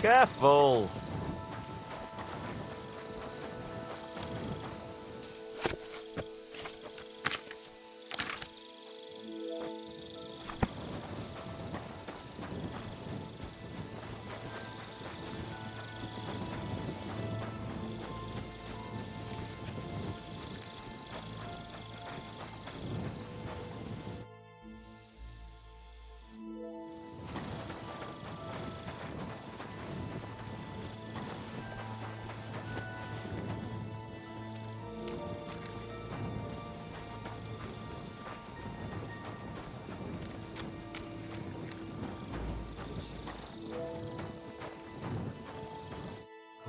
Careful!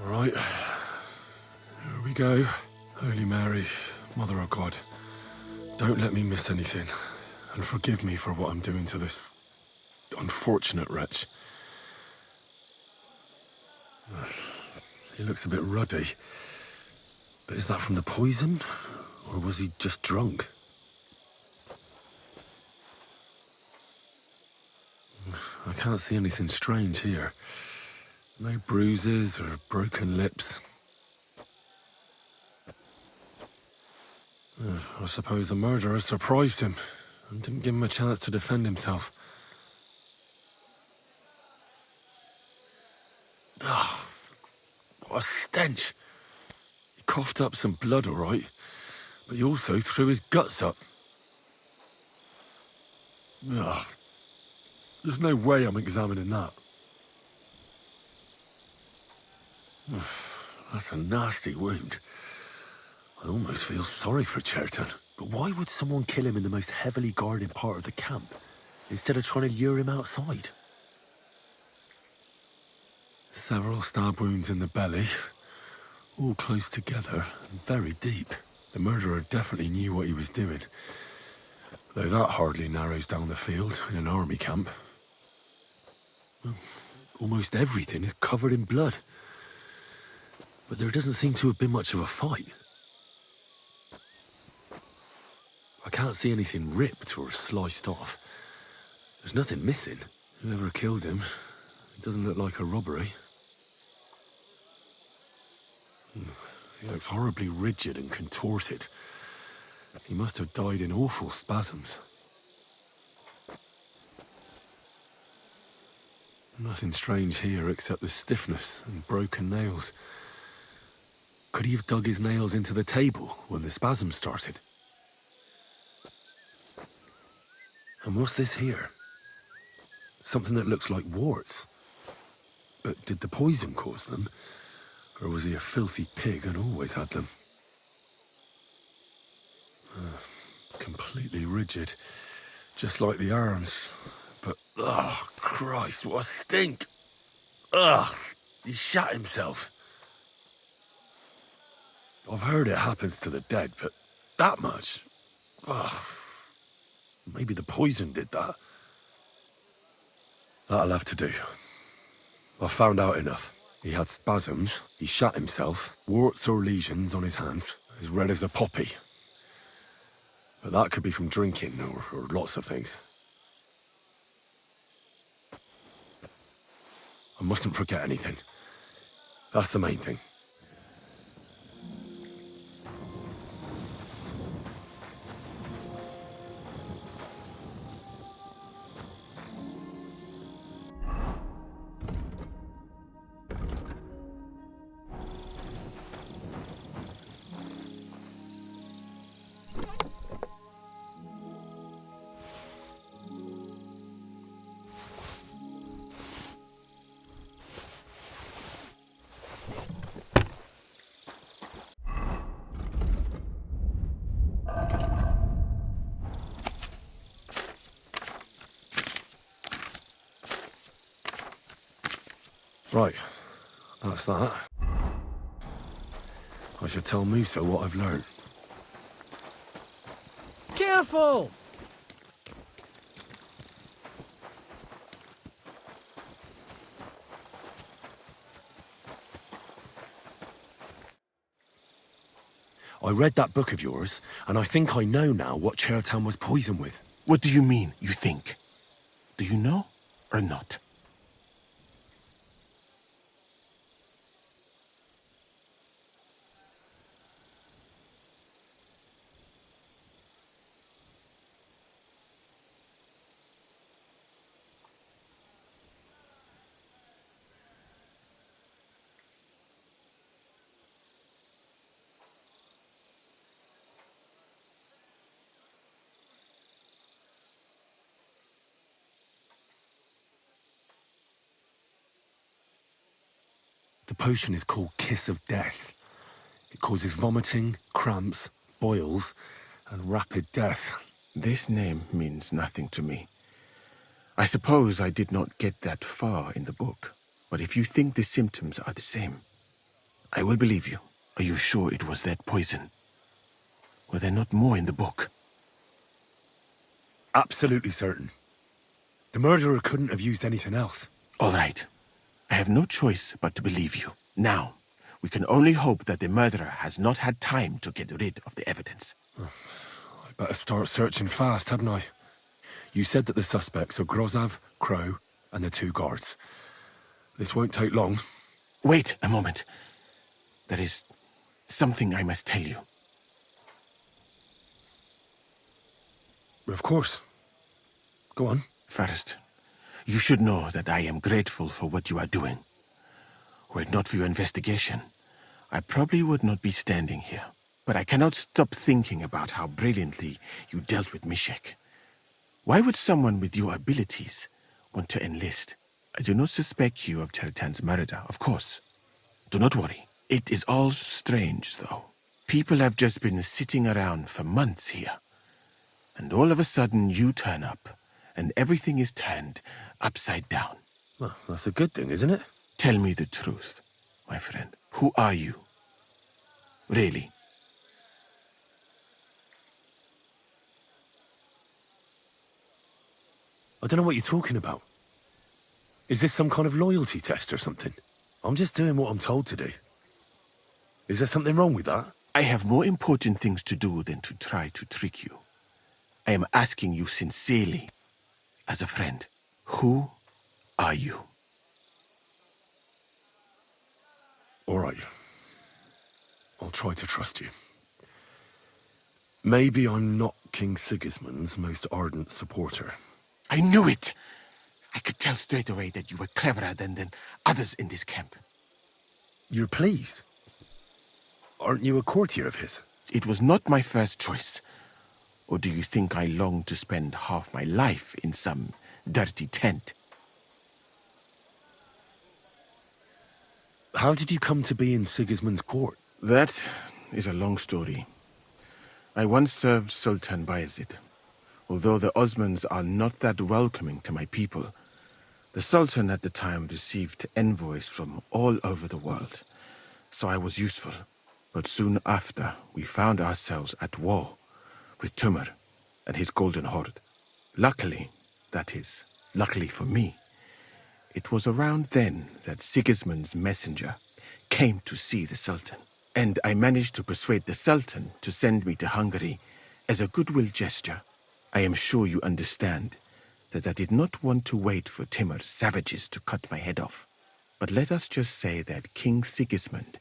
Right, here we go. Holy Mary, Mother of God, don't let me miss anything, and forgive me for what I'm doing to this unfortunate wretch. He looks a bit ruddy, but is that from the poison, or was he just drunk? I can't see anything strange here. No bruises or broken lips. I suppose the murderer surprised him and didn't give him a chance to defend himself. Ah, what a stench. He coughed up some blood, all right, but he also threw his guts up. Ah, there's no way I'm examining that. That's a nasty wound. I almost feel sorry for Cherton. But why would someone kill him in the most heavily guarded part of the camp, instead of trying to lure him outside? Several stab wounds in the belly, all close together and very deep. The murderer definitely knew what he was doing, though that hardly narrows down the field in an army camp. Well, almost everything is covered in blood. But there doesn't seem to have been much of a fight. I can't see anything ripped or sliced off. There's nothing missing. Whoever killed him, it doesn't look like a robbery. He looks horribly rigid and contorted. He must have died in awful spasms. Nothing strange here except the stiffness and broken nails. Could he have dug his nails into the table when the spasms started? And what's this here? Something that looks like warts. But did the poison cause them? Or was he a filthy pig and always had them? Completely rigid. Just like the arms. But, oh, Christ, what a stink! Ugh, he shat himself. I've heard it happens to the dead, but that much? Ugh. Maybe the poison did that. That'll have to do. I've found out enough. He had spasms, he shat himself, warts or lesions on his hands, as red as a poppy. But that could be from drinking, or lots of things. I mustn't forget anything. That's the main thing. Right, that's that. I should tell Musa what I've learned. Careful! I read that book of yours, and I think I know now what Chertan was poisoned with. What do you mean, you think? Do you know or not? The potion is called Kiss of Death. It causes vomiting, cramps, boils, and rapid death. This name means nothing to me. I suppose I did not get that far in the book, but if you think the symptoms are the same, I will believe you. Are you sure it was that poison? Were there not more in the book? Absolutely certain. The murderer couldn't have used anything else. All right. I have no choice but to believe you. Now, we can only hope that the murderer has not had time to get rid of the evidence. I better start searching fast, hadn't I? You said that the suspects are Grozav, Crow, and the 2 guards. This won't take long. Wait a moment. There is something I must tell you. Of course. Go on. First, you should know that I am grateful for what you are doing. Were it not for your investigation, I probably would not be standing here. But I cannot stop thinking about how brilliantly you dealt with Mishek. Why would someone with your abilities want to enlist? I do not suspect you of Teretan's murder, of course. Do not worry. It is all strange, though. People have just been sitting around for months here. And all of a sudden you turn up, and everything is turned upside down. Well, that's a good thing, isn't it? Tell me the truth, my friend. Who are you? Really? I don't know what you're talking about. Is this some kind of loyalty test or something? I'm just doing what I'm told to do. Is there something wrong with that? I have more important things to do than to try to trick you. I am asking you sincerely, as a friend. Who are you? All right. I'll try to trust you. Maybe I'm not King Sigismund's most ardent supporter. I knew it! I could tell straight away that you were cleverer than others in this camp. You're pleased? Aren't you a courtier of his? It was not my first choice. Or do you think I long to spend half my life in some dirty tent? How did you come to be in Sigismund's court? That is a long story. I once served Sultan Bayezid. Although the Osmans are not that welcoming to my people, the Sultan at the time received envoys from all over the world, so I was useful. But soon after, we found ourselves at war with Timur and his Golden Horde. Luckily, that is, luckily for me, it was around then that Sigismund's messenger came to see the Sultan. And I managed to persuade the Sultan to send me to Hungary as a goodwill gesture. I am sure you understand that I did not want to wait for Timur's savages to cut my head off. But let us just say that King Sigismund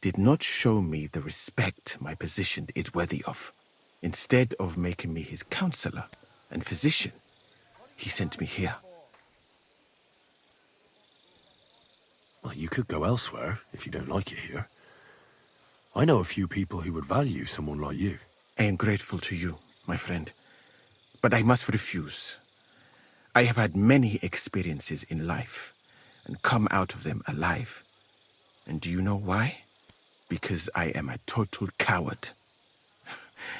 did not show me the respect my position is worthy of. Instead of making me his counselor and physician, he sent me here. Well, you could go elsewhere if you don't like it here. I know a few people who would value someone like you. I am grateful to you, my friend. But I must refuse. I have had many experiences in life and come out of them alive. And do you know why? Because I am a total coward.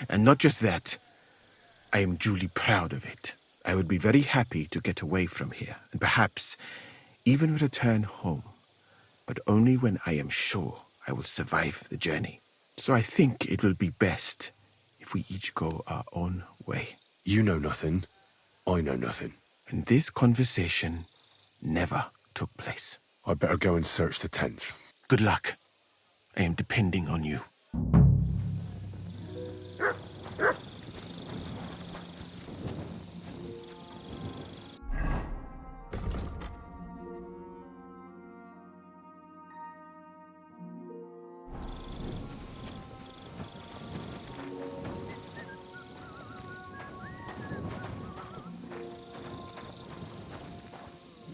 And not just that, I am duly proud of it. I would be very happy to get away from here and perhaps even return home, but only when I am sure I will survive the journey. So I think it will be best if we each go our own way. You know nothing. I know nothing. And this conversation never took place. I'd better go and search the tents. Good luck. I am depending on you.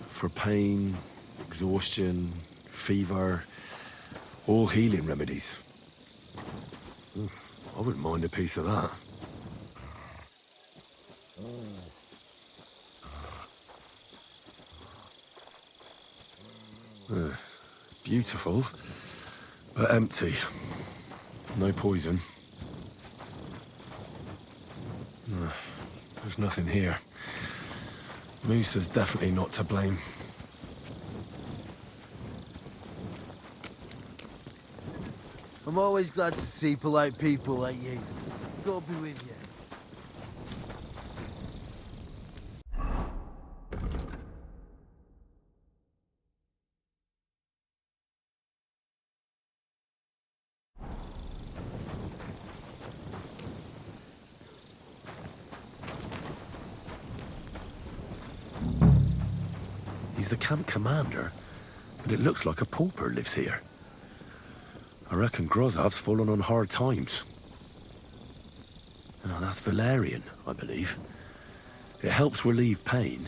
For pain, exhaustion, fever, all healing remedies. I wouldn't mind a piece of that. Beautiful, but empty. No poison. No, there's nothing here. Moose is definitely not to blame. I'm always glad to see polite people like you. God be with you. He's the camp commander, but it looks like a pauper lives here. I reckon Grozav's fallen on hard times. Oh, that's valerian, I believe. It helps relieve pain,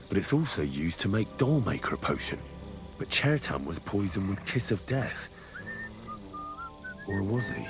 but it's also used to make dollmaker potion. But Chertan was poisoned with kiss of death. Or was he?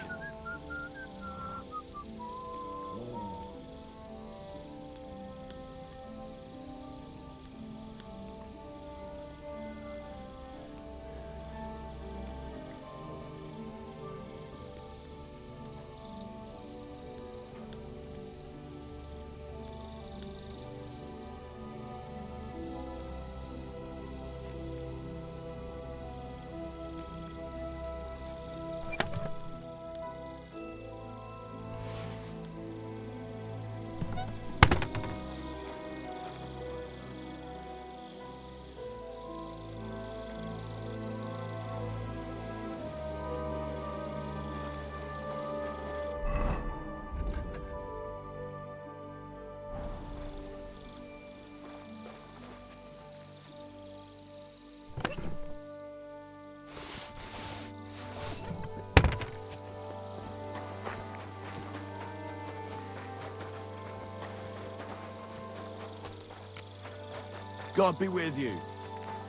God be with you.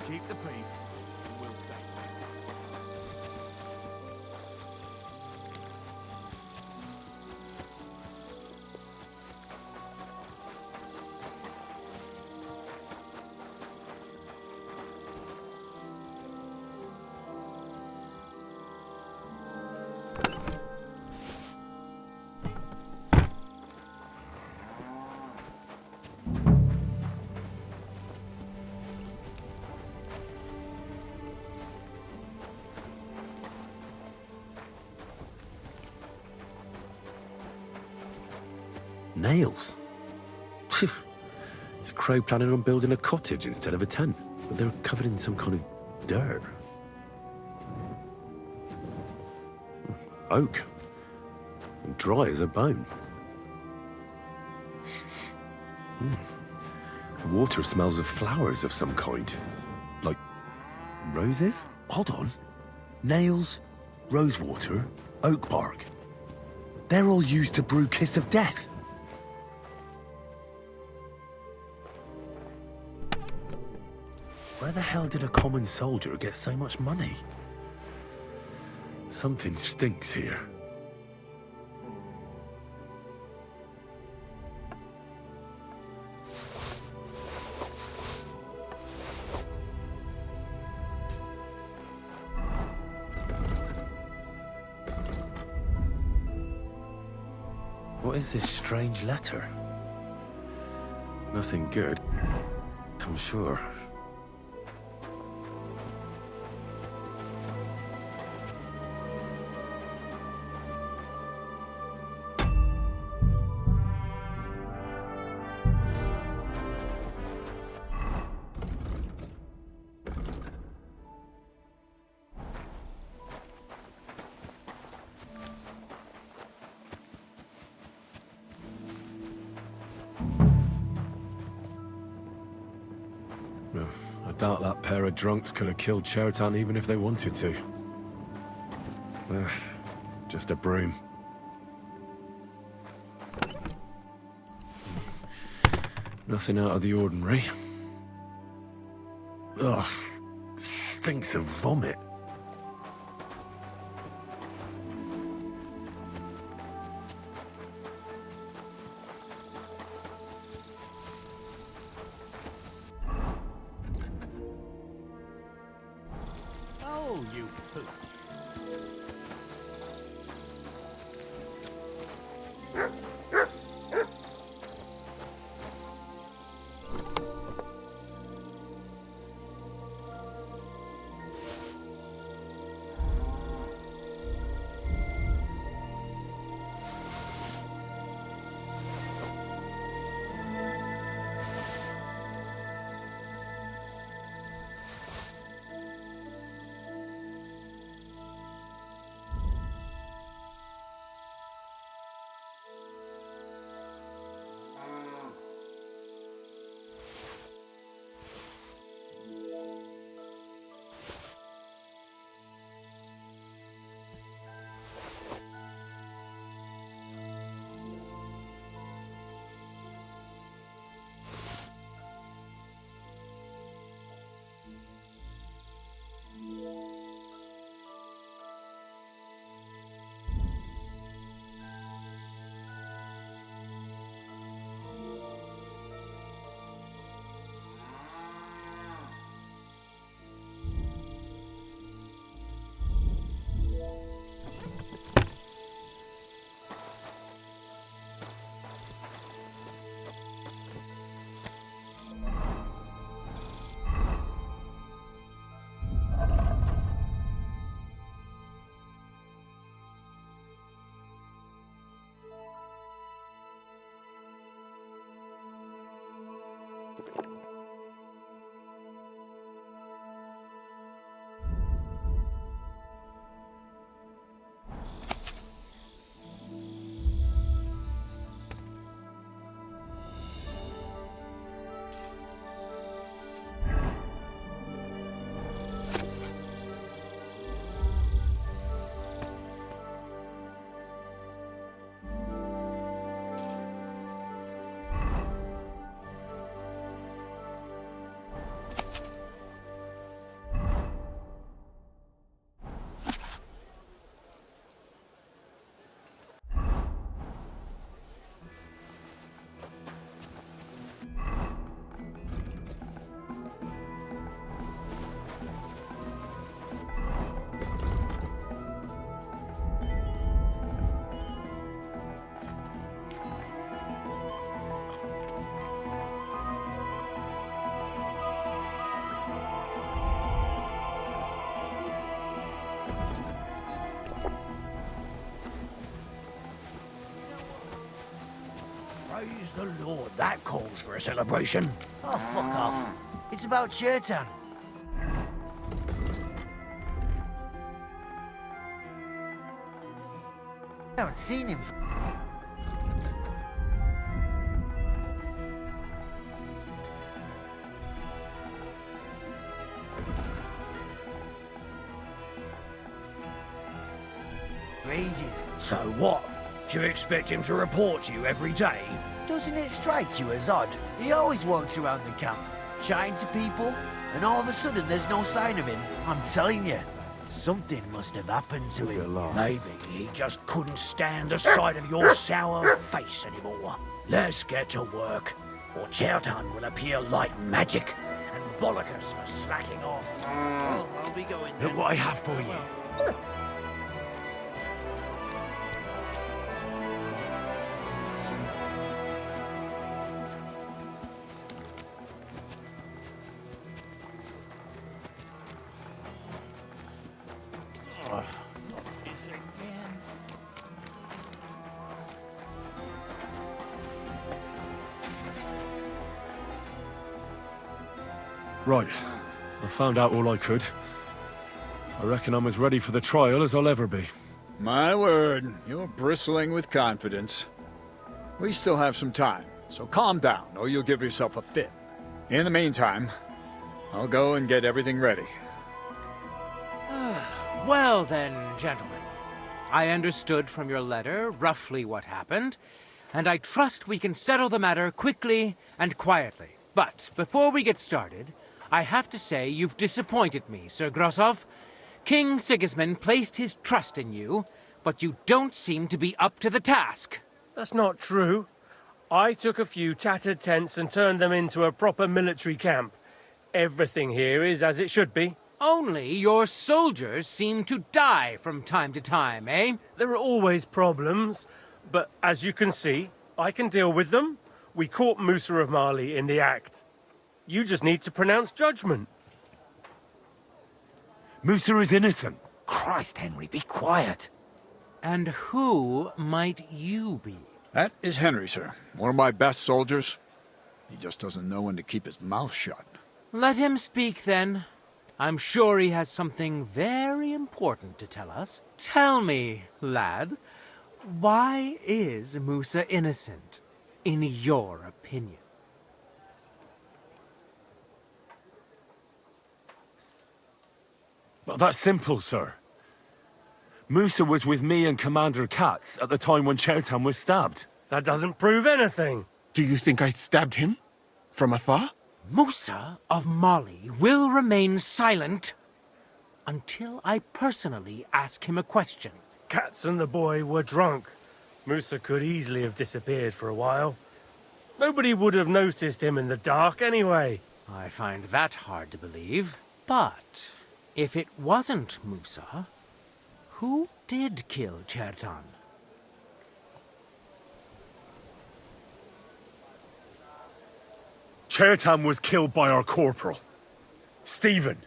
Keep the peace, and we'll stay. Nails? Is Crow planning on building a cottage instead of a tent? But they're covered in some kind of dirt. Oak. And dry as a bone. The water smells of flowers of some kind. Like roses? Hold on. Nails, rosewater, oak bark. They're all used to brew Kiss of Death. Where the hell did a common soldier get so much money? Something stinks here. What is this strange letter? Nothing good, I'm sure. I doubt that pair of drunks could have killed Chertan even if they wanted to. Just a broom. Nothing out of the ordinary. Ugh, stinks of vomit. you pooch. Praise the Lord, that calls for a celebration. Oh, fuck off. It's about Chertan. I haven't seen him for... ages. So what? Do you expect him to report to you every day? Doesn't it strike you as odd? He always walks around the camp, chatting to people, and all of a sudden there's no sign of him. I'm telling you, something must have happened to him. Maybe he just couldn't stand the sight of your sour face anymore. Let's get to work, or Chertan will appear like magic and bollock us for slacking off. Well, I'll be going then. Look what I have for you. Right. I found out all I could. I reckon I'm as ready for the trial as I'll ever be. My word, you're bristling with confidence. We still have some time, so calm down, or you'll give yourself a fit. In the meantime, I'll go and get everything ready. Well then, gentlemen. I understood from your letter roughly what happened, and I trust we can settle the matter quickly and quietly. But before we get started, I have to say you've disappointed me, Sir Grosov. King Sigismund placed his trust in you, but you don't seem to be up to the task. That's not true. I took a few tattered tents and turned them into a proper military camp. Everything here is as it should be. Only your soldiers seem to die from time to time, eh? There are always problems, but as you can see, I can deal with them. We caught Musa of Mali in the act. You just need to pronounce judgment. Musa is innocent. Christ, Henry, be quiet. And who might you be? That is Henry, sir. One of my best soldiers. He just doesn't know when to keep his mouth shut. Let him speak, then. I'm sure he has something very important to tell us. Tell me, lad, why is Musa innocent, in your opinion? Well, that's simple, sir. Musa was with me and Commander Katz at the time when Chertan was stabbed. That doesn't prove anything. Do you think I stabbed him? From afar? Musa of Mali will remain silent until I personally ask him a question. Katz and the boy were drunk. Musa could easily have disappeared for a while. Nobody would have noticed him in the dark anyway. I find that hard to believe. But if it wasn't Musa, who did kill Chertan? Chertan was killed by our corporal, Stephen,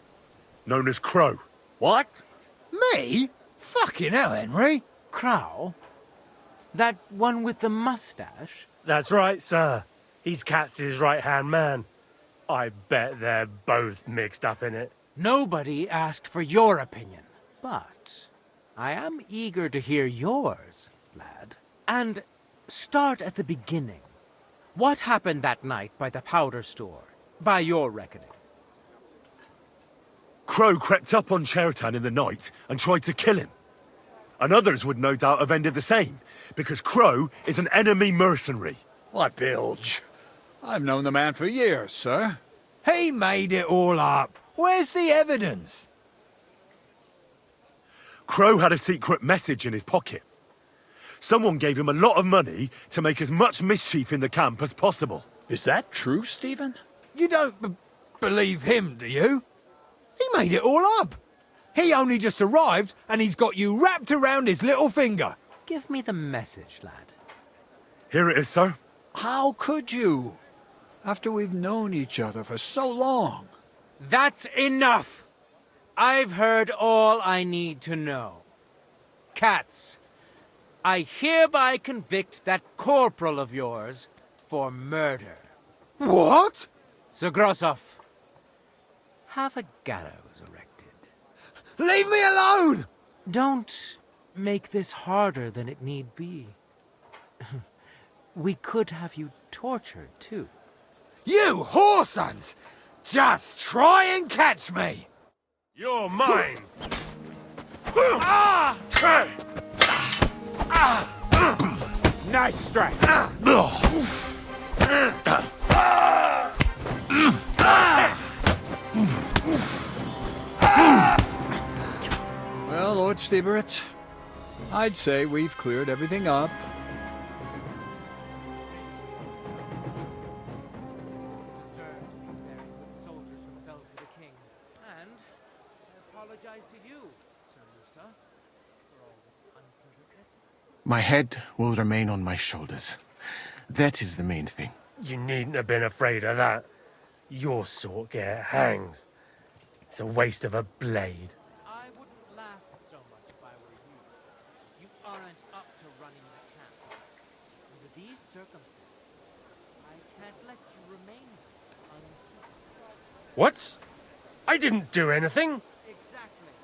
known as Crow. What? Me? Fucking hell, Henry. Crow? That one with the mustache? That's right, sir. He's Katz's right-hand man. I bet they're both mixed up in it. Nobody asked for your opinion, but I am eager to hear yours, lad. And start at the beginning. What happened that night by the powder store, by your reckoning? Crow crept up on Chertan in the night and tried to kill him. And others would no doubt have ended the same, because Crow is an enemy mercenary. What bilge? I've known the man for years, sir. He made it all up. Where's the evidence? Crow had a secret message in his pocket. Someone gave him a lot of money to make as much mischief in the camp as possible. Is that true, Stephen? You don't believe him, do you? He made it all up. He only just arrived, and he's got you wrapped around his little finger. Give me the message, lad. Here it is, sir. How could you? After we've known each other for so long. That's enough! I've heard all I need to know. Katz, I hereby convict that corporal of yours for murder. What? Zogrosov, have a gallows erected. Leave me alone! Don't make this harder than it need be. We could have you tortured, too. You whoresons! Just try and catch me! You're mine! Nice strike! Well, Lord Stieberitz, I'd say we've cleared everything up. My head will remain on my shoulders. That is the main thing. You needn't have been afraid of that. Your sort get hanged. It's a waste of a blade. I wouldn't laugh so much if I were you. You aren't up to running the camp. Under these circumstances, I can't let you remain unsupervised. What? I didn't do anything. Exactly.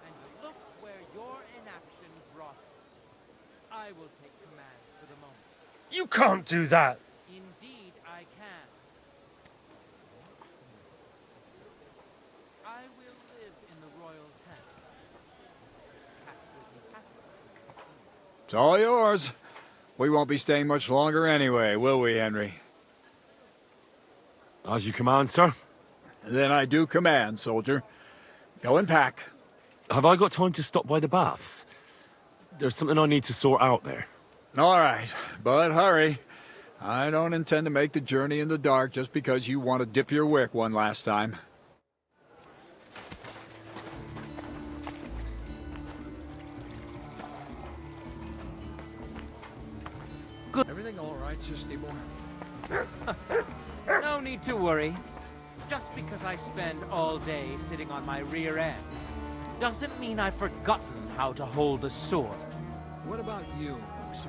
And look where your inaction brought us. I will take command for the moment. You can't do that. Indeed, I can. I will live in the royal tent. Cat will be happy. It's all yours. We won't be staying much longer anyway, will we, Henry? As you command, sir. Then I do command, soldier. Go and pack. Have I got time to stop by the baths? There's something I need to sort out there. All right, but hurry. I don't intend to make the journey in the dark just because you want to dip your wick one last time. good. Everything all right, Sister Boy? No need to worry. Just because I spend all day sitting on my rear end doesn't mean I've forgotten how to hold a sword. What about you, Musa?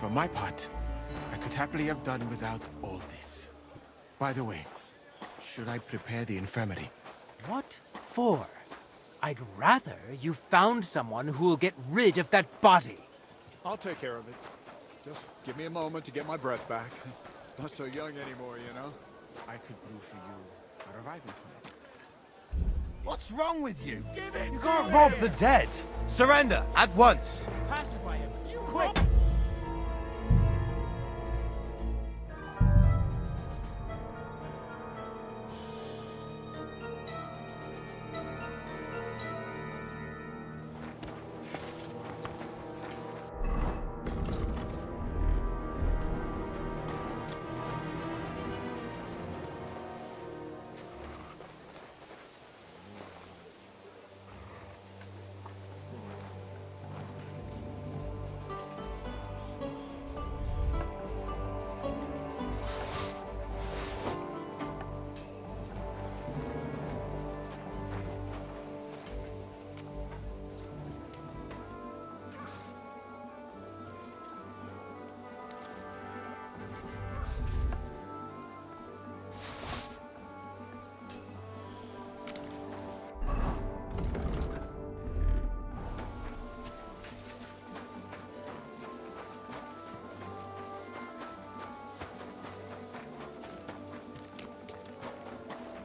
For my part, I could happily have done without all this. By the way, should I prepare the infirmary? What for? I'd rather you found someone who'll get rid of that body. I'll take care of it. Just give me a moment to get my breath back. Not so young anymore, you know? I could brew for you a reviving tonic. What's wrong with you? Give it You to can't me! rob the dead. Surrender at once. Pacify him. You quick!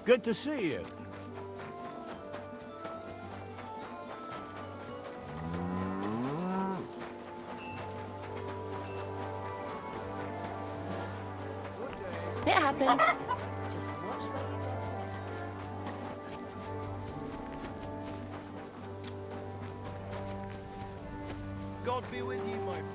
Good to see you. It happens. God be with you, my friend.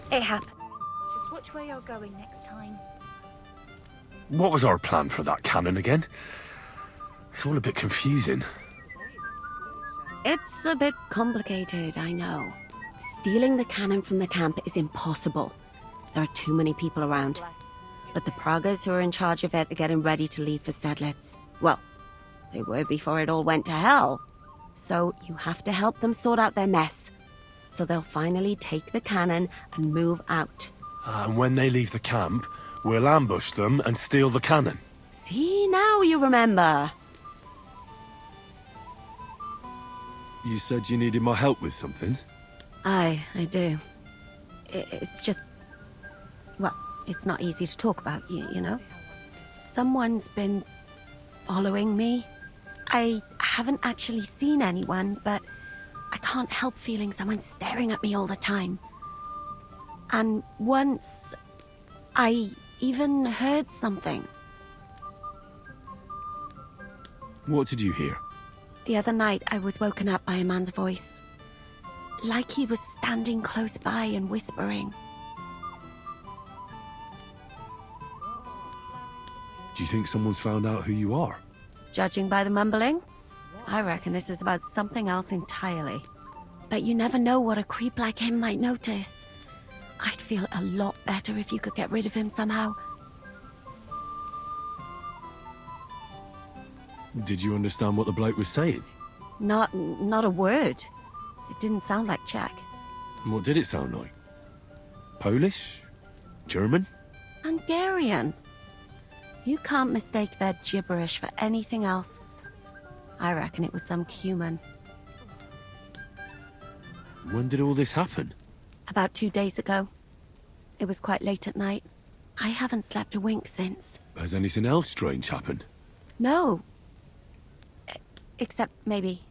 It happens. Just watch where you're going next time. What was our plan for that cannon again? It's all a bit confusing. It's a bit complicated, I know. Stealing the cannon from the camp is impossible. There are too many people around. But the Pragas who are in charge of it are getting ready to leave for Sedlitz. Well, they were before it all went to hell. So you have to help them sort out their mess. So they'll finally take the cannon and move out. And when they leave the camp, we'll ambush them and steal the cannon. See, now you remember. You said you needed my help with something? I do. It's just... Well, it's not easy to talk about, you know? Someone's been following me. I haven't actually seen anyone, but I can't help feeling someone staring at me all the time. And once, I even heard something. What did you hear? The other night, I was woken up by a man's voice. Like he was standing close by and whispering. Do you think someone's found out who you are? Judging by the mumbling, I reckon this is about something else entirely. But you never know what a creep like him might notice. I'd feel a lot better if you could get rid of him somehow. Did you understand what the bloke was saying? Not a word. It didn't sound like Czech. What did it sound like? Polish? German? Hungarian. You can't mistake their gibberish for anything else. I reckon it was some Cuman. When did all this happen? About 2 days ago. It was quite late at night. I haven't slept a wink since. Has anything else strange happened? No. Except maybe...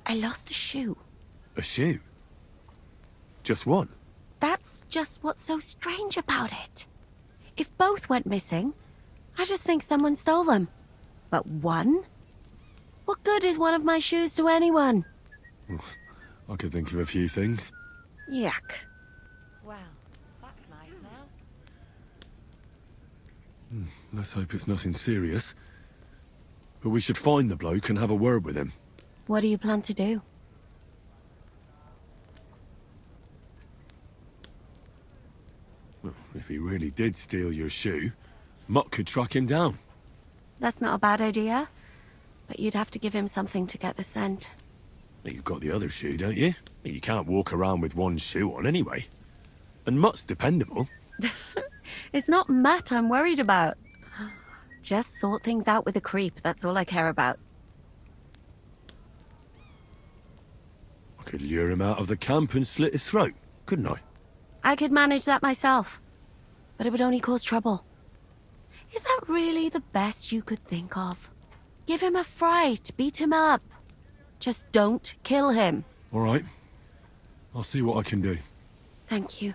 I lost a shoe. A shoe? Just one? That's just what's so strange about it. If both went missing, I just think someone stole them. But one? What good is one of my shoes to anyone? I could think of a few things. Yuck. Well, that's nice now. Let's hope it's nothing serious. But we should find the bloke and have a word with him. What do you plan to do? Well, if he really did steal your shoe, Mutt could track him down. That's not a bad idea. But you'd have to give him something to get the scent. You've got the other shoe, don't you? You can't walk around with one shoe on anyway. And Mutt's dependable. It's not Matt I'm worried about. Just sort things out with a creep, that's all I care about. I could lure him out of the camp and slit his throat, couldn't I? I could manage that myself. But it would only cause trouble. Is that really the best you could think of? Give him a fright, beat him up. Just don't kill him. All right. I'll see what I can do. Thank you.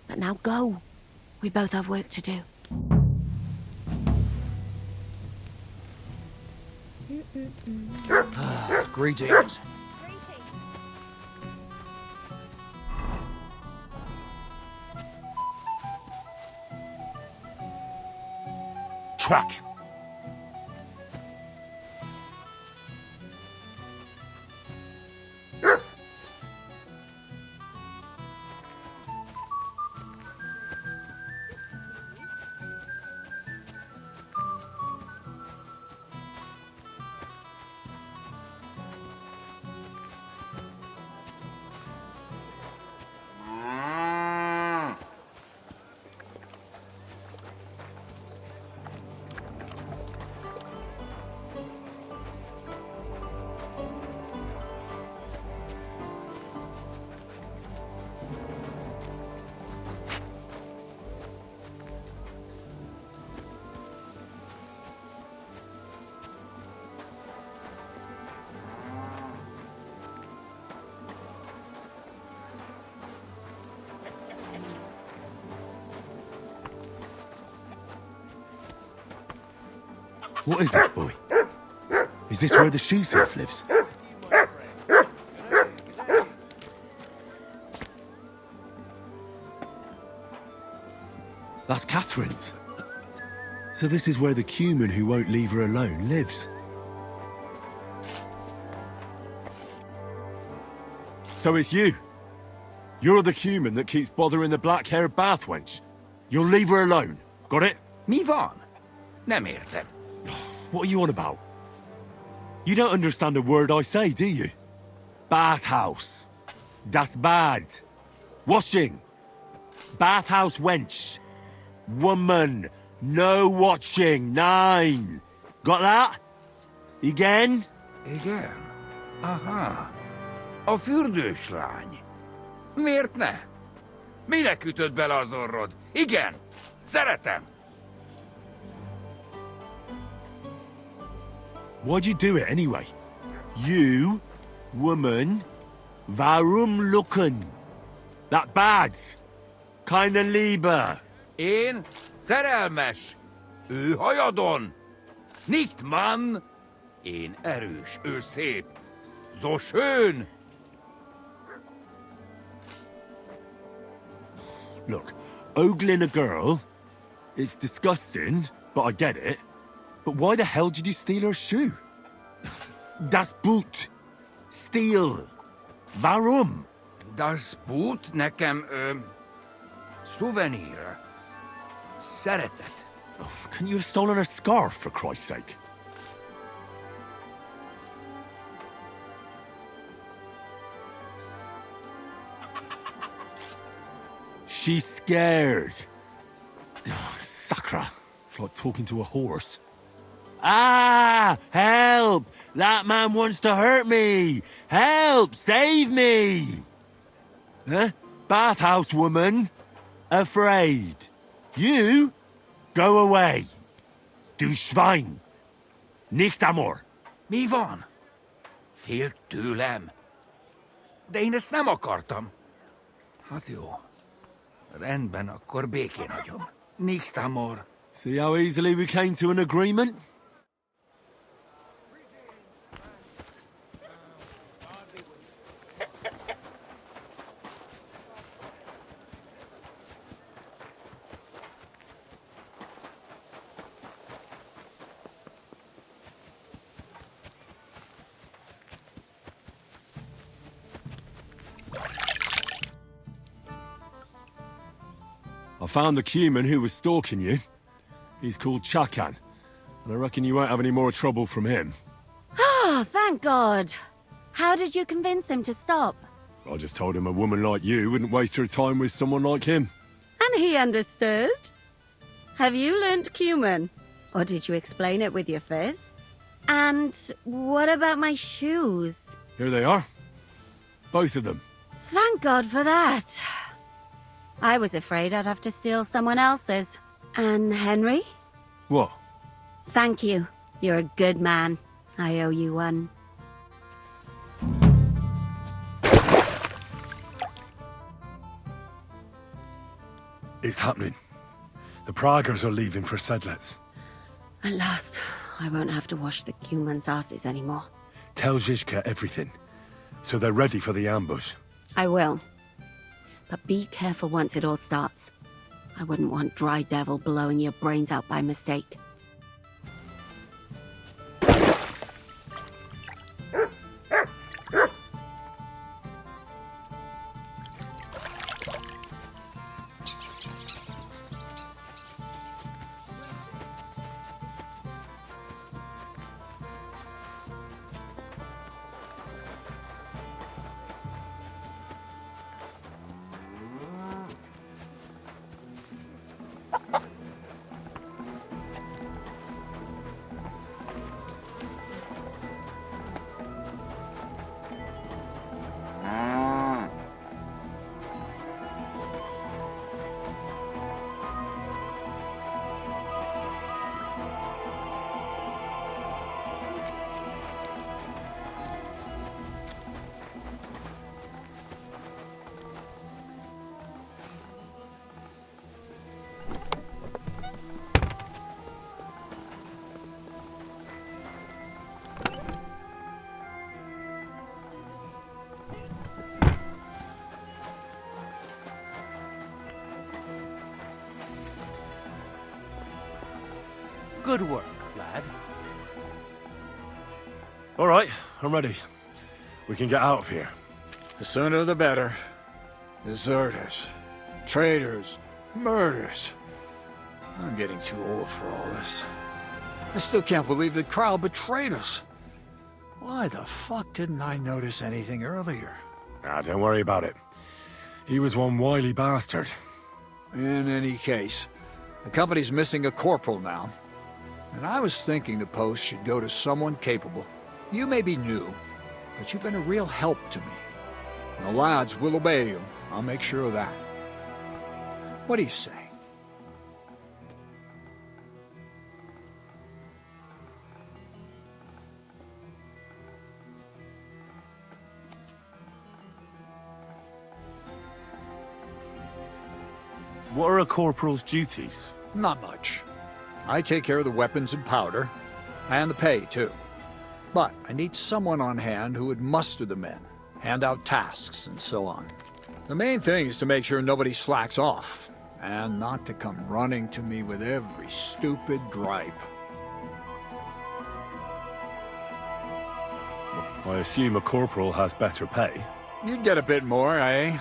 But now go. We both have work to do. Greetings. Track. What is it, boy? Is this where the shoe thief lives? That's Catherine's. So this is where the Cuman who won't leave her alone lives. So it's you. You're the Cuman that keeps bothering the black-haired bath wench. You'll leave her alone. Got it? Mi van? Nem értem. What are you on about? You don't understand a word I say, do you? Bathhouse. Das Bad. Washing. Bathhouse wench. Woman. No watching. 9. Got that? Again? Igen? Aha. A fürdős lány. Miért ne? Minek ütöd bele az orrod? Igen. Szeretem. Why'd you do it anyway? You, woman, warum lucken? That bad. Keine Liebe. Én szerelmes. Ő hajadon. Nicht Mann. Én erős, ő szép. So schön. Look, ogling a girl, it's disgusting, but I get it. But why the hell did you steal her shoe? Das Boot. Steal. Warum? Das Boot nekem, szuvenír. Szeretet. Couldn't you have stolen her scarf, for Christ's sake? She's scared. Sacra. It's like talking to a horse. Ah! Help! That man wants to hurt me! Help! Save me! Huh? Bathhouse woman? Afraid. You? Go away. Du Schwein. Nicht amor. Mi van? Félt tőlem. De én ezt nem akartam. Hát jó. Rendben, akkor békén hagyom. Nicht amor. See how easily we came to an agreement? found the Cuman who was stalking you. He's called Chakan, and I reckon you won't have any more trouble from him. Oh, thank God. How did you convince him to stop? I just told him a woman like you wouldn't waste her time with someone like him. And he understood? Have you learnt Cuman? Or did you explain it with your fists? And what about my shoes? Here they are. Both of them. Thank God for that. I was afraid I'd have to steal someone else's. And Henry? What? Thank you. You're a good man. I owe you one. It's happening. The Praggers are leaving for Sedlets. At last, I won't have to wash the Cuman's asses anymore. Tell Zizka everything, so they're ready for the ambush. I will. But be careful once it all starts. I wouldn't want Dry Devil blowing your brains out by mistake. Good work, lad. All right, I'm ready. We can get out of here. The sooner the better. Deserters, traitors, murders. I'm getting too old for all this. I still can't believe that Kryle betrayed us. Why the fuck didn't I notice anything earlier? Don't worry about it. He was one wily bastard. In any case, the company's missing a corporal now. And I was thinking the post should go to someone capable. You may be new, but you've been a real help to me. And the lads will obey you. I'll make sure of that. What do you say? What are a corporal's duties? Not much. I take care of the weapons and powder, and the pay, too. But I need someone on hand who would muster the men, hand out tasks, and so on. The main thing is to make sure nobody slacks off, and not to come running to me with every stupid gripe. I assume a corporal has better pay. You'd get a bit more, eh?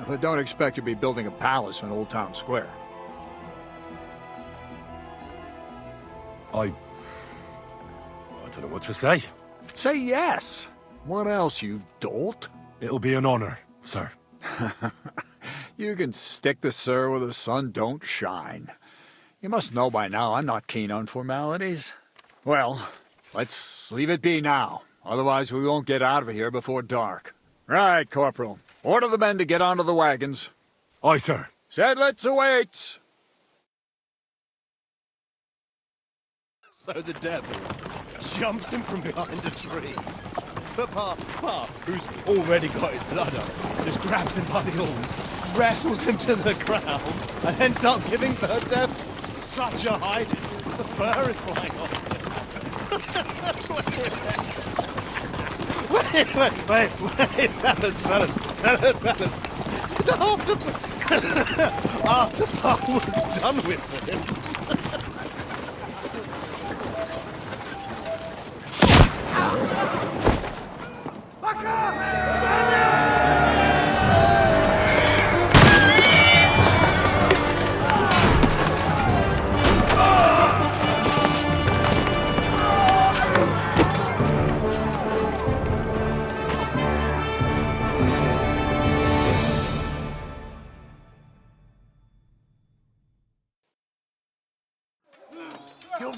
But don't expect to be building a palace in Old Town Square. I don't know what to say. Say yes! What else, you dolt? It'll be an honor, sir. You can stick the sir where the sun don't shine. You must know by now I'm not keen on formalities. Well, let's leave it be now. Otherwise we won't get out of here before dark. Right, Corporal. Order the men to get onto the wagons. Aye, sir. Sedlets awaits! So the devil jumps him from behind a tree. But Pa, who's already got his blood up, just grabs him by the horns, wrestles him to the ground, and then starts giving the devil such a hiding. The fur is flying off. Wait, fellas. After Pa was done with him,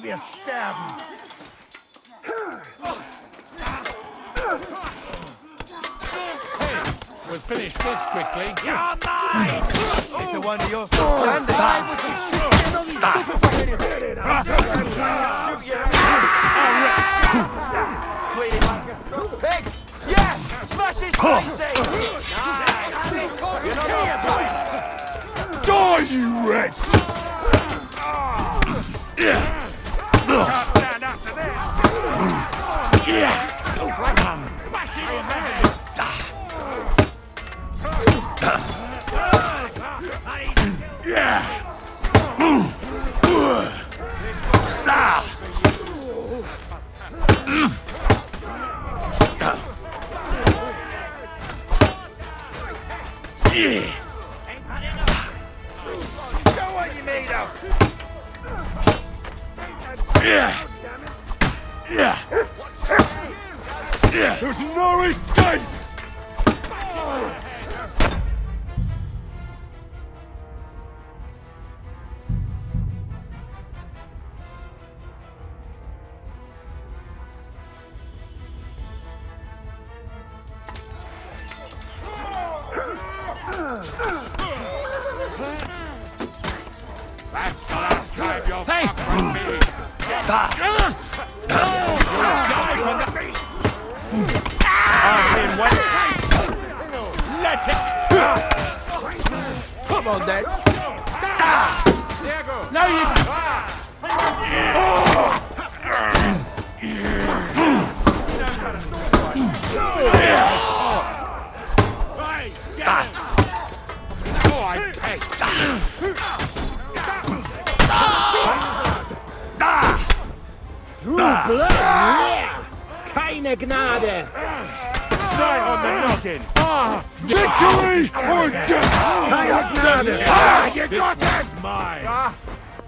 me a stab. We'll finish this quickly. You're mine! It's a wonder you're still standing. Pig! Yes! Smash his face in! Die, you wretch! There's no escape! That's the last time you'll fuck with me! Let it! Come on, then. Now you... Keine Gnade! Night on the noggin! Victory or death! Keine Gnade! You got it! Mine! Ja,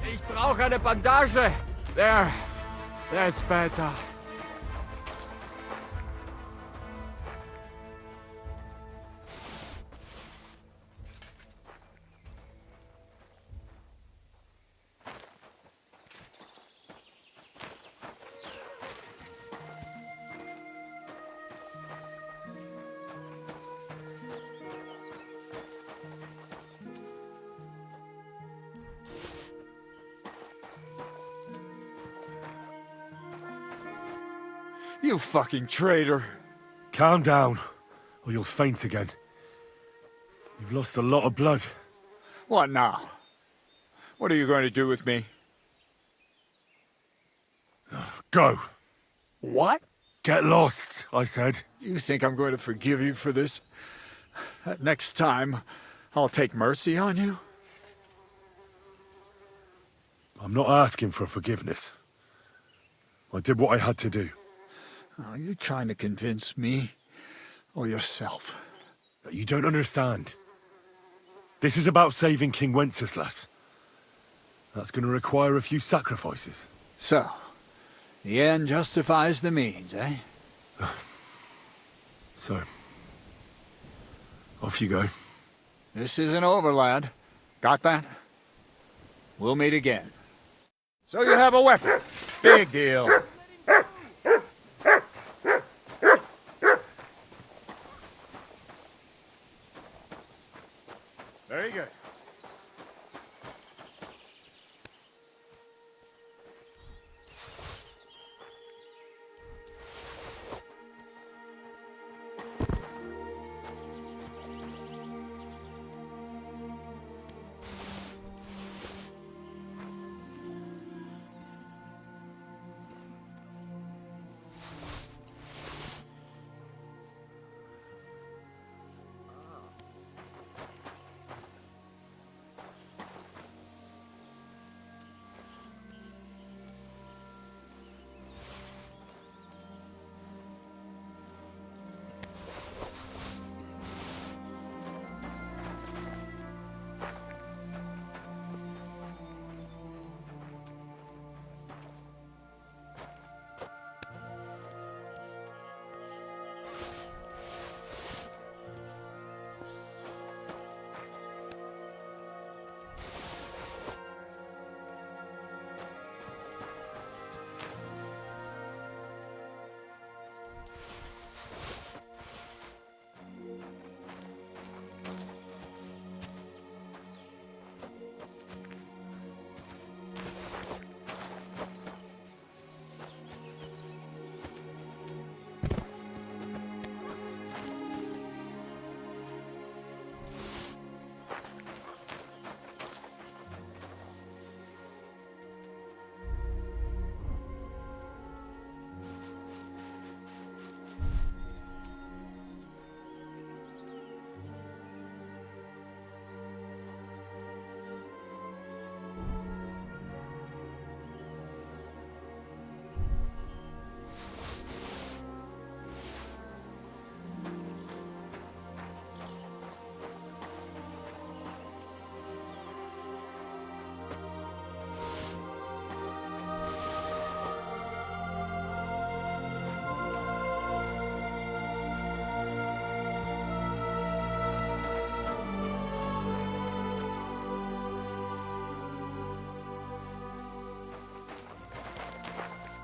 ich brauche eine Bandage. There. That's better. You fucking traitor. Calm down, or you'll faint again. You've lost a lot of blood. What now? What are you going to do with me? Go. What? Get lost, I said. You think I'm going to forgive you for this? Next time, I'll take mercy on you? I'm not asking for forgiveness. I did what I had to do. Are you trying to convince me or yourself? You don't understand. This is about saving King Wenceslas. That's going to require a few sacrifices. So, the end justifies the means, eh? So, off you go. This isn't over, lad. Got that? We'll meet again. So you have a weapon. Big deal. Very good.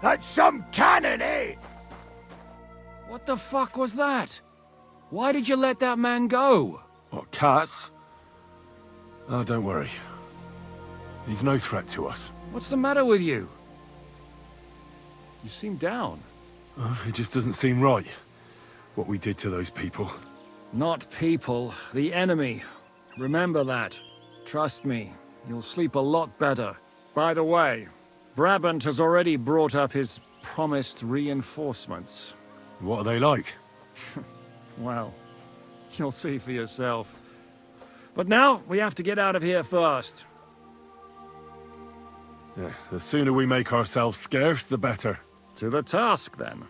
That's some cannon, eh? What the fuck was that? Why did you let that man go? What, cats? Oh, don't worry. He's no threat to us. What's the matter with you? You seem down. Oh, it just doesn't seem right, what we did to those people. Not people, the enemy. Remember that. Trust me, you'll sleep a lot better. By the way, Brabant has already brought up his promised reinforcements. What are they like? Well, you'll see for yourself. But now, we have to get out of here first. Yeah, the sooner we make ourselves scarce, the better. To the task, then.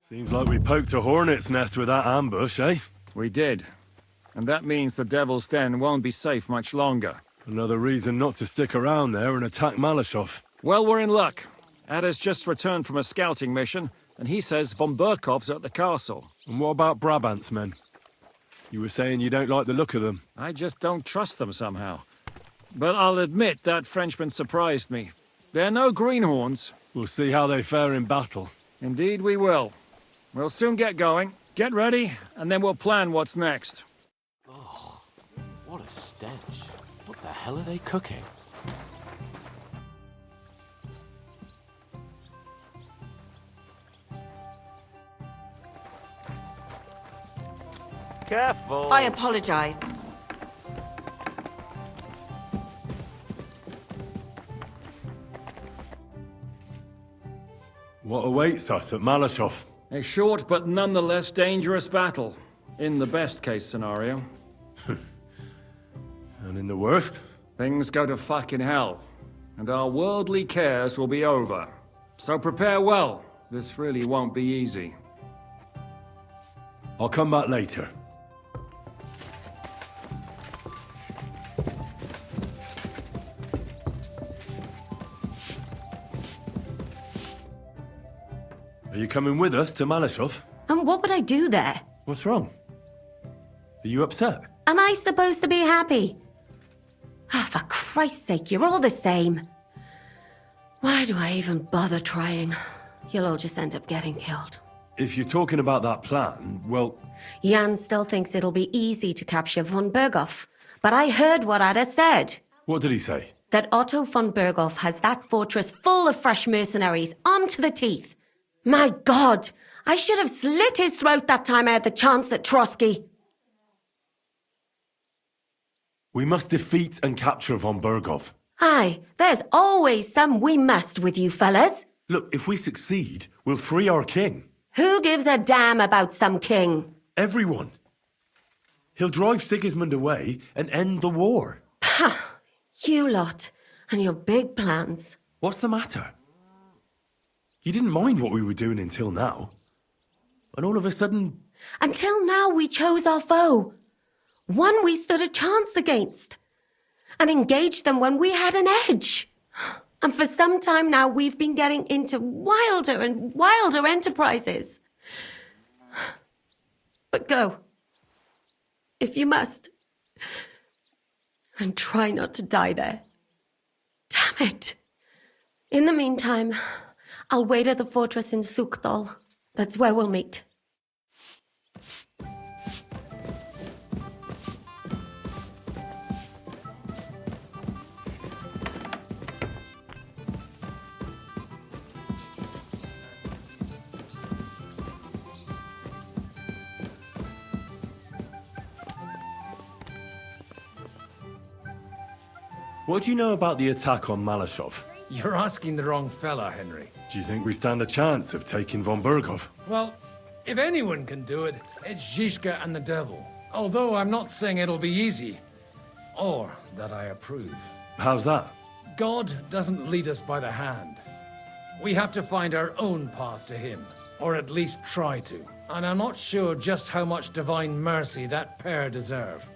Seems like we poked a hornet's nest with that ambush, eh? We did. And that means the Devil's Den won't be safe much longer. Another reason not to stick around there and attack Malashov. Well, we're in luck. Ada's just returned from a scouting mission, and he says von Burkov's at the castle. And what about Brabant's men? You were saying you don't like the look of them. I just don't trust them somehow. But I'll admit that Frenchman surprised me. They're no greenhorns. We'll see how they fare in battle. Indeed we will. We'll soon get going. Get ready, and then we'll plan what's next. Oh, what a stench. What the hell are they cooking? Careful. I apologize. What awaits us at Malashov? A short but nonetheless dangerous battle. In the best case scenario. And in the worst? Things go to fucking hell. And our worldly cares will be over. So prepare well. This really won't be easy. I'll come back later. Are you coming with us to Malashov? And what would I do there? What's wrong? Are you upset? Am I supposed to be happy? Ah, for Christ's sake, you're all the same. Why do I even bother trying? You'll all just end up getting killed. If you're talking about that plan, well... Jan still thinks it'll be easy to capture von Burgow. But I heard what Ada said. What did he say? That Otto von Burgow has that fortress full of fresh mercenaries, armed to the teeth. My God! I should have slit his throat that time I had the chance at Trotsky. We must defeat and capture von Burgow. Aye, there's always some we must with you fellas. Look, if we succeed, we'll free our king. Who gives a damn about some king? Everyone. He'll drive Sigismund away and end the war. Ha! You lot, and your big plans. What's the matter? You didn't mind what we were doing until now. And all of a sudden... Until now we chose our foe. One we stood a chance against. And engaged them when we had an edge. And for some time now we've been getting into wilder and wilder enterprises. But go. If you must. And try not to die there. Damn it. In the meantime, I'll wait at the fortress in Sukdal. That's where we'll meet. What do you know about the attack on Malashov? You're asking the wrong fella, Henry. Do you think we stand a chance of taking von Burgow? Well, if anyone can do it, it's Zizka and the devil. Although I'm not saying it'll be easy. Or that I approve. How's that? God doesn't lead us by the hand. We have to find our own path to him. Or at least try to. And I'm not sure just how much divine mercy that pair deserve.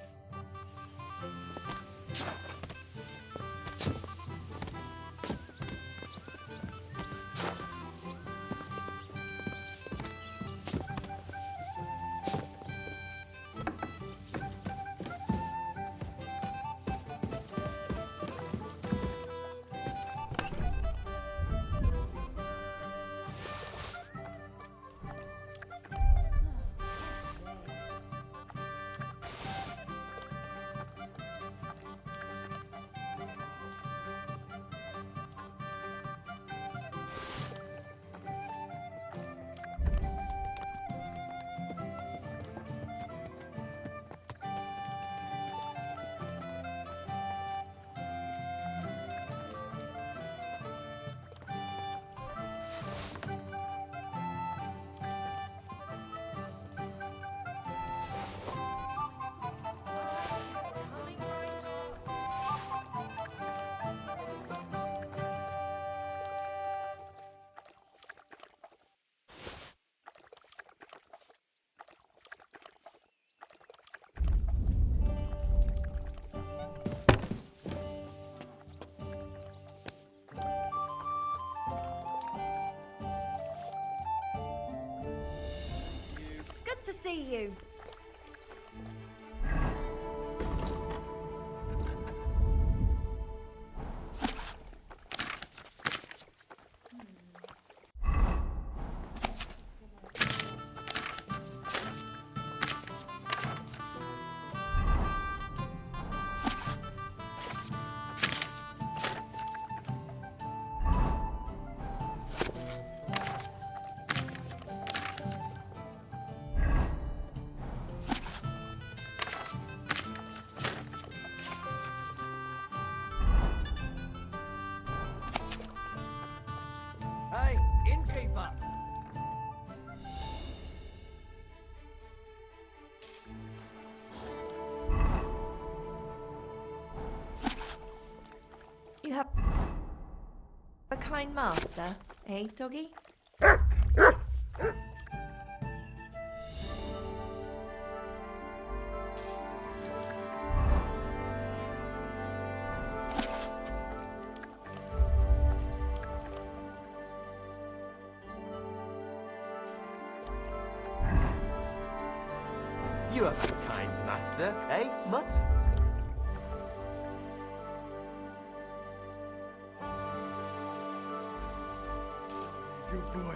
to see you. Hey, innkeeper! You have a kind master, eh, doggy? You have a kind master, eh, Mutt? Good boy.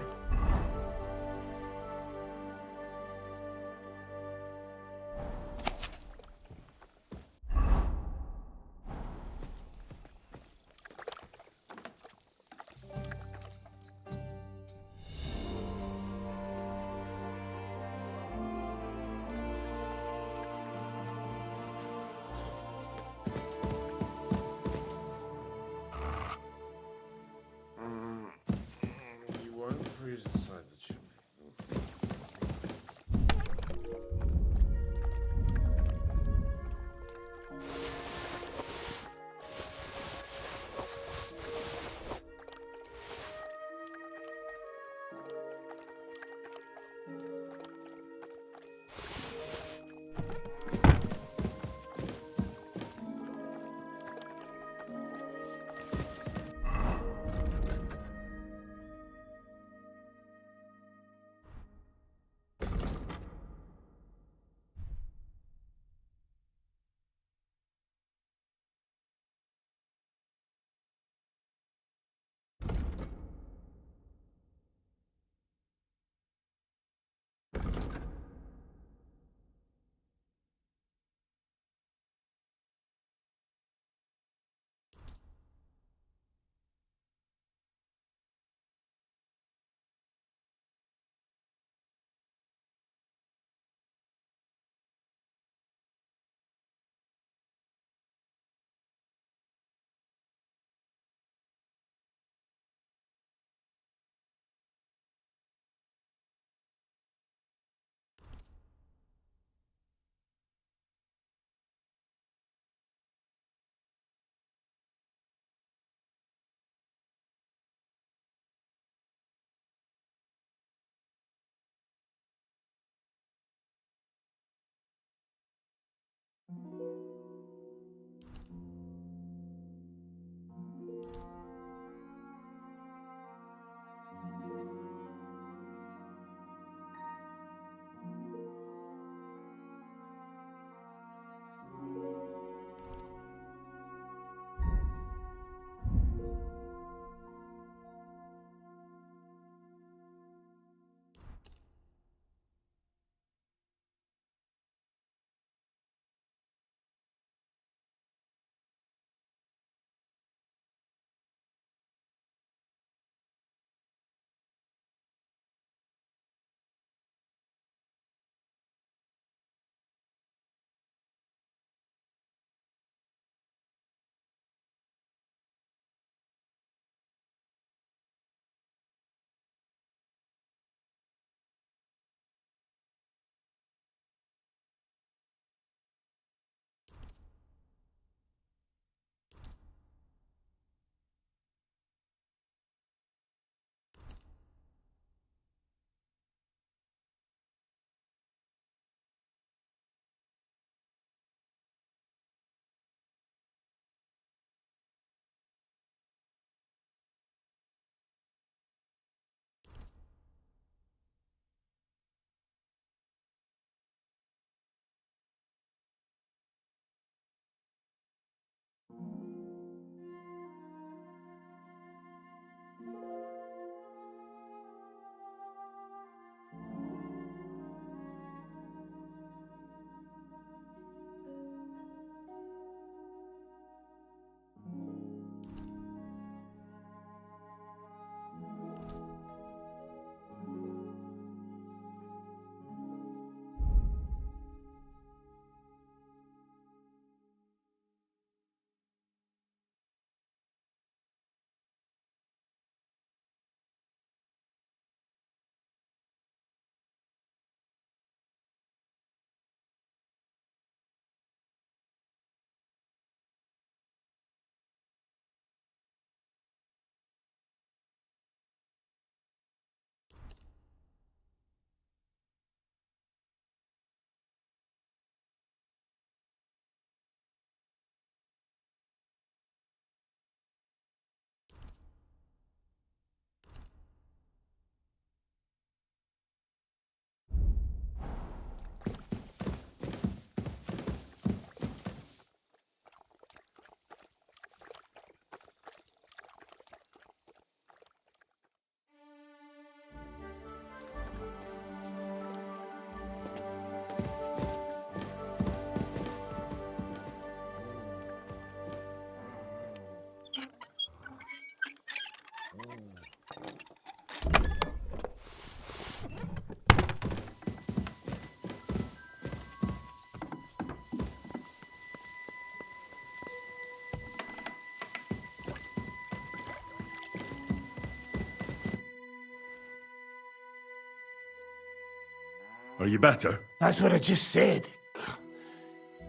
Are you better? That's what I just said.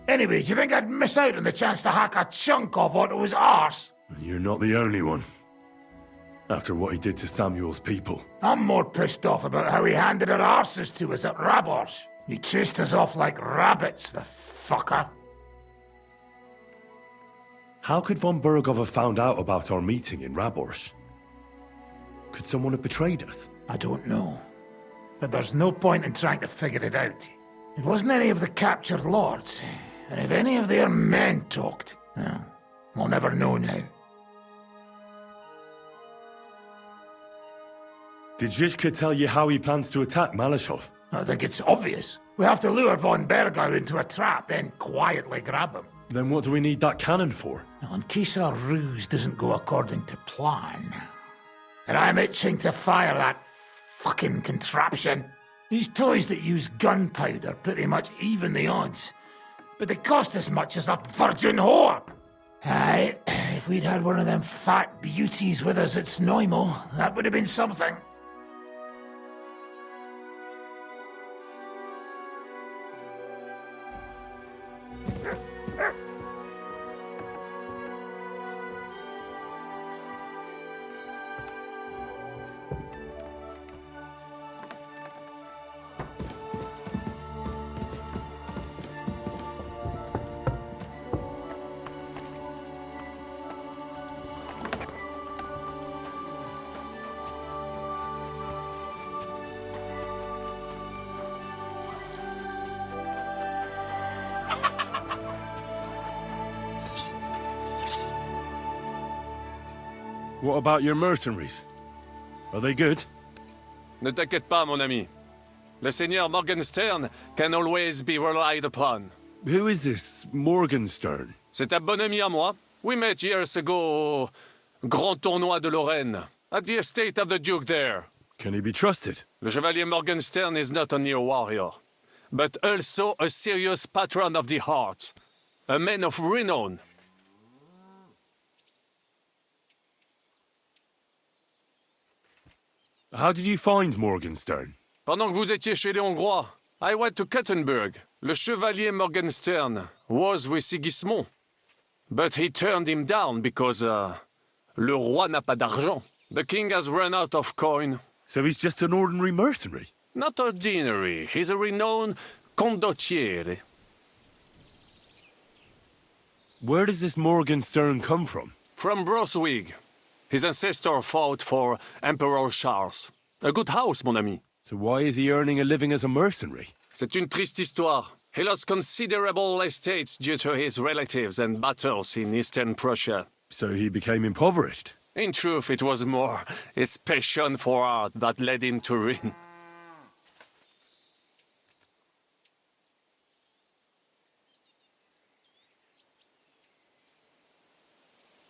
Anyway, do you think I'd miss out on the chance to hack a chunk off onto his arse? You're not the only one. After what he did to Samuel's people. I'm more pissed off about how he handed our arses to us at Rabors. He chased us off like rabbits, the fucker. How could von Burgow have found out about our meeting in Rabors? Could someone have betrayed us? I don't know. But there's no point in trying to figure it out. It wasn't any of the captured lords. And if any of their men talked, well, we'll never know now. Did Zizka tell you how he plans to attack Malashov? I think it's obvious. We have to lure von Burgow into a trap, then quietly grab him. Then what do we need that cannon for? In case our ruse doesn't go according to plan. And I'm itching to fire that fucking contraption. These toys that use gunpowder pretty much even the odds. But they cost as much as a virgin whore. Aye, if we'd had one of them fat beauties with us at Snoimo, that would have been something. What about your mercenaries? Are they good? Ne t'inquiète pas, mon ami. Le Seigneur Morgenstern can always be relied upon. Who is this Morgenstern? C'est un bon ami à moi. We met years ago au Grand Tournoi de Lorraine, at the estate of the Duke there. Can he be trusted? Le Chevalier Morgenstern is not only a warrior, but also a serious patron of the heart. A man of renown. How did you find Morgenstern? Pendant que vous étiez chez les Hongrois, I went to Kettenberg. Le Chevalier Morgenstern was with Sigismund. But he turned him down because, le roi n'a pas d'argent. The king has run out of coin. So he's just an ordinary mercenary? Not ordinary. He's a renowned condottiere. Where does this Morgenstern come from? From Brunswick. His ancestor fought for Emperor Charles. A good house, mon ami. So why is he earning a living as a mercenary? C'est une triste histoire. He lost considerable estates due to his relatives and battles in Eastern Prussia. So he became impoverished? In truth, it was more his passion for art that led him to ruin.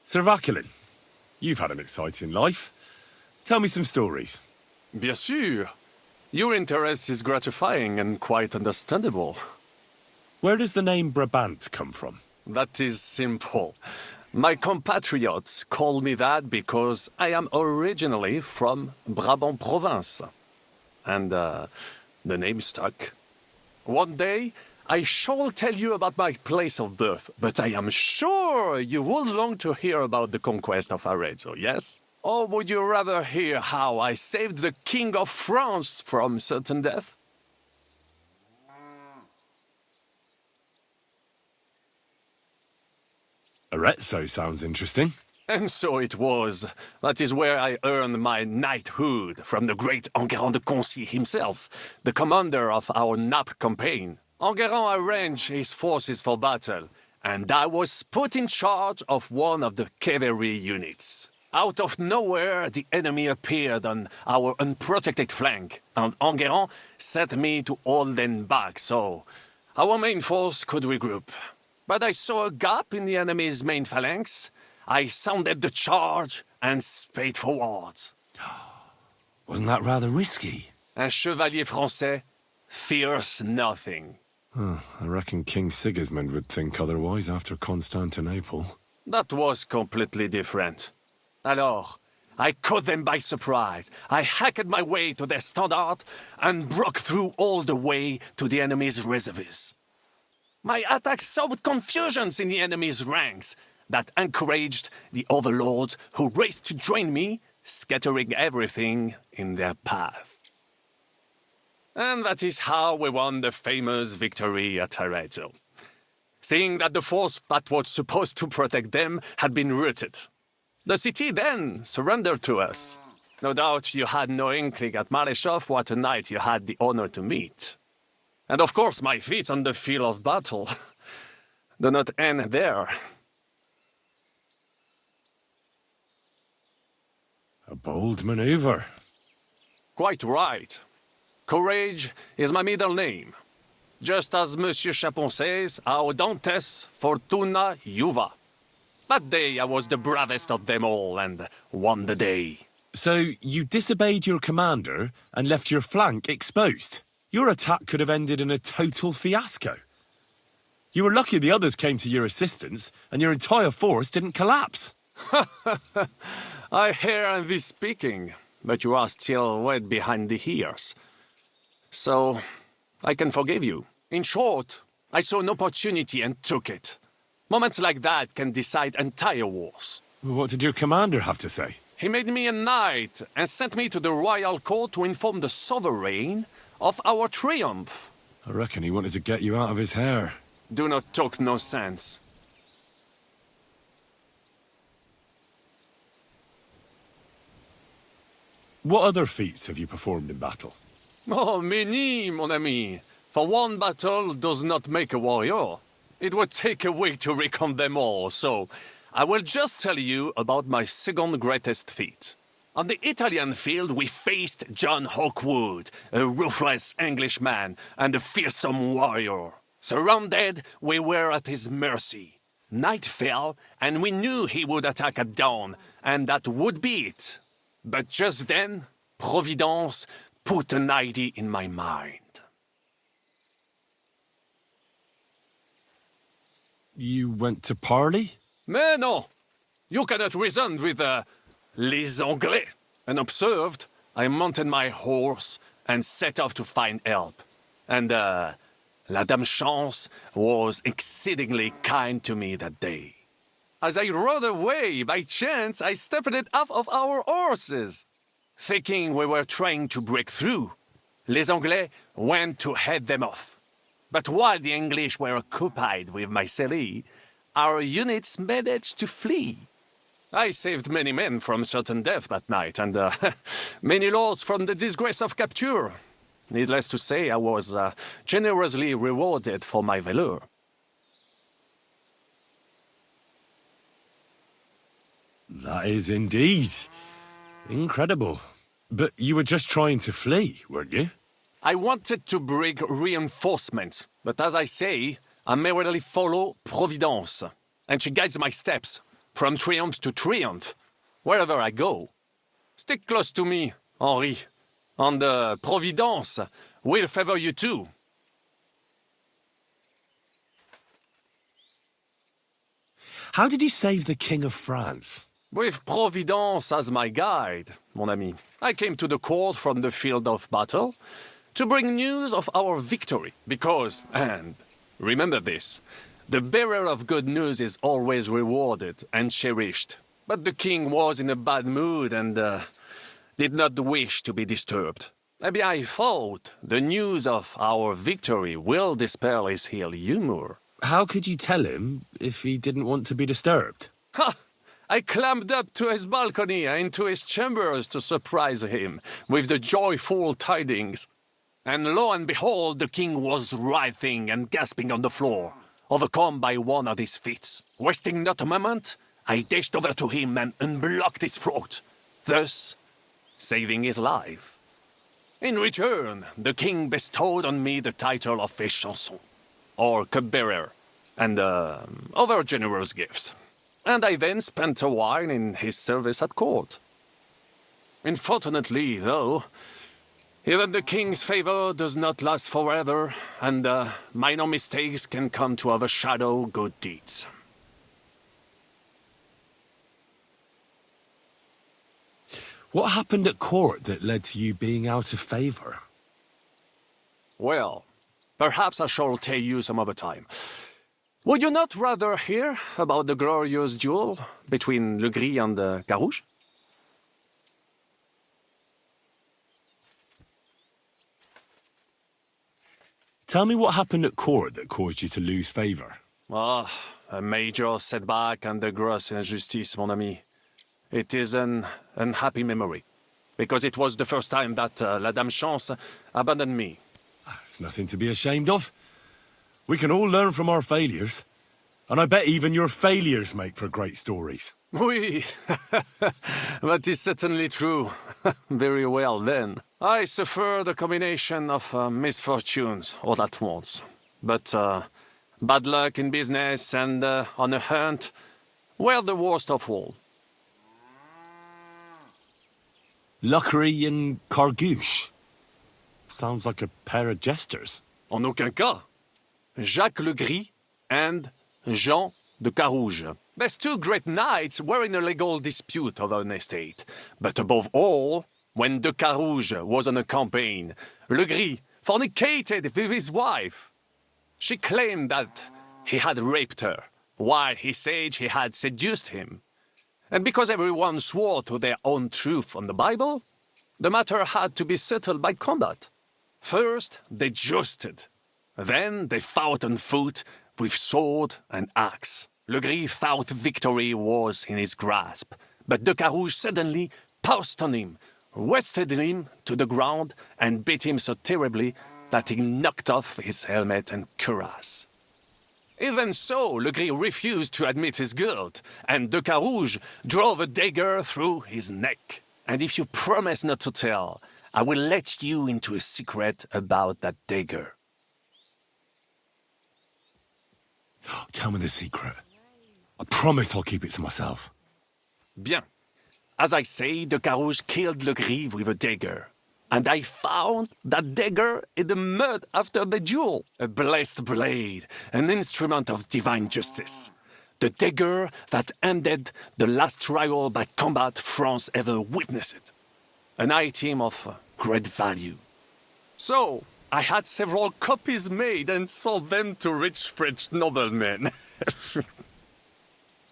Sir Vaculin, you've had an exciting life. Tell me some stories. Bien sûr. Your interest is gratifying and quite understandable. Where does the name Brabant come from? That is simple. My compatriots call me that because I am originally from Brabant province. And, the name stuck. One day, I shall tell you about my place of birth, but I am sure you will long to hear about the conquest of Arezzo, yes? Or would you rather hear how I saved the King of France from certain death? Arezzo sounds interesting. And so it was. That is where I earned my knighthood from the great Enguerrand de Concy himself, the commander of our Naples campaign. Enguerrand arranged his forces for battle, and I was put in charge of one of the cavalry units. Out of nowhere, the enemy appeared on our unprotected flank, and Enguerrand set me to hold them back so our main force could regroup. But I saw a gap in the enemy's main phalanx. I sounded the charge and sped forwards. Wasn't that rather risky? Un chevalier français fears nothing. I reckon King Sigismund would think otherwise after Constantinople. That was completely different. Alors, I caught them by surprise. I hacked my way to their standard and broke through all the way to the enemy's reservoirs. My attack sowed confusions in the enemy's ranks that encouraged the overlords who raced to join me, scattering everything in their path. And that is how we won the famous victory at Arezzo. Seeing that the force that was supposed to protect them had been routed. The city then surrendered to us. No doubt you had no inkling at Maleshov what a knight you had the honor to meet. And of course my feats on the field of battle do not end there. A bold maneuver. Quite right. Courage is my middle name. Just as Monsieur Chapon says, Audantes Fortuna Juva. That day I was the bravest of them all and won the day. So you disobeyed your commander and left your flank exposed? Your attack could have ended in a total fiasco. You were lucky the others came to your assistance and your entire force didn't collapse. I hear envy speaking, but you are still wet behind the ears. So, I can forgive you. In short, I saw an opportunity and took it. Moments like that can decide entire wars. What did your commander have to say? He made me a knight and sent me to the royal court to inform the sovereign of our triumph. I reckon he wanted to get you out of his hair. Do not talk no sense. What other feats have you performed in battle? Oh, many, mon ami. For one battle does not make a warrior. It would take a week to recount them all, so I will just tell you about my second greatest feat. On the Italian field, we faced John Hawkwood, a ruthless Englishman and a fearsome warrior. Surrounded, we were at his mercy. Night fell, and we knew he would attack at dawn, and that would be it. But just then, Providence put an idea in my mind. You went to parley? Mais non! You cannot reason with les Anglais. Unobserved, I mounted my horse and set off to find help. And La Dame Chance was exceedingly kind to me that day. As I rode away, by chance, I stepped it off of our horses. Thinking we were trying to break through, les Anglais went to head them off. But while the English were occupied with my Marseille, our units managed to flee. I saved many men from certain death that night, and many lords from the disgrace of capture. Needless to say, I was generously rewarded for my valor. That is indeed incredible. But you were just trying to flee, weren't you? I wanted to bring reinforcements, but as I say, I merely follow Providence, and she guides my steps, from triumph to triumph, wherever I go. Stick close to me, Henri, and Providence will favor you too. How did you save the King of France? With Providence as my guide, mon ami, I came to the court from the field of battle to bring news of our victory, because, and remember this, the bearer of good news is always rewarded and cherished. But the king was in a bad mood and did not wish to be disturbed. Maybe I thought the news of our victory will dispel his ill humor. How could you tell him if he didn't want to be disturbed? Ha! I climbed up to his balcony and into his chambers to surprise him with the joyful tidings. And lo and behold, the king was writhing and gasping on the floor, overcome by one of his fits. Wasting not a moment, I dashed over to him and unblocked his throat, thus saving his life. In return, the king bestowed on me the title of Échanson, or cupbearer, and other generous gifts. And I then spent a while in his service at court. Unfortunately, though, even the king's favor does not last forever, and minor mistakes can come to overshadow good deeds. What happened at court that led to you being out of favor? Well, perhaps I shall tell you some other time. Would you not rather hear about the glorious duel between Le Gris and Carouge? Tell me what happened at court that caused you to lose favor. Ah, a major setback and a gross injustice, mon ami. It is an unhappy memory, because it was the first time that La Dame Chance abandoned me. It's nothing to be ashamed of. We can all learn from our failures. And I bet even your failures make for great stories. Oui, that is certainly true. Very well, then. I suffered a combination of misfortunes all at once. But bad luck in business and on a hunt were the worst of all. Luckery and Cargouche. Sounds like a pair of jesters. En aucun cas. Jacques Le Gris and Jean de Carouge. There's two great knights were in a legal dispute over an estate. But above all, when de Carouge was on a campaign, Le Gris fornicated with his wife. She claimed that he had raped her, while he said he had seduced him. And because everyone swore to their own truth on the Bible, the matter had to be settled by combat. First, they jousted. Then they fought on foot with sword and axe. Le Gris thought victory was in his grasp, but de Carouge suddenly pounced on him, wrested him to the ground, and beat him so terribly that he knocked off his helmet and cuirass. Even so, Le Gris refused to admit his guilt, and de Carouge drove a dagger through his neck. And if you promise not to tell, I will let you into a secret about that dagger. Tell me the secret. I promise I'll keep it to myself. Bien. As I say, de Carouge killed Le Gris with a dagger. And I found that dagger in the mud after the duel. A blessed blade, an instrument of divine justice. The dagger that ended the last trial by combat France ever witnessed. An item of great value. So, I had several copies made and sold them to rich French noblemen.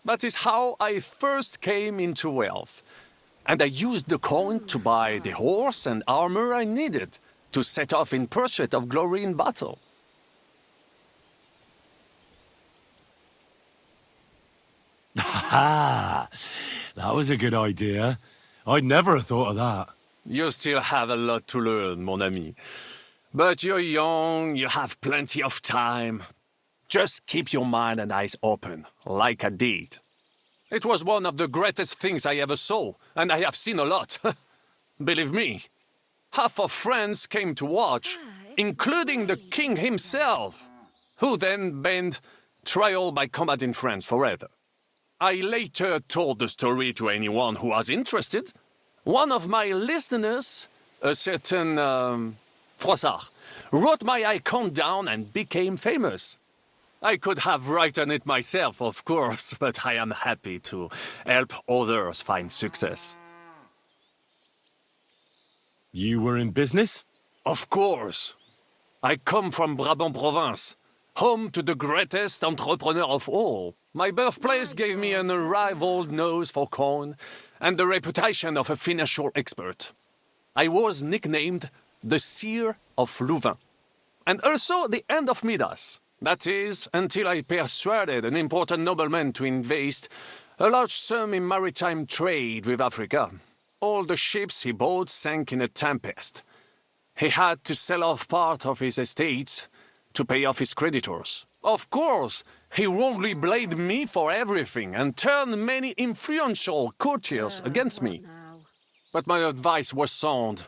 That is how I first came into wealth. And I used the coin to buy the horse and armor I needed to set off in pursuit of glory in battle. Ha! That was a good idea. I'd never have thought of that. You still have a lot to learn, mon ami. But you're young, you have plenty of time. Just keep your mind and eyes open, like I did. It was one of the greatest things I ever saw, and I have seen a lot. Believe me, half of France came to watch, including the king himself, who then banned trial by combat in France forever. I later told the story to anyone who was interested. One of my listeners, a certain Froissart, wrote my icon down and became famous. I could have written it myself, of course, but I am happy to help others find success. You were in business? Of course. I come from Brabant province, home to the greatest entrepreneur of all. My birthplace gave me an unrivaled nose for coin and the reputation of a financial expert. I was nicknamed the Seer of Louvain, and also the End of Midas. That is, until I persuaded an important nobleman to invest a large sum in maritime trade with Africa. All the ships he bought sank in a tempest. He had to sell off part of his estates to pay off his creditors. Of course, he wrongly blamed me for everything and turned many influential courtiers against me. But my advice was sound.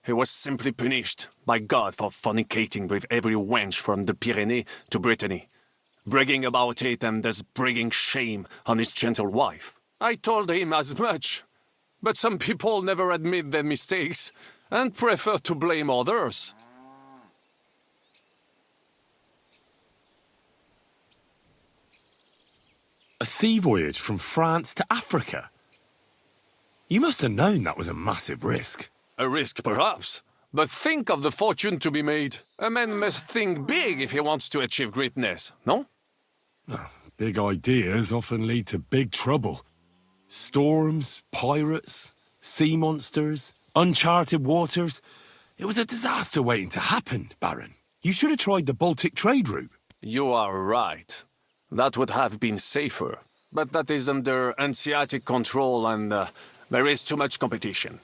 He was simply punished by God for fornicating with every wench from the Pyrenees to Brittany, bragging about it and thus bringing shame on his gentle wife. I told him as much, but some people never admit their mistakes and prefer to blame others. A sea voyage from France to Africa? You must have known that was a massive risk. A risk, perhaps. But think of the fortune to be made. A man must think big if he wants to achieve greatness, no? Big ideas often lead to big trouble. Storms, pirates, sea monsters, uncharted waters. It was a disaster waiting to happen, Baron. You should have tried the Baltic trade route. You are right. That would have been safer. But that is under Hanseatic control and there is too much competition.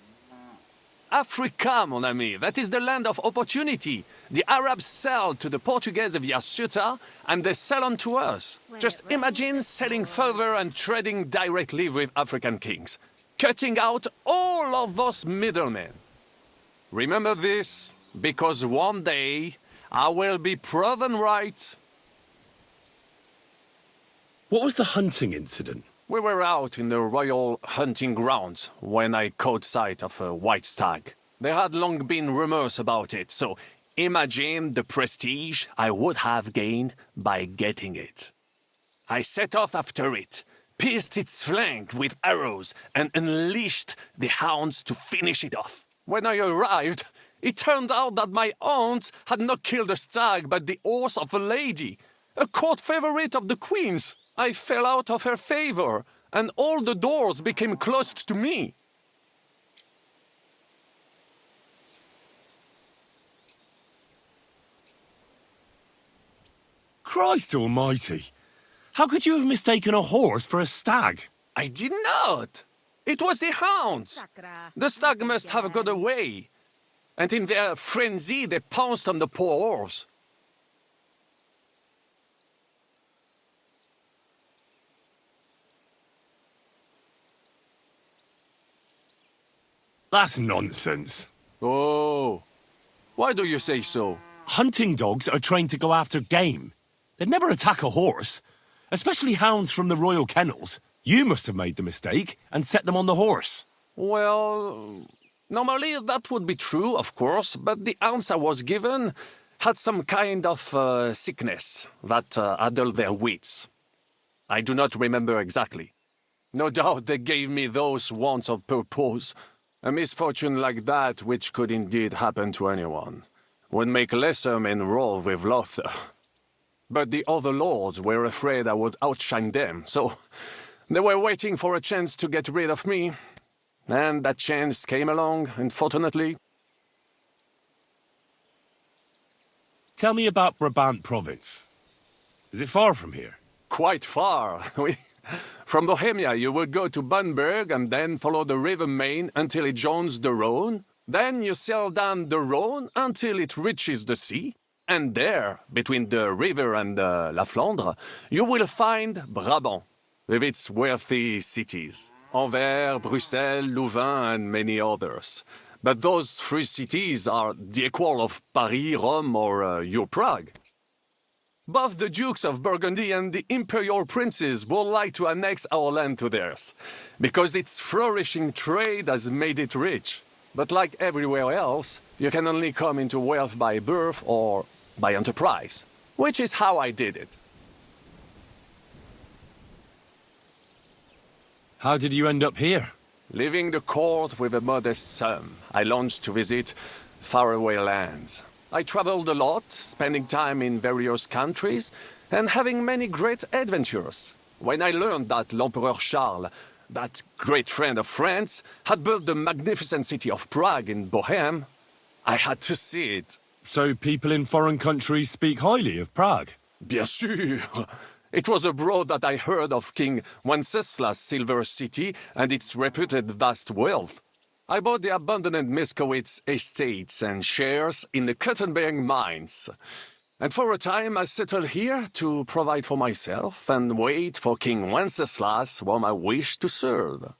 Africa, mon ami, that is the land of opportunity. The Arabs sell to the Portuguese via Ceuta, and they sell on to us. Just imagine selling further and trading directly with African kings, cutting out all of those middlemen. Remember this, because one day I will be proven right. What was the hunting incident? We were out in the royal hunting grounds when I caught sight of a white stag. There had long been rumors about it, so imagine the prestige I would have gained by getting it. I set off after it, pierced its flank with arrows, and unleashed the hounds to finish it off. When I arrived, it turned out that my aunt had not killed a stag but the horse of a lady, a court favorite of the queen's. I fell out of her favor, and all the doors became closed to me. Christ almighty! How could you have mistaken a horse for a stag? I did not. It was the hounds. The stag must have got away, and in their frenzy they pounced on the poor horse. That's nonsense. Oh, why do you say so? Hunting dogs are trained to go after game. They'd never attack a horse, especially hounds from the royal kennels. You must have made the mistake and set them on the horse. Well, normally that would be true, of course, but the hounds I was given had some kind of sickness that addled their wits. I do not remember exactly. No doubt they gave me those wants of purpose. A misfortune like that, which could indeed happen to anyone, would make lesser men roll with laughter. But the other lords were afraid I would outshine them, so they were waiting for a chance to get rid of me. And that chance came along, unfortunately. Tell me about Brabant province. Is it far from here? Quite far. From Bohemia, you would go to Bunburg and then follow the river Main until it joins the Rhone. Then you sail down the Rhone until it reaches the sea. And there, between the river and La Flandre, you will find Brabant, with its wealthy cities. Anvers, Bruxelles, Louvain, and many others. But those three cities are the equal of Paris, Rome, or your Prague. Both the Dukes of Burgundy and the Imperial Princes would like to annex our land to theirs, because its flourishing trade has made it rich. But like everywhere else, you can only come into wealth by birth or by enterprise, which is how I did it. How did you end up here? Leaving the court with a modest sum, I launched to visit faraway lands. I traveled a lot, spending time in various countries, and having many great adventures. When I learned that l'Empereur Charles, that great friend of France, had built the magnificent city of Prague in Bohème, I had to see it. So people in foreign countries speak highly of Prague? Bien sûr! It was abroad that I heard of King Wenceslas' silver city and its reputed vast wealth. I bought the abandoned Miskowitz estates and shares in the Kuttenberg mines. And for a time I settled here to provide for myself and wait for King Wenceslas, whom I wished to serve.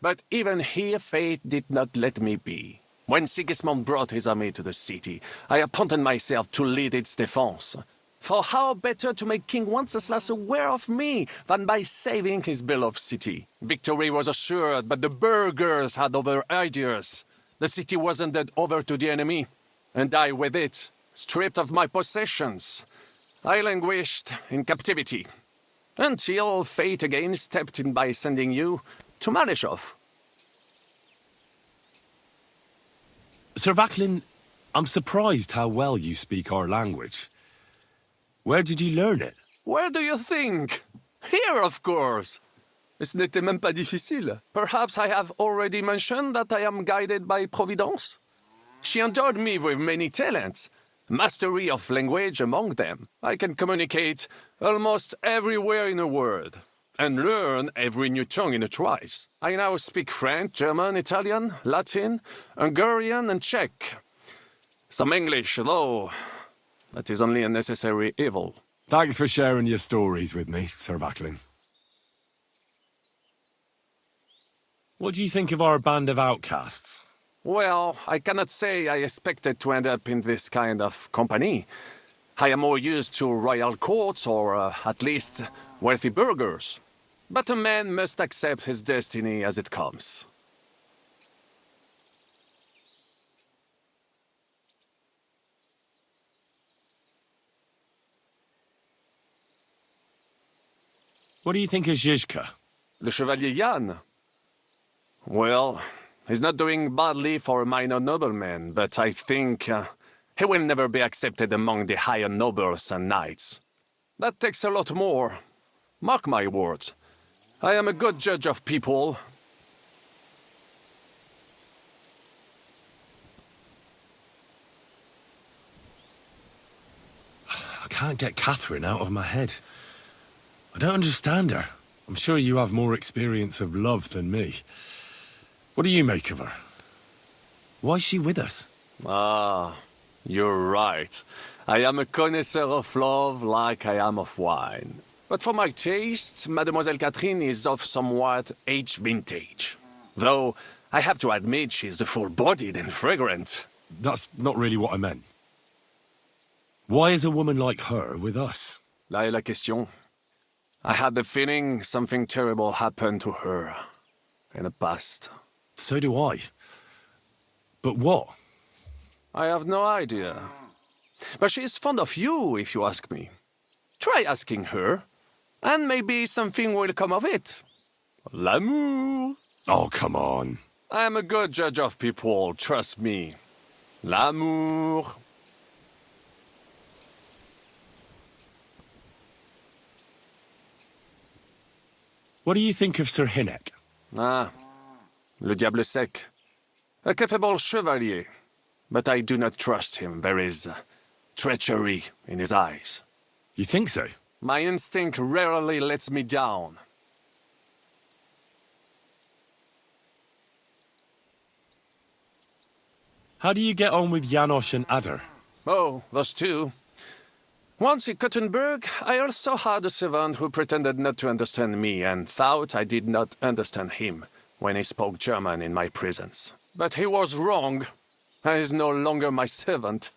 But even here fate did not let me be. When Sigismund brought his army to the city, I appointed myself to lead its defense. For how better to make King Wenceslas aware of me than by saving his beloved city? Victory was assured, but the burghers had other ideas. The city was handed over to the enemy, and I with it, stripped of my possessions. I languished in captivity, until fate again stepped in by sending you to Malishov. Sir Vaclin, I'm surprised how well you speak our language. Where did you learn it? Where do you think? Here, of course. Ce n'était même pas difficile. Perhaps I have already mentioned that I am guided by Providence? She endowed me with many talents, mastery of language among them. I can communicate almost everywhere in a word, and learn every new tongue in a trice. I now speak French, German, Italian, Latin, Hungarian, and Czech. Some English, though that is only a necessary evil. Thanks for sharing your stories with me, Sir Vaclin. What do you think of our band of outcasts? Well, I cannot say I expected to end up in this kind of company. I am more used to royal courts or, at least, wealthy burghers. But a man must accept his destiny as it comes. What do you think of Zizka? Le Chevalier Jan? Well, he's not doing badly for a minor nobleman, but I think he will never be accepted among the higher nobles and knights. That takes a lot more. Mark my words. I am a good judge of people. I can't get Catherine out of my head. I don't understand her. I'm sure you have more experience of love than me. What do you make of her? Why is she with us? Ah, you're right. I am a connoisseur of love like I am of wine. But for my taste, Mademoiselle Catherine is of somewhat age vintage. Though, I have to admit she's full-bodied and fragrant. That's not really what I meant. Why is a woman like her with us? Là est la question. I had the feeling something terrible happened to her in the past. So do I. But what? I have no idea. But she is fond of you, if you ask me. Try asking her, and maybe something will come of it. L'amour. Oh, come on. I am a good judge of people, trust me. L'amour. What do you think of Sir Hynek? Ah, le diable sec. A capable chevalier. But I do not trust him. There is treachery in his eyes. You think so? My instinct rarely lets me down. How do you get on with Janosch and Adder? Oh, those two. Once in Kuttenberg, I also had a servant who pretended not to understand me and thought I did not understand him when he spoke German in my presence. But he was wrong. He is no longer my servant.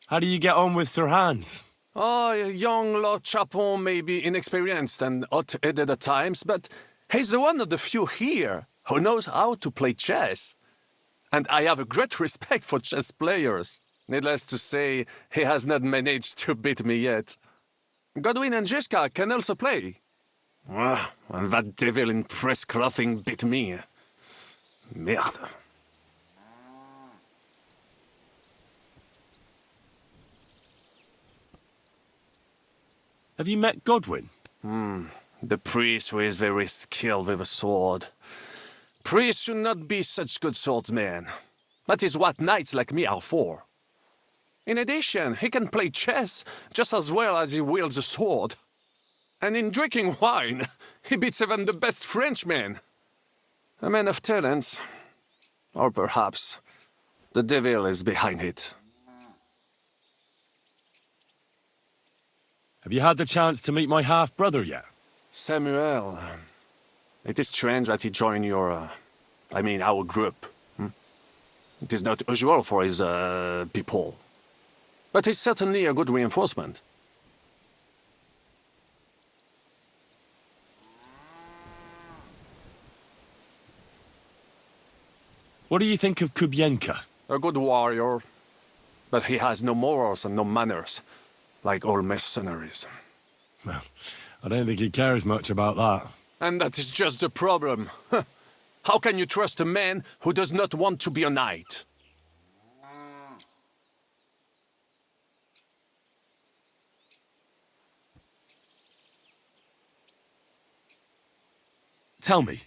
How do you get on with Sir Hans? Oh, young Lord Chapon may be inexperienced and hot-headed at times, but he's the one of the few here who knows how to play chess. And I have a great respect for chess players. Needless to say, he has not managed to beat me yet. Godwin and Zizka can also play. And that devil in press clothing beat me. Merde. Have you met Godwin? The priest who is very skilled with a sword. Priests should not be such good swordsmen. That is what knights like me are for. In addition, he can play chess just as well as he wields a sword. And in drinking wine, he beats even the best Frenchmen. A man of talents. Or perhaps the devil is behind it. Have you had the chance to meet my half-brother yet? Samuel. It is strange that he joined your... our group. It is not usual for his, people. But he's certainly a good reinforcement. What do you think of Kubienka? A good warrior. But he has no morals and no manners. Like all mercenaries. Well, I don't think he cares much about that. And that is just the problem. How can you trust a man who does not want to be a knight? Tell me,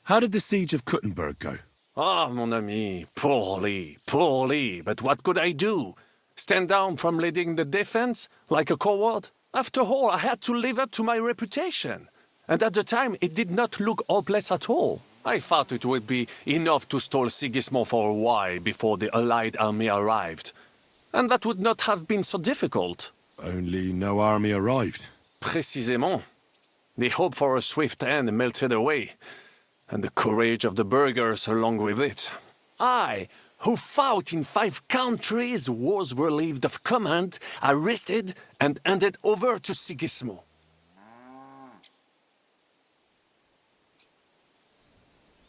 how did the siege of Kuttenberg go? Ah, mon ami, poorly, poorly. But what could I do? Stand down from leading the defense like a coward? After all, I had to live up to my reputation. And at the time, it did not look hopeless at all. I thought it would be enough to stall Sigismund for a while before the Allied army arrived. And that would not have been so difficult. Only no army arrived. Précisément. The hope for a swift end melted away, and the courage of the burghers along with it. I, who fought in 5 countries, was relieved of command, arrested, and handed over to Sigismund.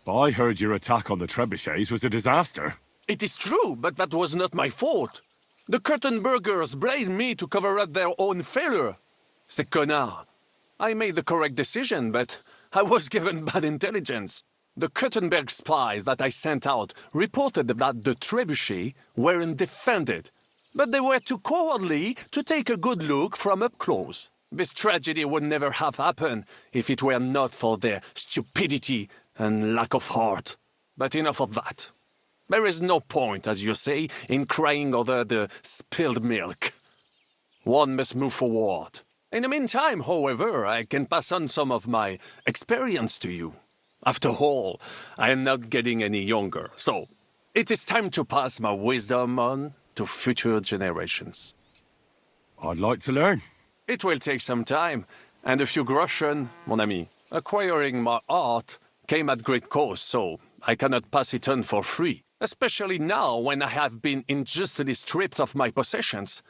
I heard your attack on the trebuchets was a disaster. It is true, but that was not my fault. The Kuttenbergers blamed me to cover up their own failure. Ces connards. I made the correct decision, but I was given bad intelligence. The Kuttenberg spies that I sent out reported that the trebuchets weren't defended, but they were too cowardly to take a good look from up close. This tragedy would never have happened if it were not for their stupidity and lack of heart. But enough of that. There is no point, as you say, in crying over the spilled milk. One must move forward. In the meantime, however, I can pass on some of my experience to you. After all, I am not getting any younger, so it is time to pass my wisdom on to future generations. I'd like to learn. It will take some time, and a few groschen, mon ami. Acquiring my art came at great cost, so I cannot pass it on for free, especially now when I have been unjustly stripped of my possessions,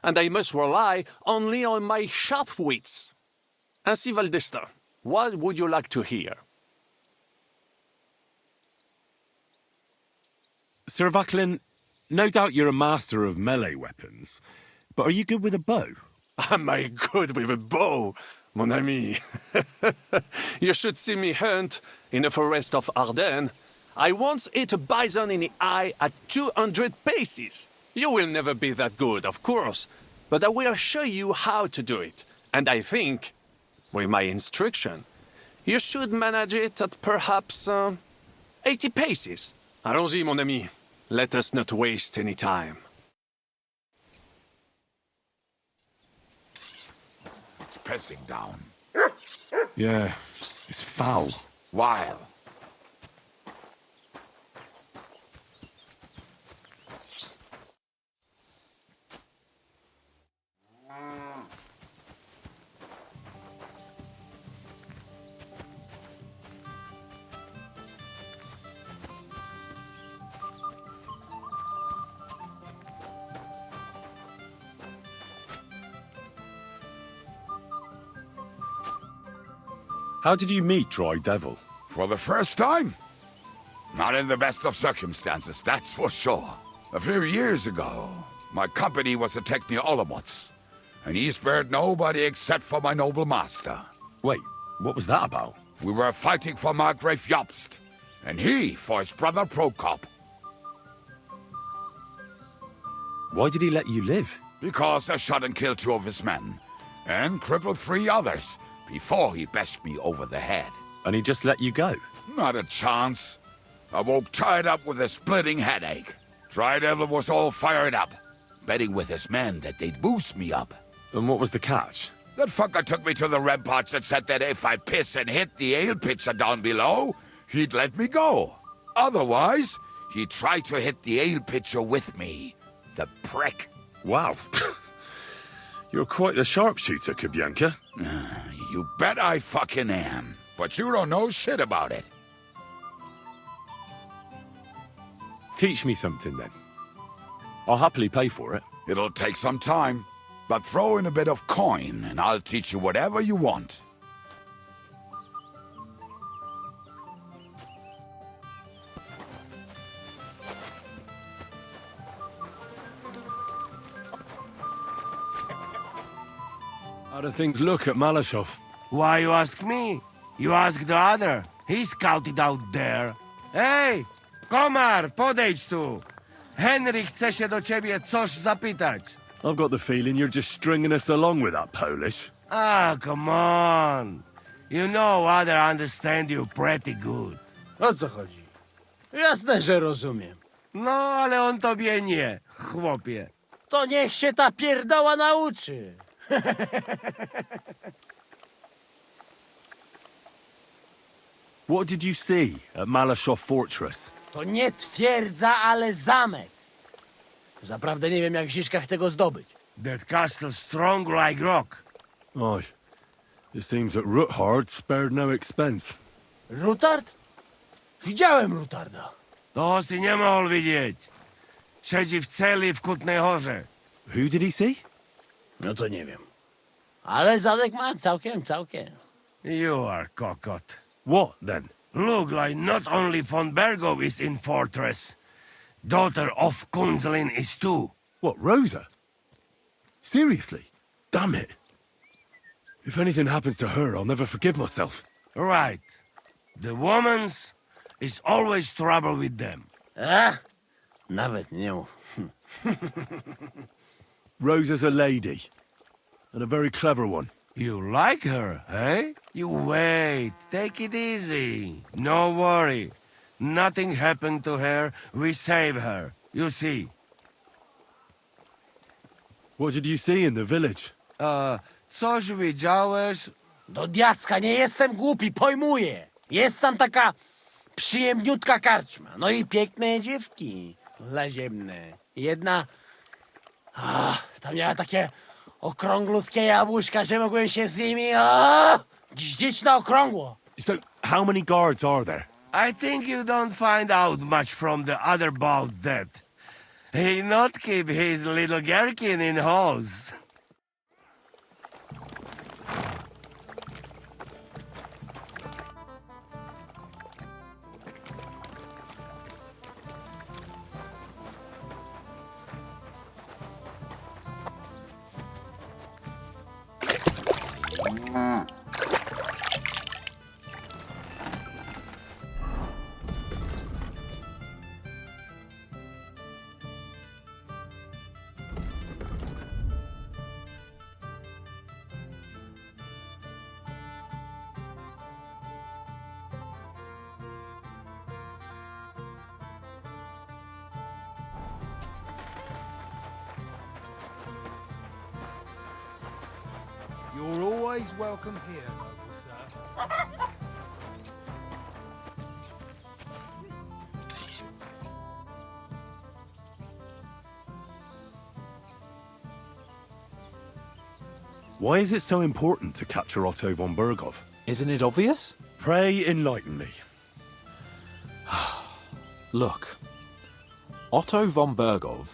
and I must rely only on my sharp wits. Ainsi, Valdesta, what would you like to hear? Sir Vaclin, no doubt you're a master of melee weapons, but are you good with a bow? Am I good with a bow, mon ami? You should see me hunt in the forest of Ardennes. I once hit a bison in the eye at 200 paces. You will never be that good, of course, but I will show you how to do it. And I think, with my instruction, you should manage it at perhaps 80 paces. Allons-y, mon ami. Let us not waste any time. It's pissing down. Yeah, it's foul. Vile. How did you meet Dry Devil? For the first time? Not in the best of circumstances, that's for sure. A few years ago, my company was attacked near Olomouc, and he spared nobody except for my noble master. Wait, what was that about? We were fighting for Margrave Jobst, and he for his brother Prokop. Why did he let you live? Because I shot and killed 2 of his men, and crippled 3 others, before he bashed me over the head. And he just let you go? Not a chance. I woke tied up with a splitting headache. Dry Devil was all fired up, betting with his men that they'd boost me up. And what was the catch? That fucker took me to the ramparts and said that if I piss and hit the ale pitcher down below, he'd let me go. Otherwise, he tried to hit the ale pitcher with me. The prick. Wow. You're quite a sharpshooter, Kubyanka. You bet I fucking am. But you don't know shit about it. Teach me something, then. I'll happily pay for it. It'll take some time. But throw in a bit of coin, and I'll teach you whatever you want. How do things look at Malashov? Why you ask me? You ask the other. He scouted out there. Hej! Komar, podejdź tu! Henry chce się do ciebie coś zapytać. I've got the feeling you're just stringing us along with that Polish. Ah, come on. You know other understand you pretty good. O co chodzi? Jasne, że rozumiem. No, ale on tobie nie, chłopie. To niech się ta pierdoła nauczy. What did you see at Malashov Fortress? To nie twierdza, ale zamek. Zaprawdę nie wiem, jak Ziszka chce go zdobyć. That castle strong like rock. Aye. It seems that Ruthard spared no expense. Rutard? Widziałem Rutarda. To si nie mógł widzieć. Siedzi w celi w Kutnej Horze. Who did he see? No to nie wiem. Ale zadek ma całkiem. You are cockot. What, then? Look like not only von Burgow is in fortress. Daughter of Kunzelin is too. What, Rosa? Seriously? Damn it. If anything happens to her, I'll never forgive myself. Right. The woman's is always trouble with them. Nawet nie mów. Rosa's a lady. And a very clever one. You like her, eh? You wait. Take it easy. No worry. Nothing happened to her. We save her. You see. What did you see in the village? Coś widziałeś? Do diaska, nie jestem głupi, pojmuję. Jest tam taka przyjemniutka karczma. No i piękne dziewki. Laziemne. Jedna... tam miała takie okrąglutkie jabłuszka, że mogłem się z nimi... gździć na okrągło. So, how many guards are there? I think you don't find out much from the other about that. He not keep his little gherkin in halls. You're always welcome here, noble sir. Why is it so important to capture Otto von Burgow? Isn't it obvious? Pray enlighten me. Look, Otto von Burgow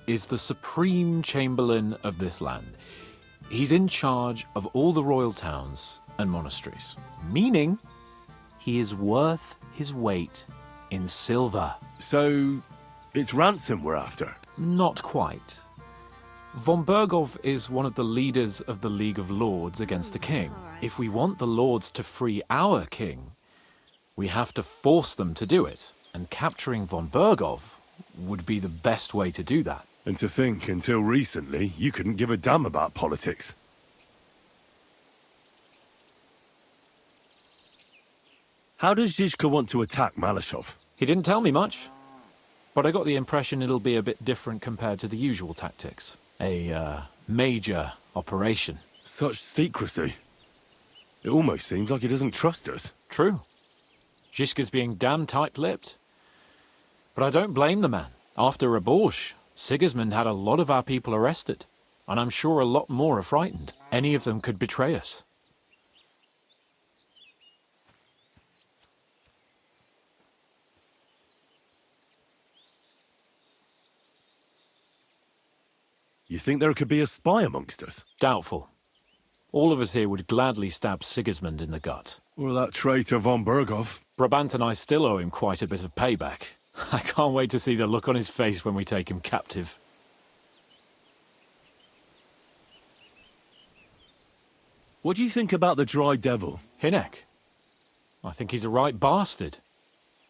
is the supreme chamberlain of this land. He's in charge of all the royal towns and monasteries, meaning he is worth his weight in silver. So, it's ransom we're after? Not quite. Von Burgow is one of the leaders of the League of Lords against the king. If we want the lords to free our king, we have to force them to do it, and capturing von Burgow would be the best way to do that. And to think, until recently, you couldn't give a damn about politics. How does Zizka want to attack Malashov? He didn't tell me much, but I got the impression it'll be a bit different compared to the usual tactics. A major operation. Such secrecy. It almost seems like he doesn't trust us. True. Zizka's being damn tight-lipped. But I don't blame the man. After Raborsch, Sigismund had a lot of our people arrested, and I'm sure a lot more are frightened. Any of them could betray us. You think there could be a spy amongst us? Doubtful. All of us here would gladly stab Sigismund in the gut. Or that traitor von Burgow. Brabant and I still owe him quite a bit of payback. I can't wait to see the look on his face when we take him captive. What do you think about the Dry Devil? Hinek. I think he's a right bastard.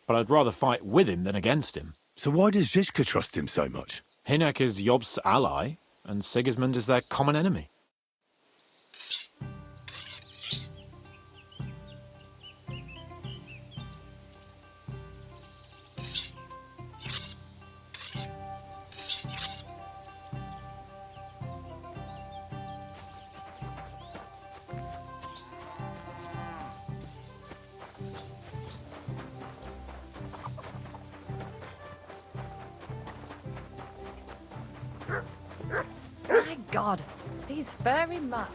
But I'd rather fight with him than against him. So why does Zizka trust him so much? Hinek is Yob's ally, and Sigismund is their common enemy. My God, these furry mutts.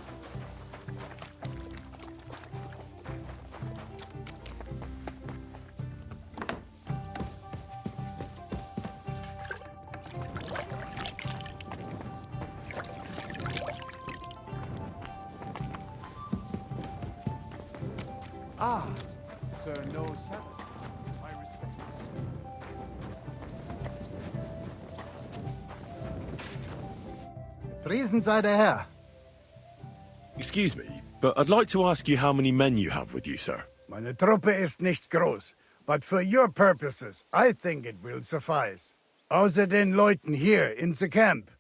Ah, Sir No Sabbath. My respects. Priesen sei der Herr. Excuse me, but I'd like to ask you how many men you have with you, sir. Meine Truppe ist nicht groß, but for your purposes, I think it will suffice. Außer den Leuten here in the camp,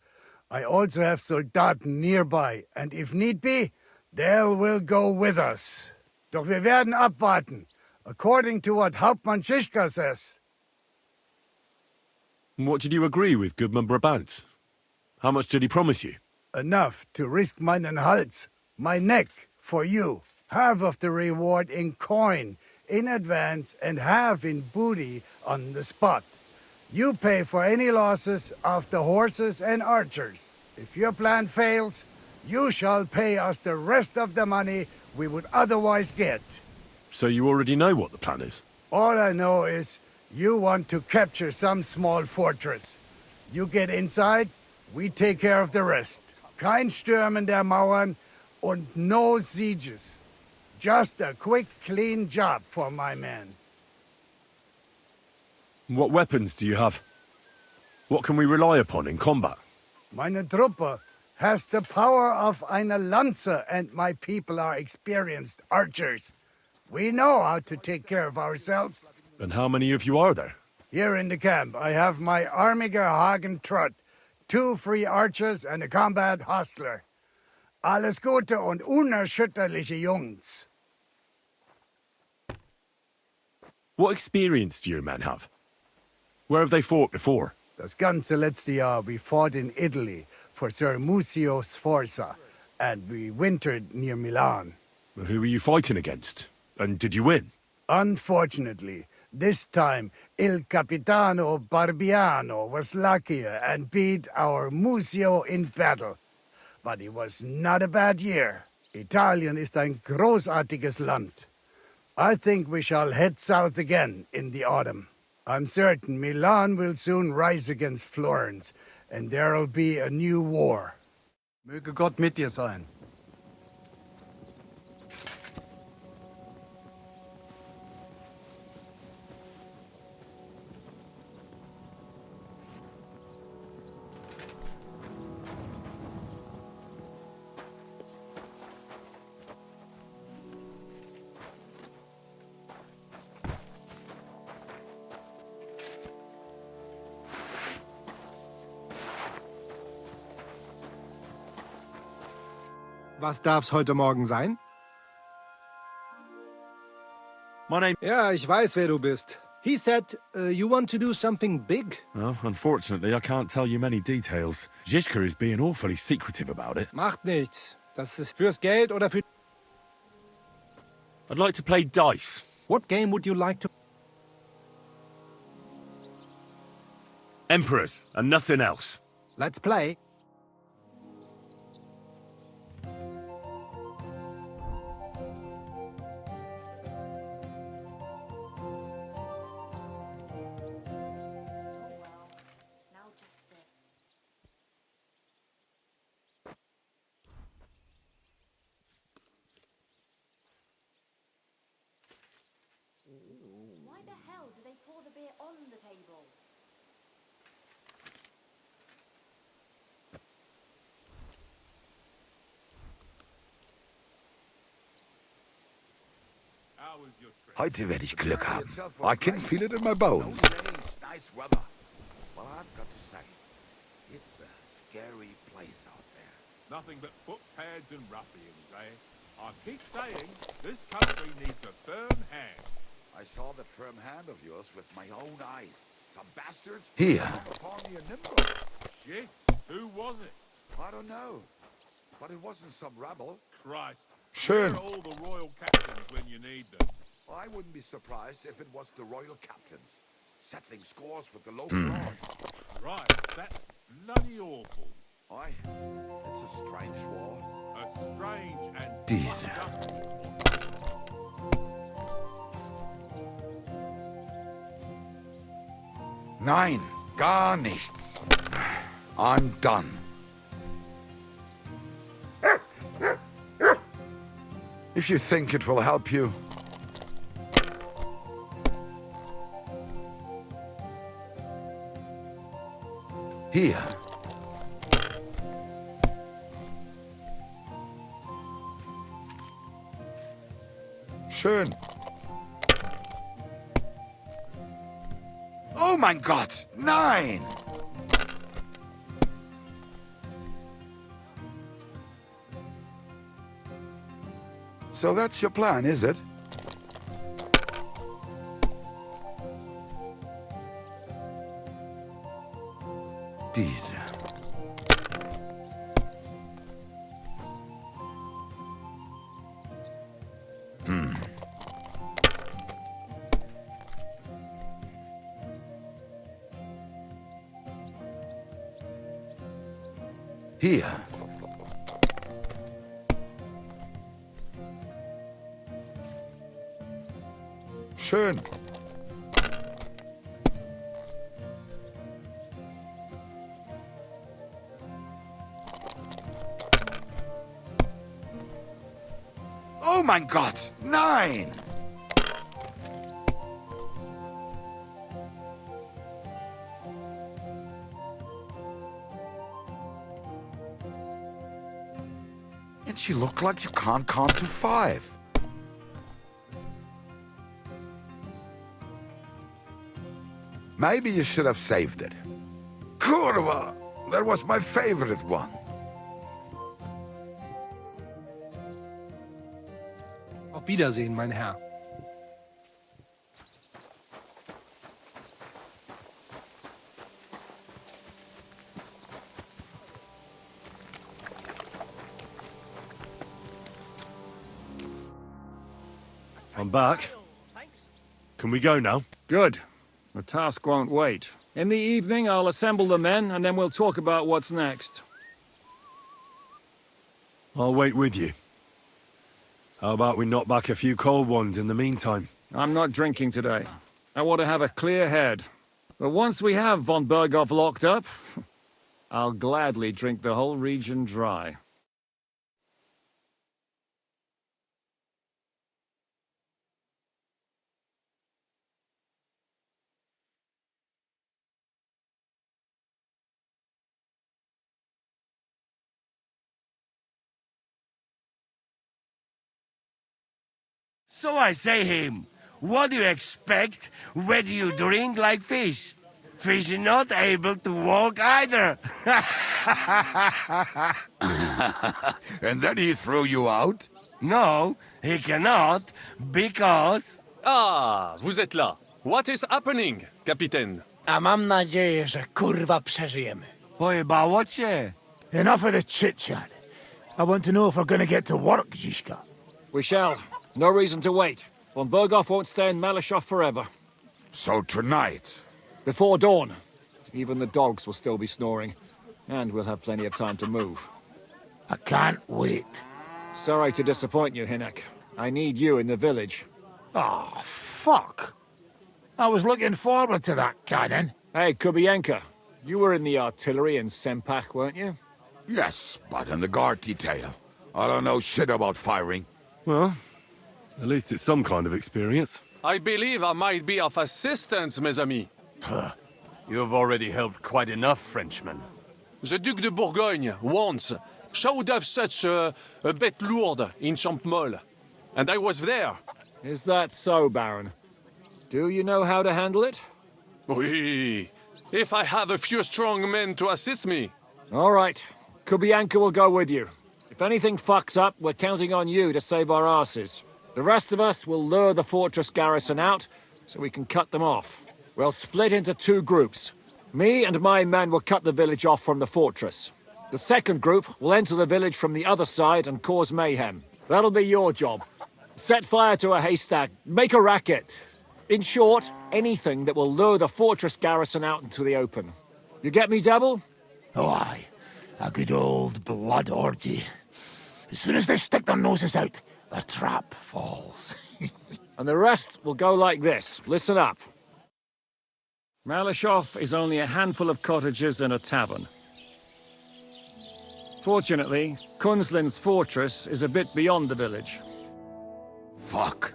I also have Soldaten nearby, and if need be, they will go with us. Doch wir werden abwarten, according to what Hauptmann Schischka says. What did you agree with Goodman Brabant? How much did he promise you? Enough to risk meinen Hals, my neck, for you. Half of the reward in coin, in advance, and half in booty on the spot. You pay for any losses of the horses and archers. If your plan fails, you shall pay us the rest of the money we would otherwise get. So you already know what the plan is? All I know is you want to capture some small fortress. You get inside, we take care of the rest. Kein Stürmen der Mauern und no sieges. Just a quick, clean job for my men. What weapons do you have? What can we rely upon in combat? Meine Truppe has the power of eine Lanze, and my people are experienced archers. We know how to take care of ourselves. And how many of you are there? Here in the camp, I have my Armiger Hagen Trott, 2 free archers and a combat hostler. Alles Gute und unerschütterliche Jungs. What experience do your men have? Where have they fought before? Das ganze letzte Jahr we fought in Italy for Sir Musio Sforza, and we wintered near Milan. Who were you fighting against? And did you win? Unfortunately, this time Il Capitano Barbiano was luckier and beat our Musio in battle. But it was not a bad year. Italien ist ein großartiges Land. I think we shall head south again in the autumn. I'm certain Milan will soon rise against Florence, and there'll be a new war. Möge Gott mit dir sein. Was darf's heute Morgen sein? My name... Ja, ich weiß, wer du bist. He said, you want to do something big? Well, unfortunately, I can't tell you many details. Zizka is being awfully secretive about it. Macht nichts. Das ist fürs Geld oder für... I'd like to play dice. What game would you like to... Emperors, and nothing else. Let's play. Why the hell do they pour the beer on the table? Heute werde ich Glück haben. I can feel it in my bones. Nice weather. Well, I've got to say, it's a scary place out there. Nothing but footpads and ruffians, eh? I keep saying, this country needs a firm hand. I saw that firm hand of yours with my own eyes. Some bastards Here. upon me a nimble. Shit, who was it? I don't know. But it wasn't some rebel. Christ. Schön. Where are all the royal captains when you need them? I wouldn't be surprised if it was the royal captains. Settling scores with the local lords. Christ, that's bloody awful. Aye, it's a strange war. A strange and Diese. fucked up war. Nein, gar nichts. I'm done. If you think it will help you. Here. Schön. Oh mein Gott, nein! So that's your plan, is it? Diese. Hier. Schön. Oh mein Gott, nein! And you look like you can't count to 5. Maybe you should have saved it. Kurwa! That was my favorite one. Auf Wiedersehen, mein Herr. I'm back. Can we go now? Good. The task won't wait. In the evening, I'll assemble the men, and then we'll talk about what's next. I'll wait with you. How about we knock back a few cold ones in the meantime? I'm not drinking today. I want to have a clear head. But once we have von Burgow locked up, I'll gladly drink the whole region dry. So I say him, what do you expect when you drink like fish? Fish is not able to walk either. And then he threw you out? No, he cannot, because... Ah, vous êtes là. What is happening, Capitaine? A mam nadzieję, że kurwa przeżyjemy. Pojebało cię. Enough of the chit-chat. I want to know if we're gonna get to work, Zizka. We shall. No reason to wait. Von Burgow won't stay in Malashov forever. So tonight? Before dawn. Even the dogs will still be snoring. And we'll have plenty of time to move. I can't wait. Sorry to disappoint you, Hinek. I need you in the village. Oh, fuck. I was looking forward to that, Cannon. Hey, Kubienka. You were in the artillery in Sempak, weren't you? Yes, but in the guard detail. I don't know shit about firing. Well, at least it's some kind of experience. I believe I might be of assistance, mes amis. You've already helped quite enough, Frenchmen. The Duc de Bourgogne, once, showed off such a bête lourde in Champmol. And I was there. Is that so, Baron? Do you know how to handle it? Oui. If I have a few strong men to assist me. All right. Kubianka will go with you. If anything fucks up, we're counting on you to save our asses. The rest of us will lure the fortress garrison out, so we can cut them off. We'll split into 2 groups. Me and my men will cut the village off from the fortress. The second group will enter the village from the other side and cause mayhem. That'll be your job. Set fire to a haystack, make a racket. In short, anything that will lure the fortress garrison out into the open. You get me, Devil? Oh, aye. A good old blood orgy. As soon as they stick their noses out, the trap falls. And the rest will go like this. Listen up. Malashov is only a handful of cottages and a tavern. Fortunately, Kunzlin's fortress is a bit beyond the village. Fuck.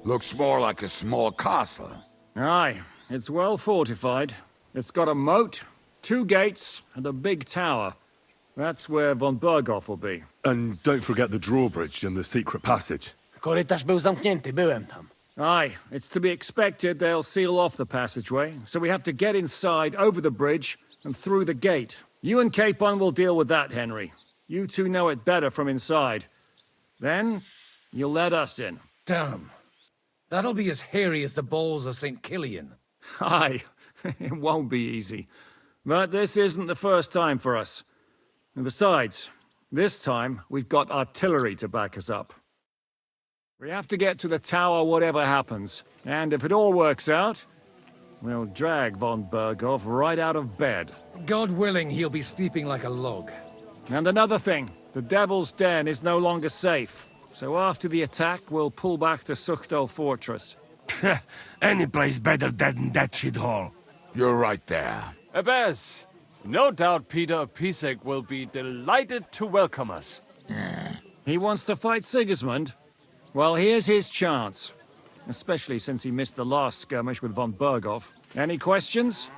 Looks more like a small castle. Aye, it's well fortified. It's got a moat, 2 gates, and a big tower. That's where von Burgow will be. And don't forget the drawbridge and the secret passage. Korytarz był zamknięty, byłem tam. Aye, it's to be expected they'll seal off the passageway, so we have to get inside, over the bridge, and through the gate. You and Capon will deal with that, Henry. You two know it better from inside. Then, you'll let us in. Damn. That'll be as hairy as the balls of St. Killian. Aye, it won't be easy. But this isn't the first time for us. And besides, this time we've got artillery to back us up. We have to get to the tower whatever happens. And if it all works out, we'll drag von Burgow right out of bed. God willing, he'll be sleeping like a log. And another thing, the Devil's Den is no longer safe. So after the attack, we'll pull back to Suchto Fortress. Any place better than that shithole. You're right there. Abbas, no doubt Peter Pisek will be delighted to welcome us. He wants to fight Sigismund? Well, here's his chance. Especially since he missed the last skirmish with von Burgow. Any questions?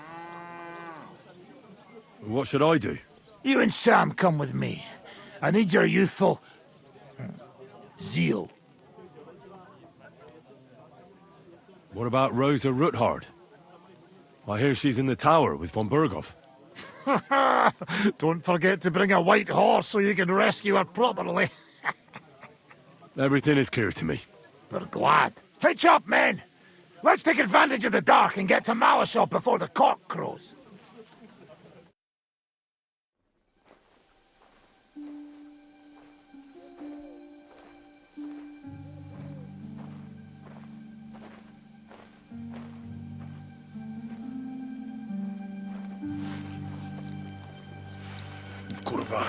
What should I do? You and Sam come with me. I need your youthful zeal. What about Rosa Ruthard? I hear she's in the tower with von Burgow. Don't forget to bring a white horse so you can rescue her properly. Everything is clear to me. We're glad. Hitch up, men! Let's take advantage of the dark and get to Malashov before the cock crows. Kurwa.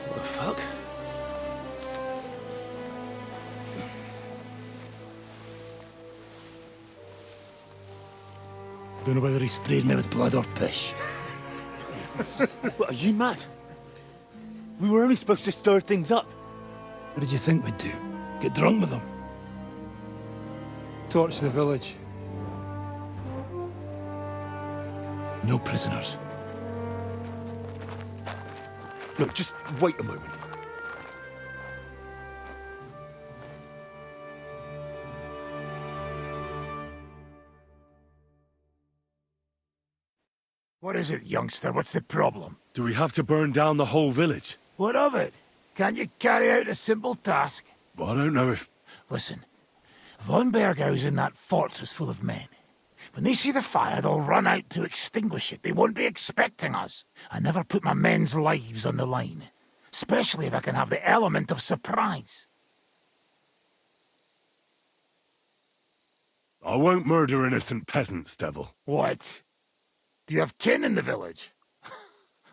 What the fuck? Don't know whether he sprayed me with blood or piss. What, are you mad? We were only supposed to stir things up. What did you think we'd do? Get drunk with them? Torch the village. No prisoners. Look, just wait a moment. What is it, youngster? What's the problem? Do we have to burn down the whole village? What of it? Can't you carry out a simple task? Well, I don't know if... Listen, von Burgow's in that fortress full of men. When they see the fire, they'll run out to extinguish it. They won't be expecting us. I never put my men's lives on the line. Especially if I can have the element of surprise. I won't murder innocent peasants, Devil. What? Do you have kin in the village?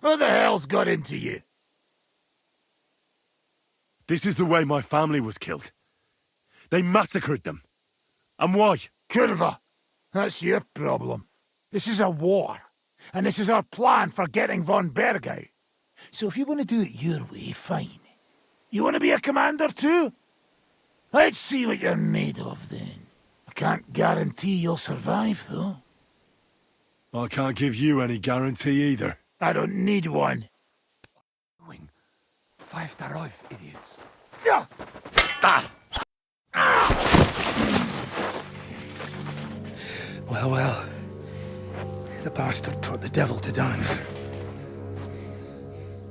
Who the hell's got into you? This is the way my family was killed. They massacred them. And why? Kurva, that's your problem. This is a war, and this is our plan for getting von Burgow. So if you want to do it your way, fine. You want to be a commander too? Let's see what you're made of then. Can't guarantee you'll survive, though. I can't give you any guarantee either. I don't need one. Pfeift darauf, idiots. Well, well. The bastard taught the devil to dance.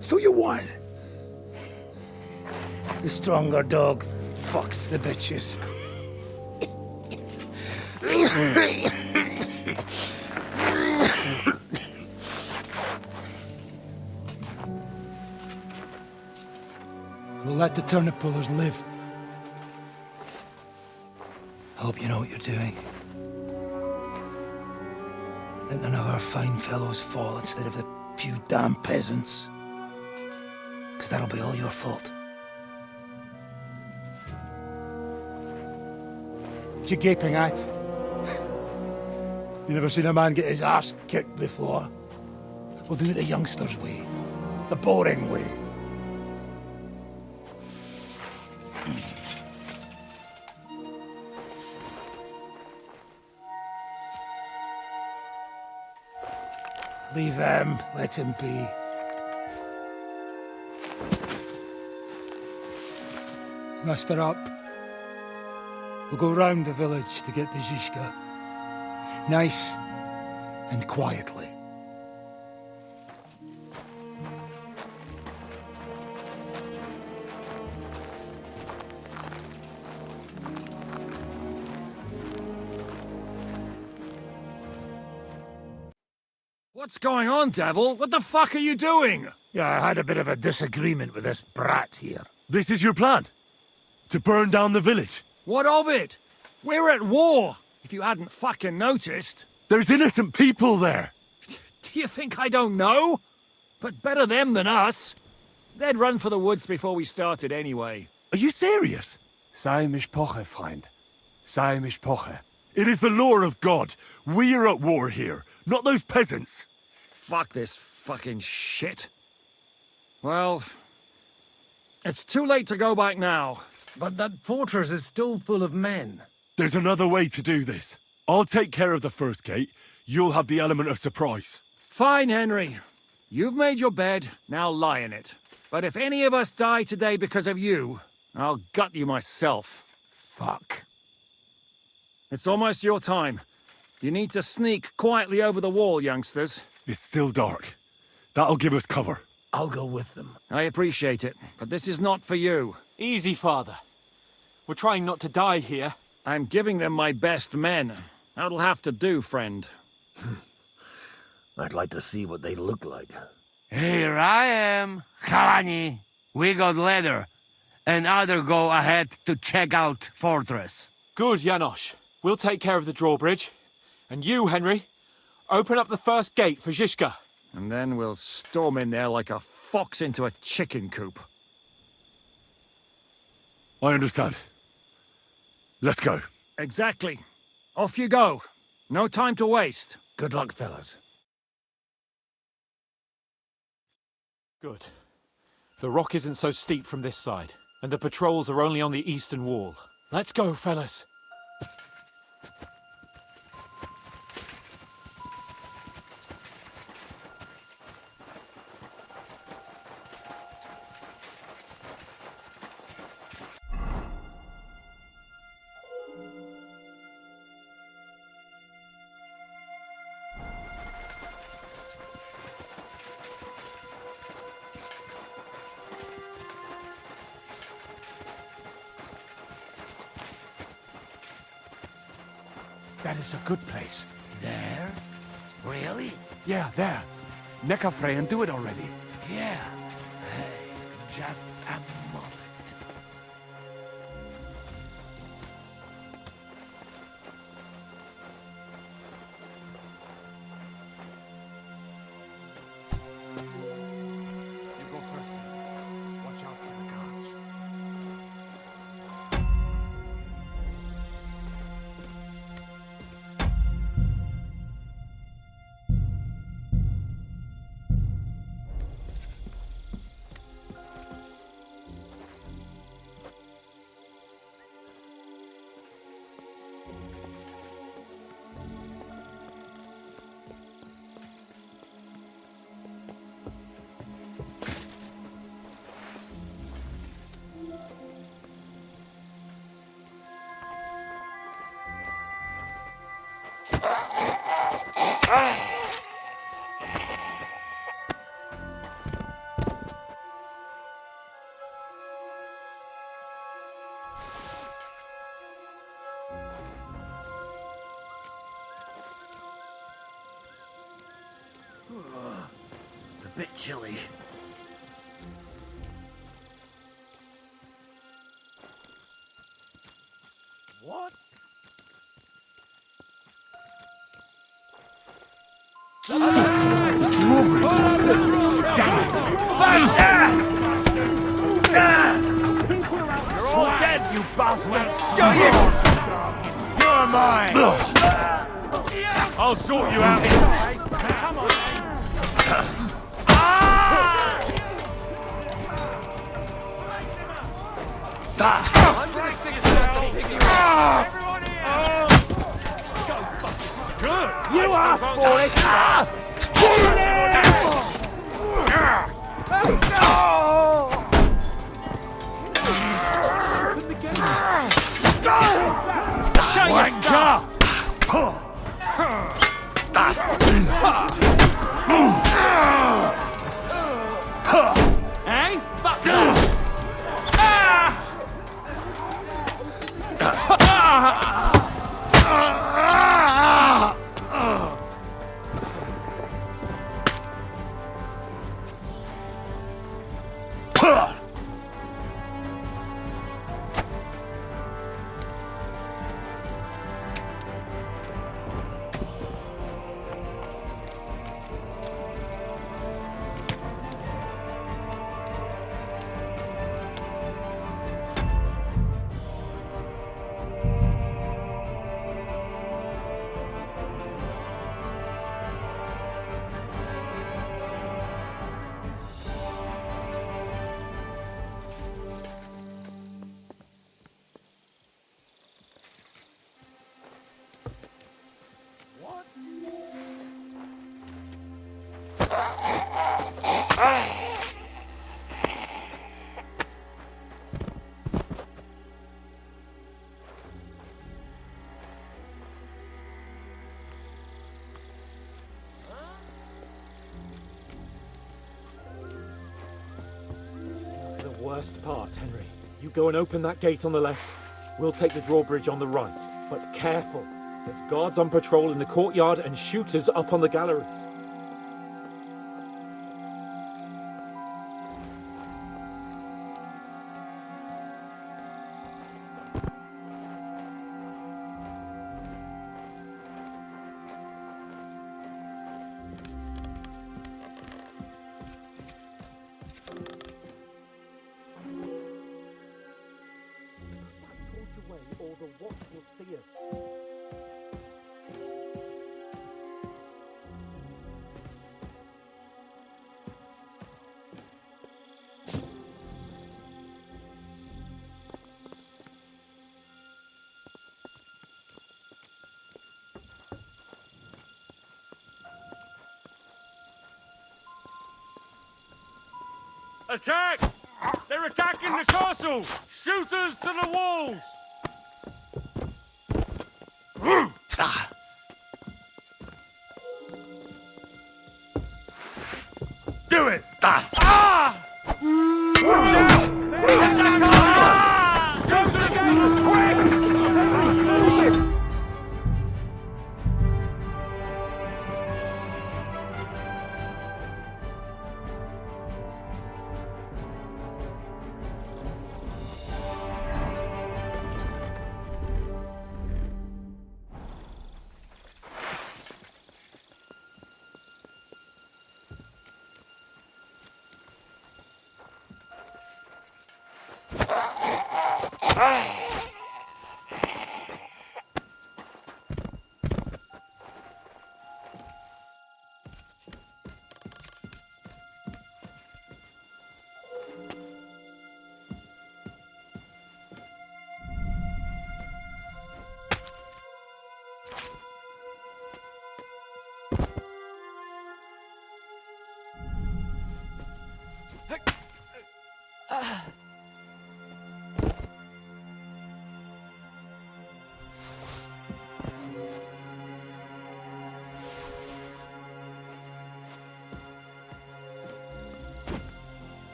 So you won. The stronger dog fucks the bitches. We'll let the turnip pullers live. Hope you know what you're doing. Let none of our fine fellows fall instead of the few damn peasants. Because that'll be all your fault. What you gaping at? You never seen a man get his arse kicked before? We'll do it the youngsters' way. The boring way. Leave him. Let him be. Muster up. We'll go round the village to get to Zizka. Nice and quietly. What's going on, Devil? What the fuck are you doing? Yeah, I had a bit of a disagreement with this brat here. This is your plan? To burn down the village? What of it? We're at war, if you hadn't fucking noticed. There's innocent people there. Do you think I don't know? But better them than us. They'd run for the woods before we started anyway. Are you serious? Sei Mishpoche, Freund. Sei Mishpoche. It is the law of God. We are at war here, not those peasants. Fuck this fucking shit. Well, it's too late to go back now. But that fortress is still full of men. There's another way to do this. I'll take care of the first gate. You'll have the element of surprise. Fine, Henry. You've made your bed, now lie in it. But if any of us die today because of you, I'll gut you myself. Fuck. It's almost your time. You need to sneak quietly over the wall, youngsters. It's still dark. That'll give us cover. I'll go with them. I appreciate it, but this is not for you. Easy, Father. We're trying not to die here. I'm giving them my best men. That'll have to do, friend. I'd like to see what they look like. Here I am, Kalani. We got leather, and other go ahead to check out fortress. Good, Janosch. We'll take care of the drawbridge. And you, Henry, open up the first gate for Zizka. And then we'll storm in there like a fox into a chicken coop. I understand. Let's go. Exactly. Off you go. No time to waste. Good luck, fellas. Good. The rock isn't so steep from this side, and the patrols are only on the eastern wall. Let's go, fellas. That is a good place. There? Really? Yeah, there. Neckarfreien do it already. Yeah. Hey, just a moment. You go first. Watch out for the guards. bit chilly. What? You're all dead, you bastards! You're mine! I'll sort you out. Come on. You asked for it! Hey, fuck The worst part, Henry. You go and open that gate on the left. We'll take the drawbridge on the right. But careful. There's guards on patrol in the courtyard and shooters up on the galleries. Or the watch will see us. Attack! They're attacking the castle! Shooters to the walls! Do it! Ah! Go to the gate! Quick!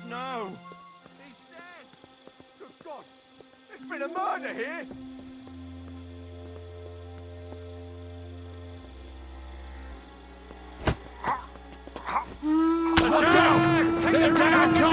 God, no! He's dead! Good God! There's been a murder here! Watch out! Take the down!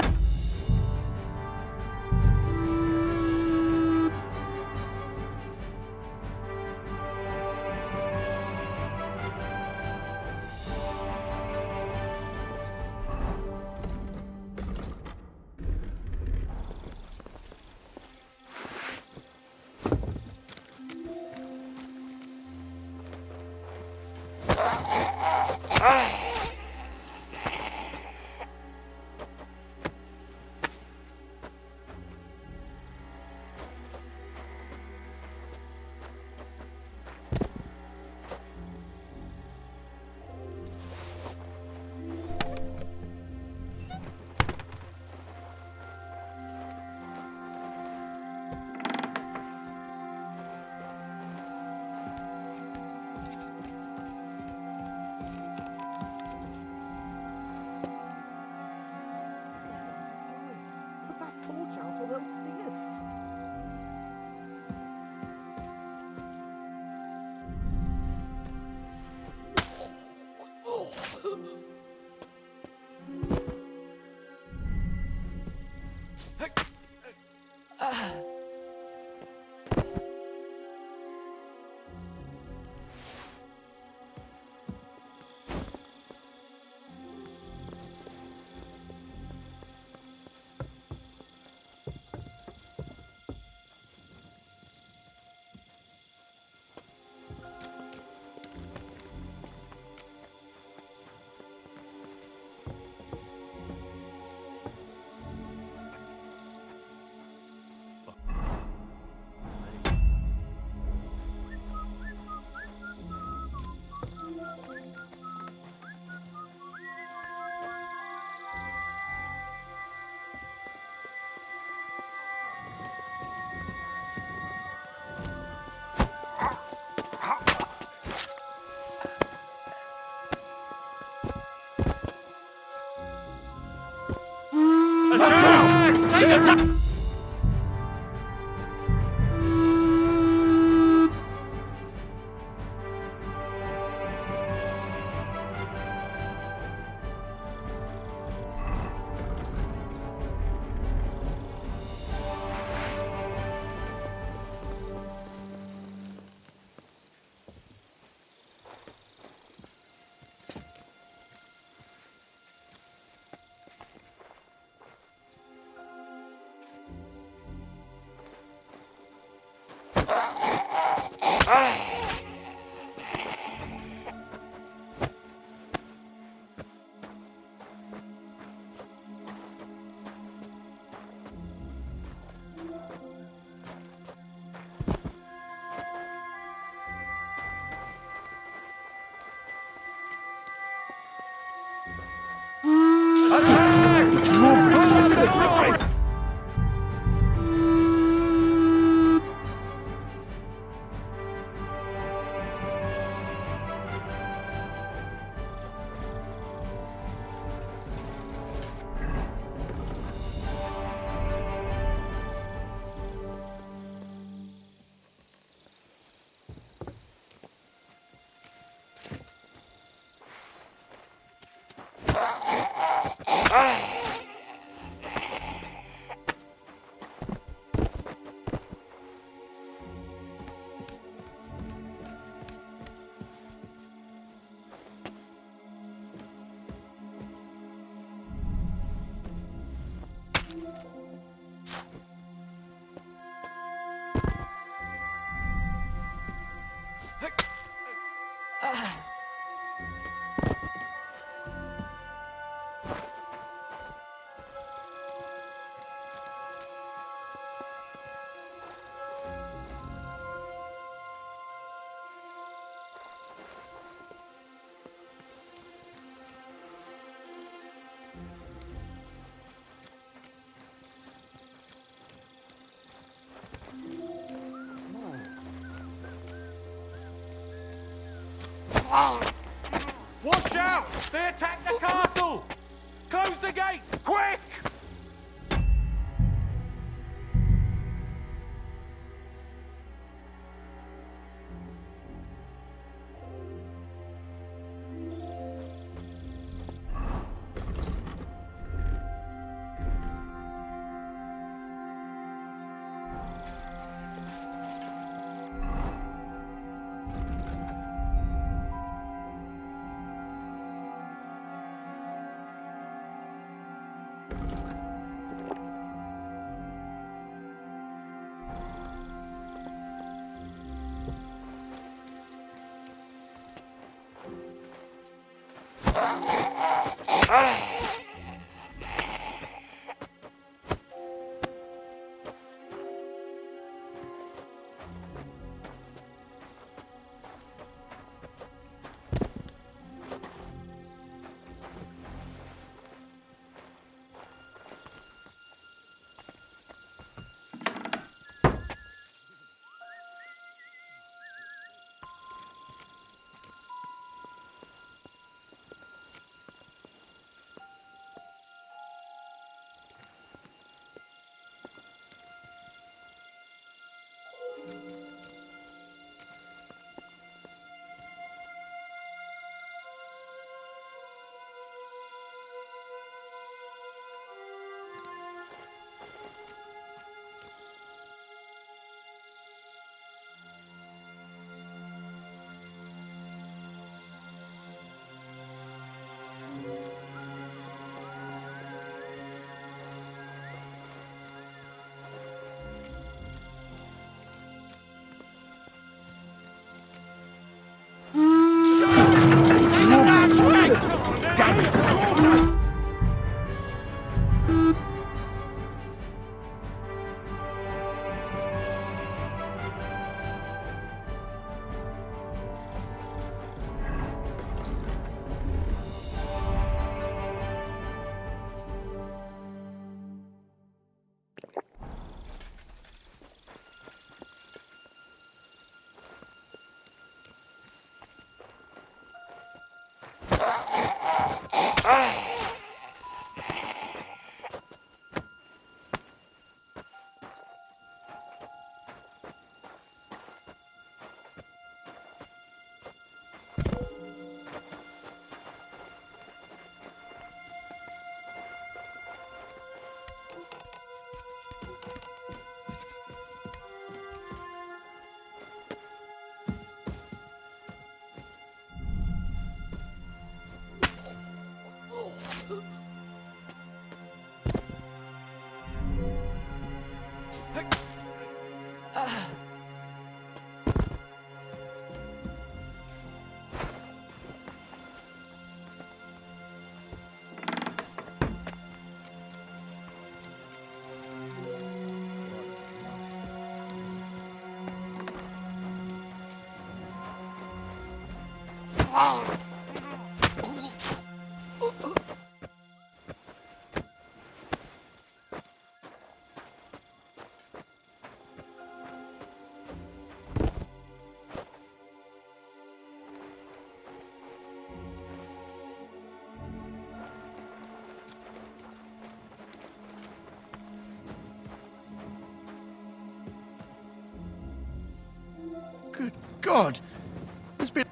Watch out! They attack the castle! Close the gate, quick! Good God! There's been...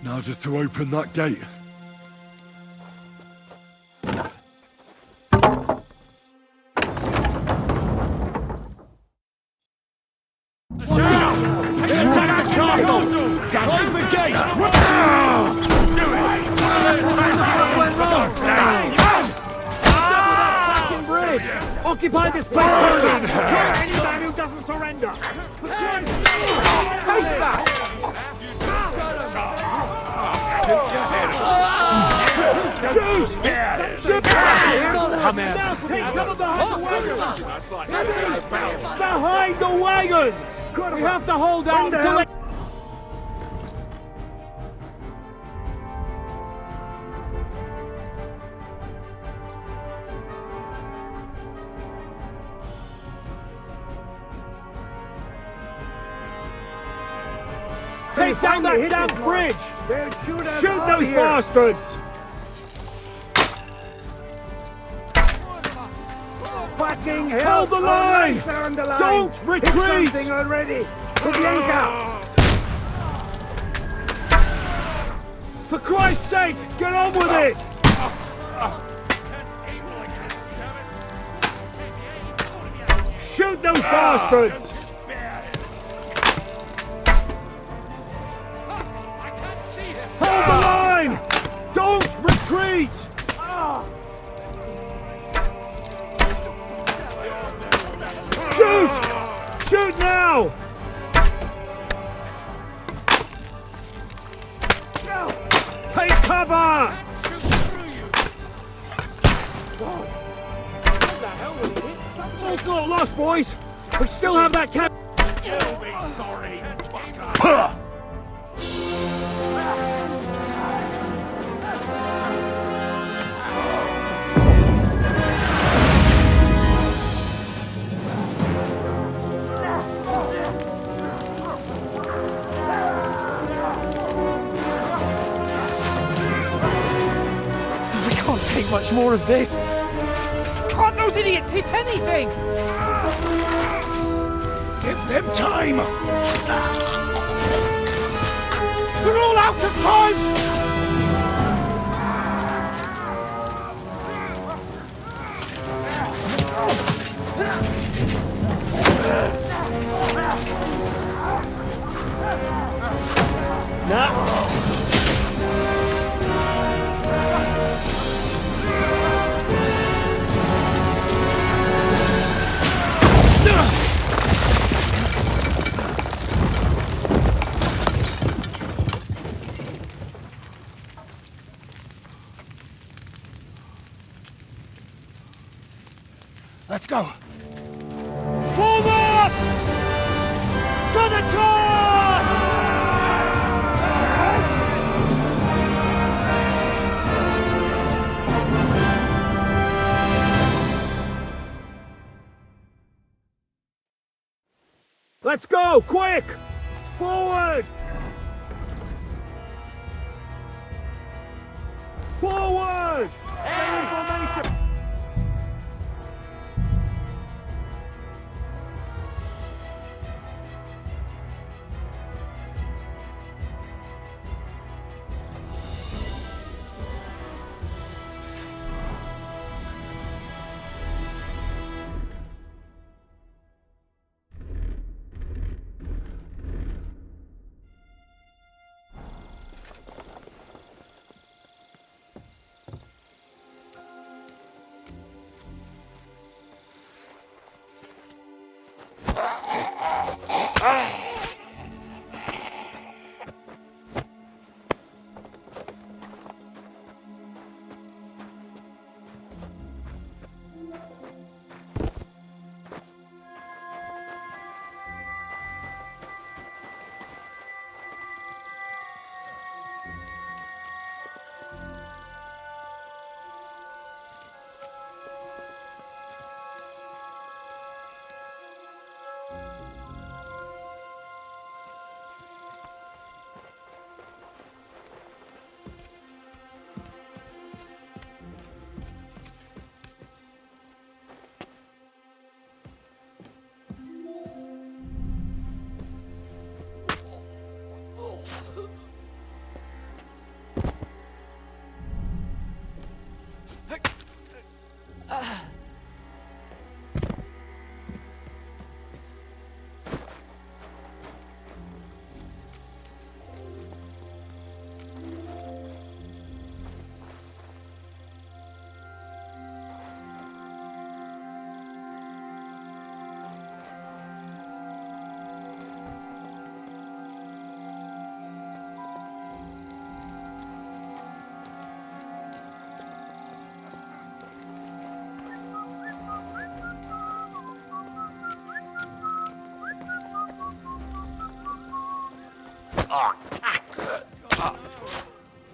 Now just to open that gate. Close the gate! Occupy this place! Anyone who doesn't surrender! Face that! Shoot! Shoot! Come out! Behind the wagons! We have to hold out until they... Take down that damn bridge! Shoot those bastards! Fucking hell! Hold the line! Don't retreat! Something already! For Christ's sake, get on with it! Shoot those bastards! Hold the line! Don't retreat! Shoot! Shoot now! Take cover! All's not lost, boys! We still have that cap. You'll be sorry, fucker! Take much more of this. Can't those idiots hit anything? Give them time. They're all out of time. No. Let's go. Forward! To the charge! Let's go, quick! Forward! Forward! Information!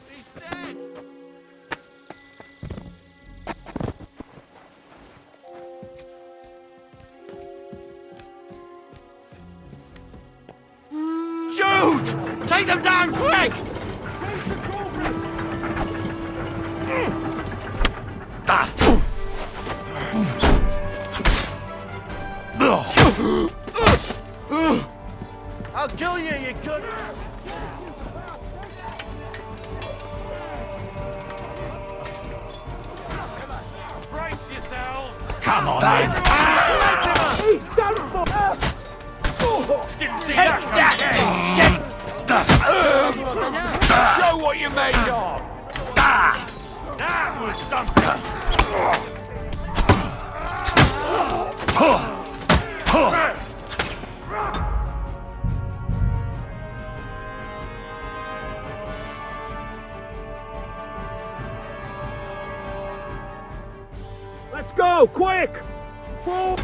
He's dead! Shoot! Take them down quick! I'll kill you, you cunt! Brace yourselves! Come on, then! Didn't see that coming! Show what you're made of! That was something! Let's go, quick! Forward!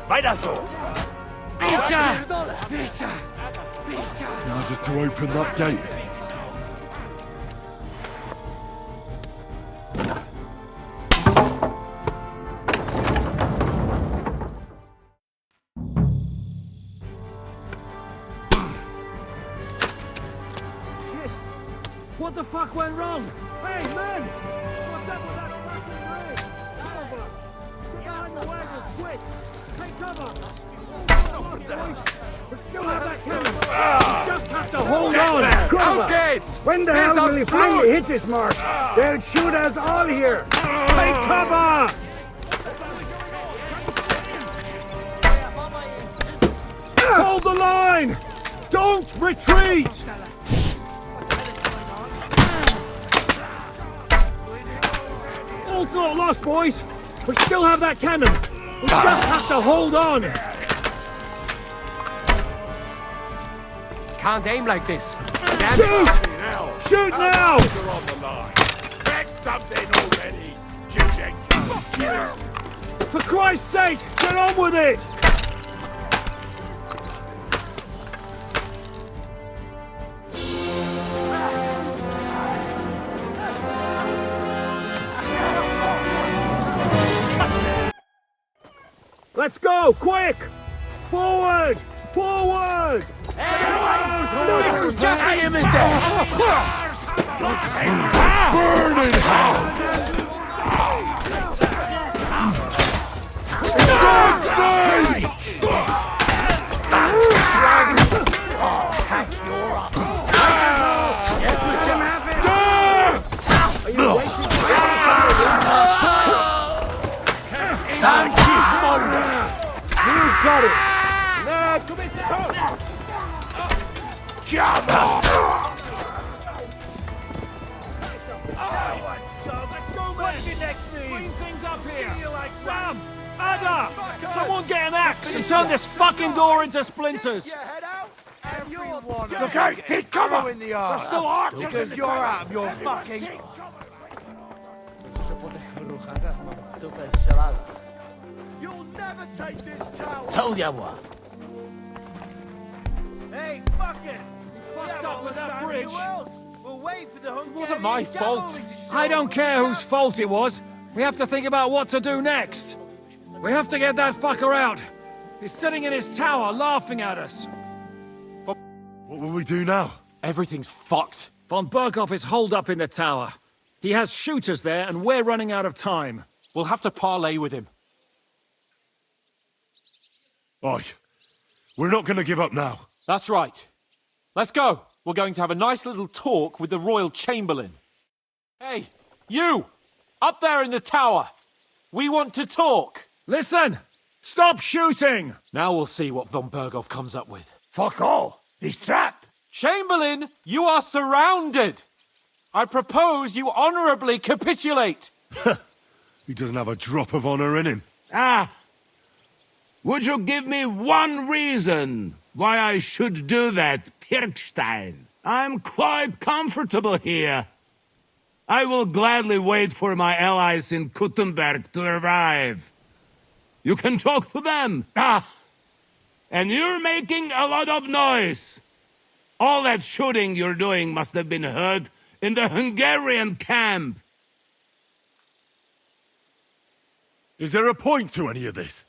Weiter so! Now just to open that gate. What the fuck went wrong? Hey, man! What's up with that fucking rig? Over! Get behind the wagon, quick! Take cover! Still have that cannon! Just have to hold on! Out gates! When the hell will you finally hit this mark? They'll shoot us all here! Take cover! Hold the line! Don't retreat! All's not lost, boys. We still have that cannon. We just have to hold on. Can't aim like this. Shoot! Shoot now! On the line. Get something already, Judenko. For Christ's sake, get on with it! Let's go, quick! Forward! Forward! Burn in hell! Got it! Come on! Let's go, man! What's your next move? Clean things up here! Sam! Ada! Someone get an axe and turn this fucking door into splinters! Look out! Take cover! In the arse. There's still archers Because in you're the out of your fucking... You'll never take this tower! Told ya what. Hey, fuckers! Fucked up with that bridge! We'll wait for the Hungarian It wasn't my fault. cavalry to show I don't up. care whose fault it was. We have to think about what to do next. We have to get that fucker out. He's sitting in his tower laughing at us. What will we do now? Everything's fucked. Von Burgow is holed up in the tower. He has shooters there, and we're running out of time. We'll have to parley with him. Oi, we're not going to give up now. That's right. Let's go. We're going to have a nice little talk with the Royal Chamberlain. Hey, you! Up there in the tower! We want to talk! Listen! Stop shooting! Now we'll see what von Burgow comes up with. Fuck all! He's trapped! Chamberlain, you are surrounded! I propose you honorably capitulate! He doesn't have a drop of honor in him. Ah! Would you give me one reason why I should do that, Pirkstein? I'm quite comfortable here. I will gladly wait for my allies in Kuttenberg to arrive. You can talk to them. Ah! And you're making a lot of noise. All that shooting you're doing must have been heard in the Hungarian camp. Is there a point to any of this?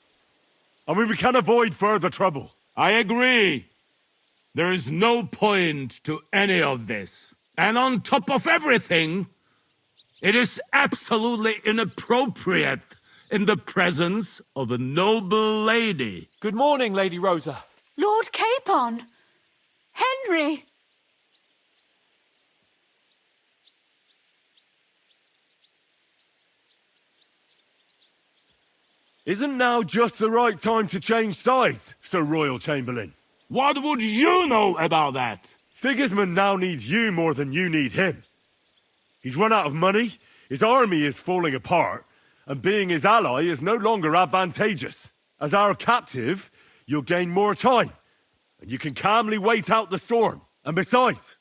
I mean, we can avoid further trouble. I agree. There is no point to any of this. And on top of everything, it is absolutely inappropriate in the presence of a noble lady. Good morning, Lady Rosa. Lord Capon! Henry! Isn't now just the right time to change sides, Sir Royal Chamberlain? What would you know about that? Sigismund now needs you more than you need him. He's run out of money, his army is falling apart, and being his ally is no longer advantageous. As our captive, you'll gain more time, and you can calmly wait out the storm. And besides,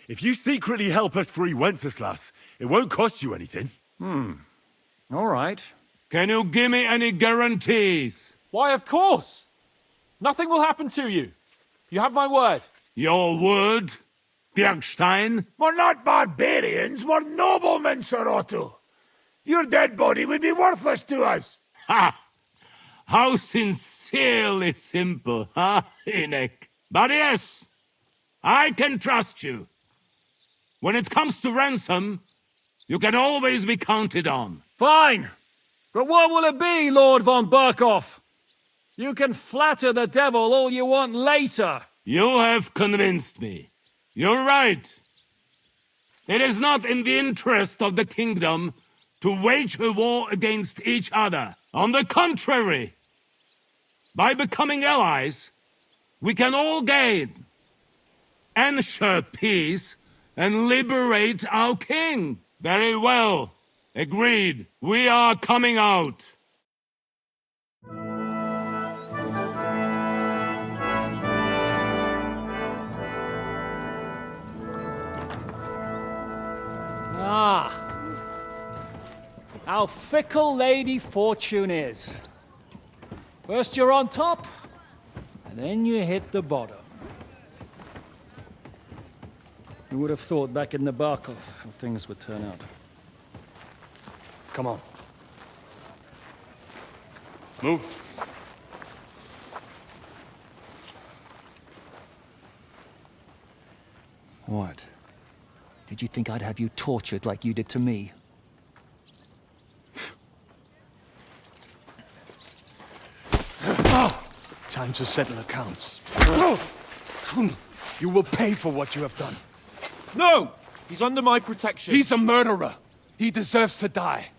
If you secretly help us free Wenceslas, it won't cost you anything. All right. Can you give me any guarantees? Why, of course! Nothing will happen to you. You have my word. Your word, Bjergstein? We're not barbarians, we're noblemen, Sir Otto. Your dead body would be worthless to us. Ha! How sincerely simple, huh, Enoch? But yes, I can trust you. When it comes to ransom, you can always be counted on. Fine. But what will it be, Lord von Burkow? You can flatter the devil all you want later. You have convinced me. You're right. It is not in the interest of the kingdom to wage a war against each other. On the contrary, by becoming allies, we can all gain, ensure peace, and liberate our king. Very well. Agreed. We are coming out. Ah. How fickle Lady Fortune is. First you're on top, and then you hit the bottom. Who would have thought back in the Burgow how things would turn out? Come on. Move. What? Did you think I'd have you tortured like you did to me? Time to settle accounts. You will pay for what you have done. No! He's under my protection. He's a murderer. He deserves to die.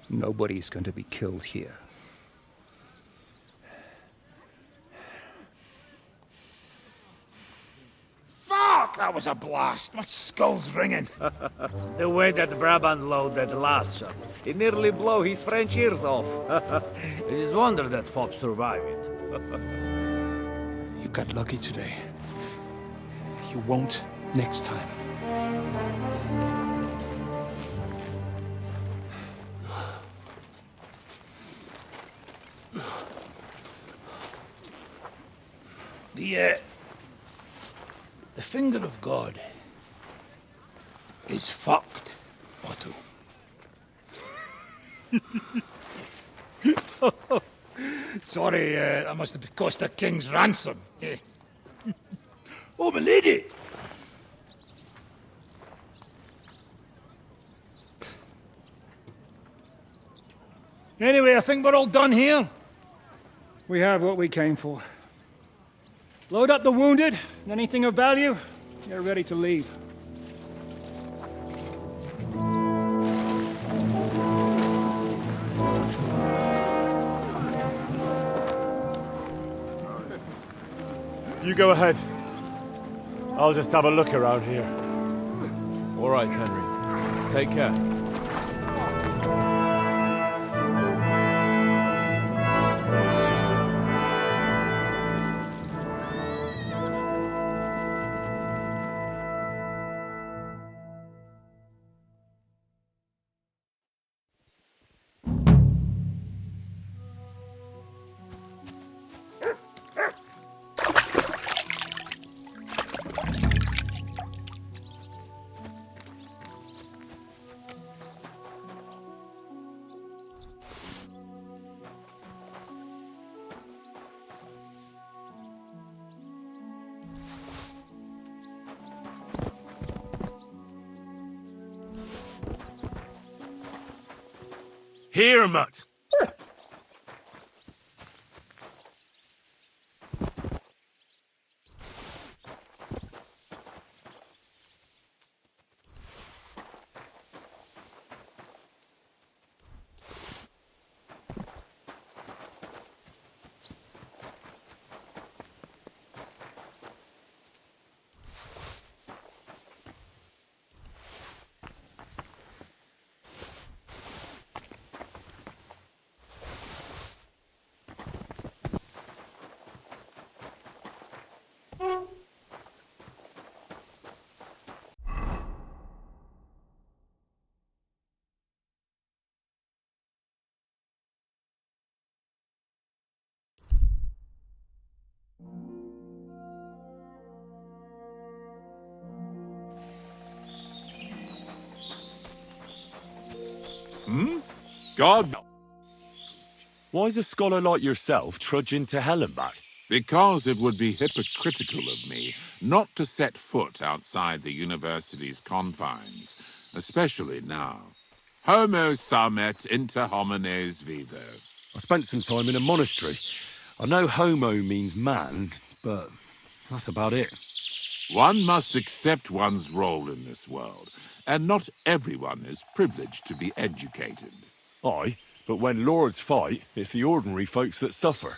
Nobody's going to be killed here. Fuck! That was a blast. My skull's ringing. The way that Brabant loaded last shot, it nearly blow his French ears off. It is wonder that fop survived it. You got lucky today. You won't next time. The finger of God is fucked, Otto. Sorry, that must have cost the king's ransom. Oh, my lady! Anyway, I think we're all done here. We have what we came for. Load up the wounded, and anything of value, you're ready to leave. You go ahead. I'll just have a look around here. All right, Henry. Take care. Here, Mutt. God. Why's a scholar like yourself trudging to hell and back? Because it would be hypocritical of me not to set foot outside the university's confines, especially now. Homo sumet inter homines vivo. I spent some time in a monastery. I know homo means man, but that's about it. One must accept one's role in this world, and not everyone is privileged to be educated. Aye, but when lords fight, it's the ordinary folks that suffer.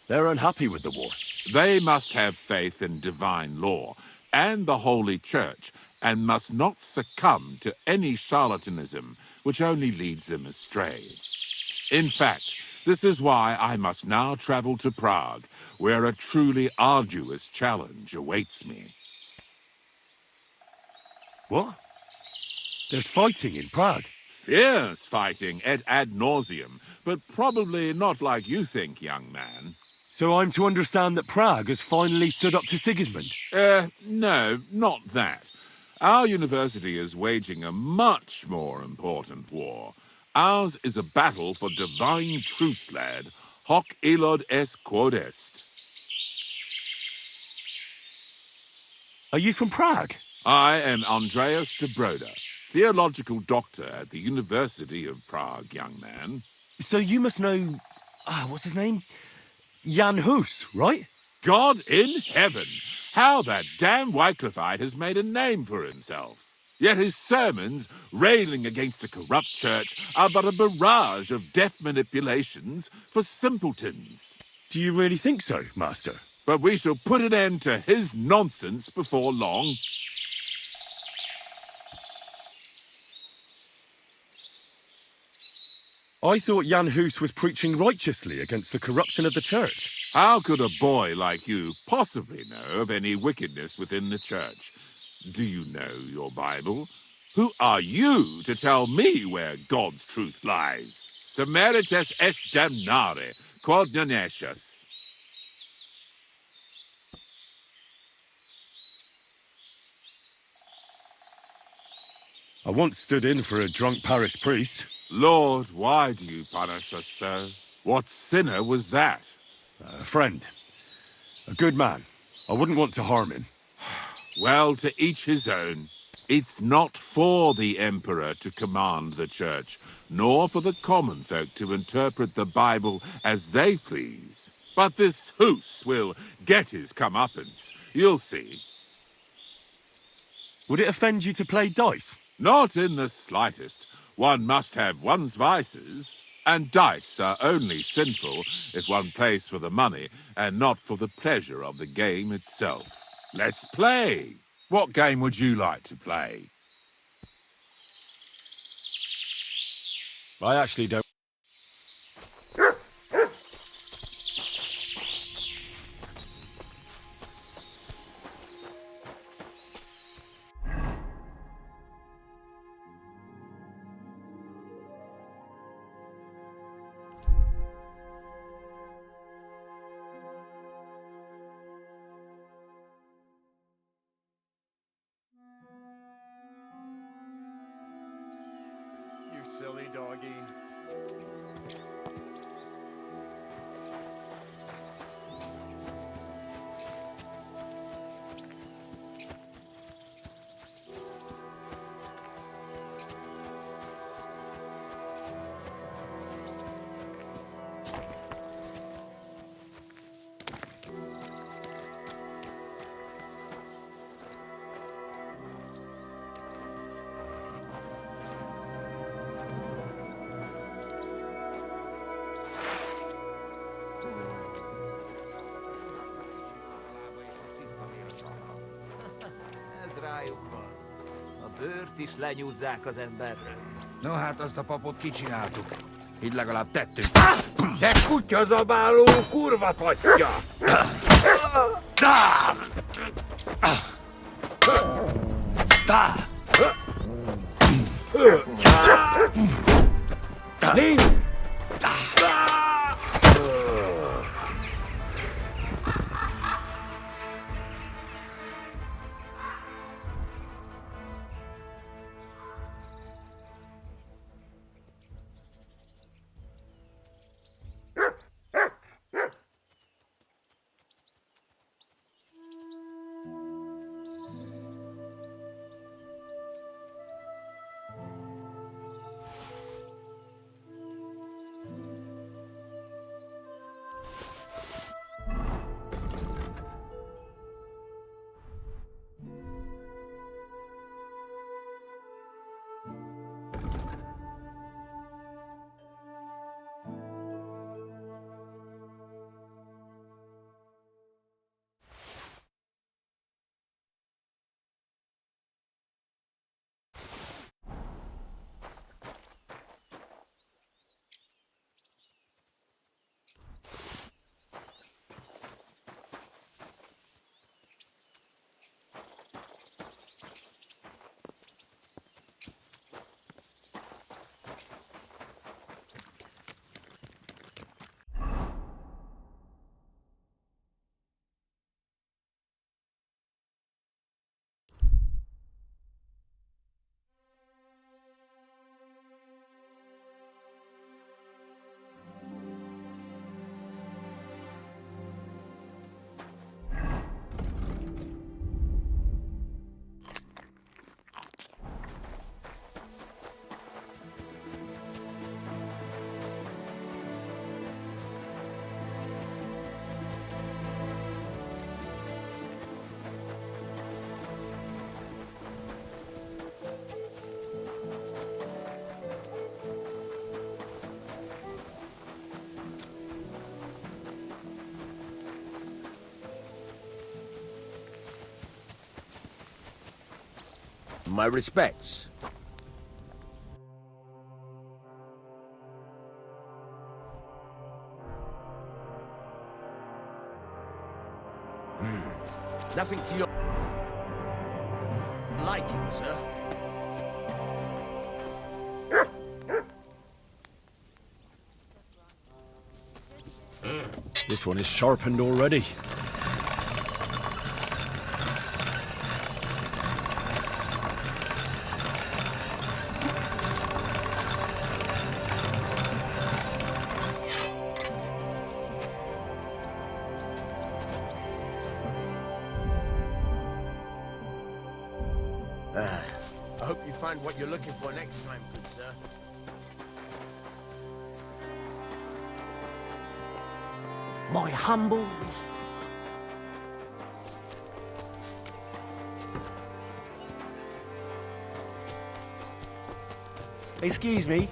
They're unhappy with the war. They must have faith in divine law and the Holy Church, and must not succumb to any charlatanism which only leads them astray. In fact, this is why I must now travel to Prague, where a truly arduous challenge awaits me. What? There's fighting in Prague? Fierce fighting et ad nauseam, but probably not like you think, young man. So I'm to understand that Prague has finally stood up to Sigismund? No, not that. Our university is waging a much more important war. Ours is a battle for divine truth, lad. Hoc illud est quod est. Are you from Prague? I am Andreas de Broda, theological doctor at the University of Prague, young man. So you must know... what's his name? Jan Hus, right? God in heaven! How that damn Wycliffeite has made a name for himself. Yet his sermons, railing against a corrupt church, are but a barrage of deaf manipulations for simpletons. Do you really think so, Master? But we shall put an end to his nonsense before long. I thought Jan Hus was preaching righteously against the corruption of the church. How could a boy like you possibly know of any wickedness within the church? Do you know your Bible? Who are you to tell me where God's truth lies? Temeritas est damnare, quod non escias. I once stood in for a drunk parish priest. Lord, why do you punish us so? What sinner was that? A friend. A good man. I wouldn't want to harm him. Well, to each his own. It's not for the Emperor to command the Church, nor for the common folk to interpret the Bible as they please. But this Hus will get his comeuppance. You'll see. Would it offend you to play dice? Not in the slightest. One must have one's vices. And dice are only sinful if one plays for the money and not for the pleasure of the game itself. Let's play! What game would you like to play? I actually don't... You silly doggy. Ez rájuk van. A bőrt is lenyúzzák az emberről. No hát azt a papot kicsináltuk. Így legalább tettünk. Te kutyazabáló kurva fatja! My respects. Nothing to your liking, sir. This one is sharpened already. I hope you find what you're looking for next time, good sir. My humble respect. Excuse me.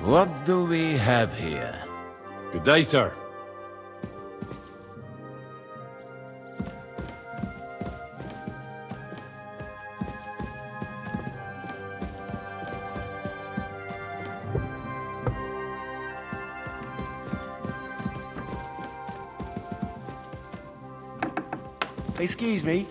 What do we have here? Good day, sir. Excuse me.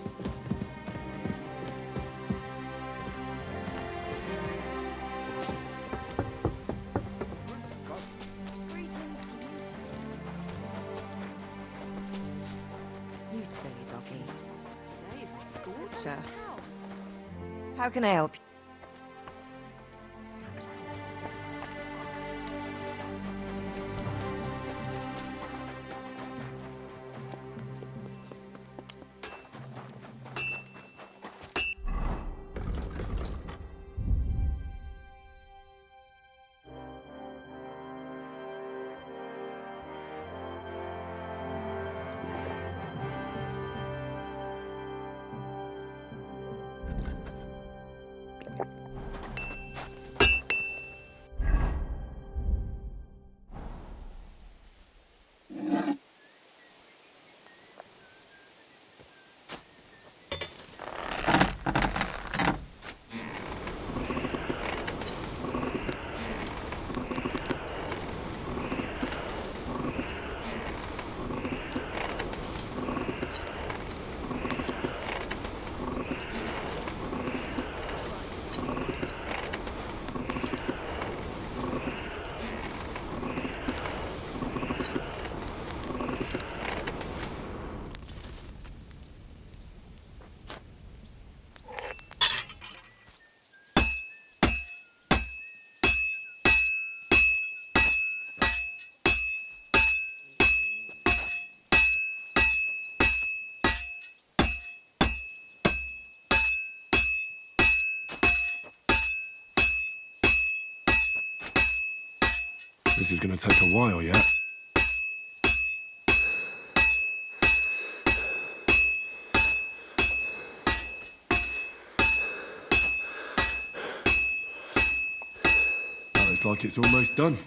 You silly doggy. Today's a scorcher. How can I help you? This is going to take a while yet. Looks like it's almost done.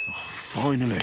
Oh, finally.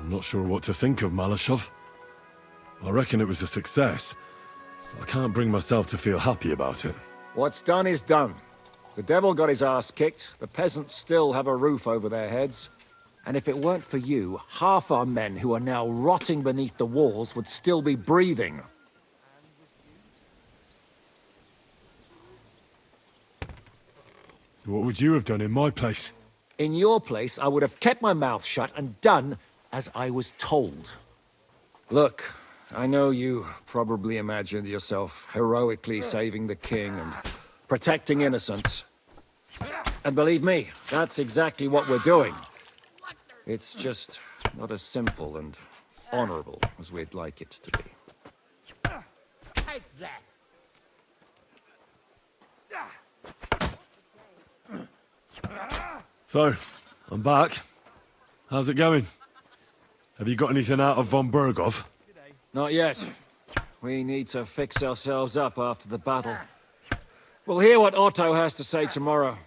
I'm not sure what to think of Malashov. I reckon it was a success. I can't bring myself to feel happy about it. What's done is done. The devil got his ass kicked, the peasants still have a roof over their heads. And if it weren't for you, half our men who are now rotting beneath the walls would still be breathing. What would you have done in my place? In your place, I would have kept my mouth shut and done as I was told. Look, I know you probably imagined yourself heroically saving the king and protecting innocents. And believe me, that's exactly what we're doing. It's just not as simple and honorable as we'd like it to be. Take that. So, I'm back. How's it going? Have you got anything out of von Burgow? Not yet. We need to fix ourselves up after the battle. We'll hear what Otto has to say tomorrow.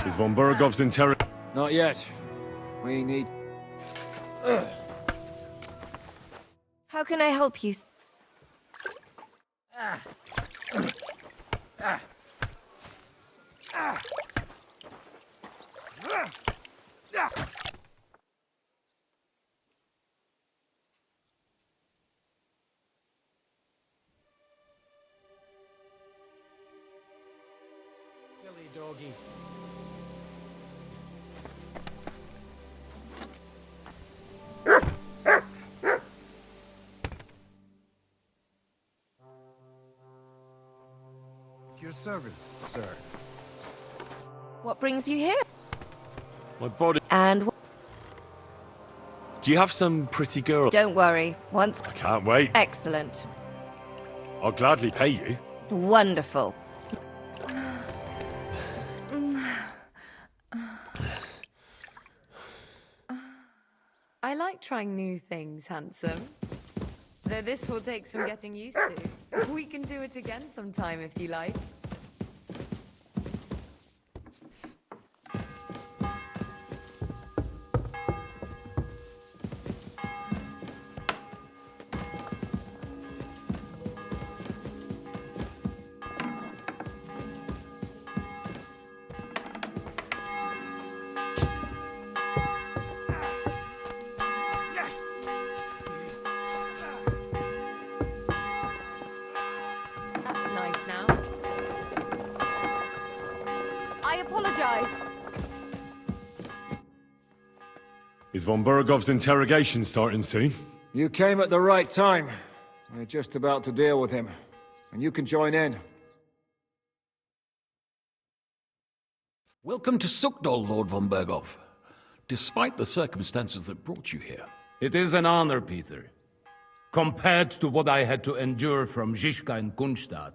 Is von Burgow's interrogation? Not yet. We need... How can I help you? Silly doggy. Your service, sir. What brings you here? My body... And... Do you have some pretty girl? Don't worry. Once... I can't wait. Excellent. I'll gladly pay you. Wonderful. I like trying new things, handsome. Though this will take some getting used to. We can do it again sometime if you like. Is von Burgow's interrogation starting soon? You came at the right time. We're just about to deal with him, and you can join in. Welcome to Sukdol, Lord von Burgow. Despite the circumstances that brought you here. It is an honor, Peter. Compared to what I had to endure from Zizka and Kunstadt,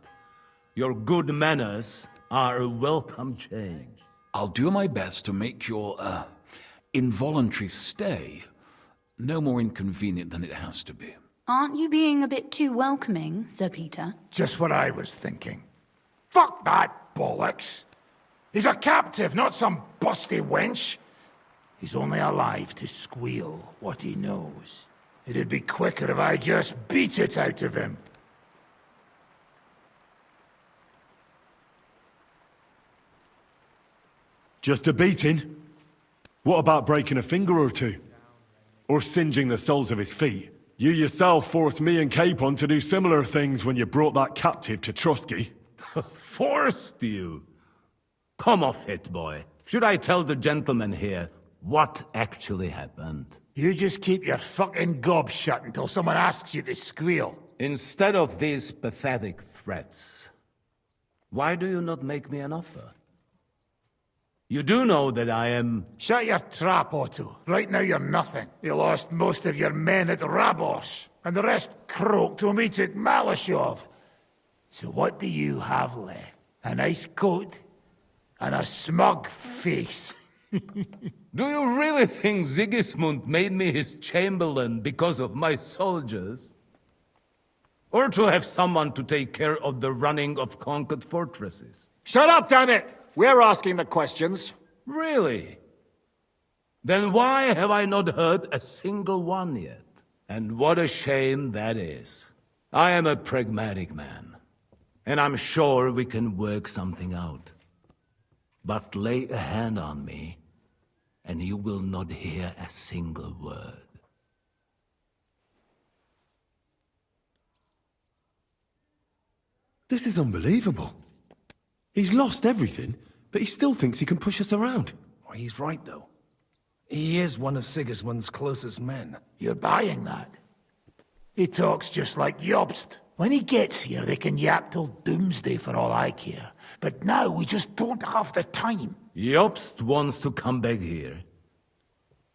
your good manners are a welcome change. I'll do my best to make your, involuntary stay no more inconvenient than it has to be. Aren't you being a bit too welcoming, Sir Peter? Just what I was thinking. Fuck that bollocks! He's a captive, not some busty wench. He's only alive to squeal what he knows. It'd be quicker if I just beat it out of him. Just a beating? What about breaking a finger or two? Or singeing the soles of his feet? You yourself forced me and Capon to do similar things when you brought that captive to Trusky. Forced you? Come off it, boy. Should I tell the gentleman here what actually happened? You just keep your fucking gob shut until someone asks you to squeal. Instead of these pathetic threats, why do you not make me an offer? You do know that I am... Shut your trap, Otto. Right now you're nothing. You lost most of your men at Rabos, and the rest croaked when we took Malashov. So what do you have left? A nice coat and a smug face. Do you really think Sigismund made me his chamberlain because of my soldiers? Or to have someone to take care of the running of conquered fortresses? Shut up, damn it! We're asking the questions. Really? Then why have I not heard a single one yet? And what a shame that is. I am a pragmatic man, and I'm sure we can work something out. But lay a hand on me, and you will not hear a single word. This is unbelievable. He's lost everything, but he still thinks he can push us around. Well, he's right, though. He is one of Sigismund's closest men. You're buying that? He talks just like Jobst. When he gets here, they can yap till doomsday for all I care. But now we just don't have the time. Jobst wants to come back here.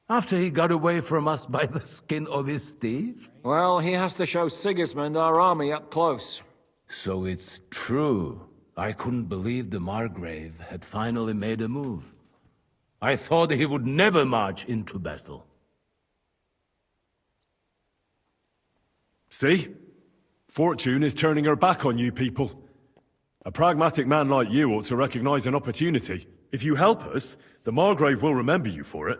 After he got away from us by the skin of his teeth? Well, he has to show Sigismund our army up close. So it's true. I couldn't believe the Margrave had finally made a move. I thought he would never march into battle. See? Fortune is turning her back on you people. A pragmatic man like you ought to recognize an opportunity. If you help us, the Margrave will remember you for it.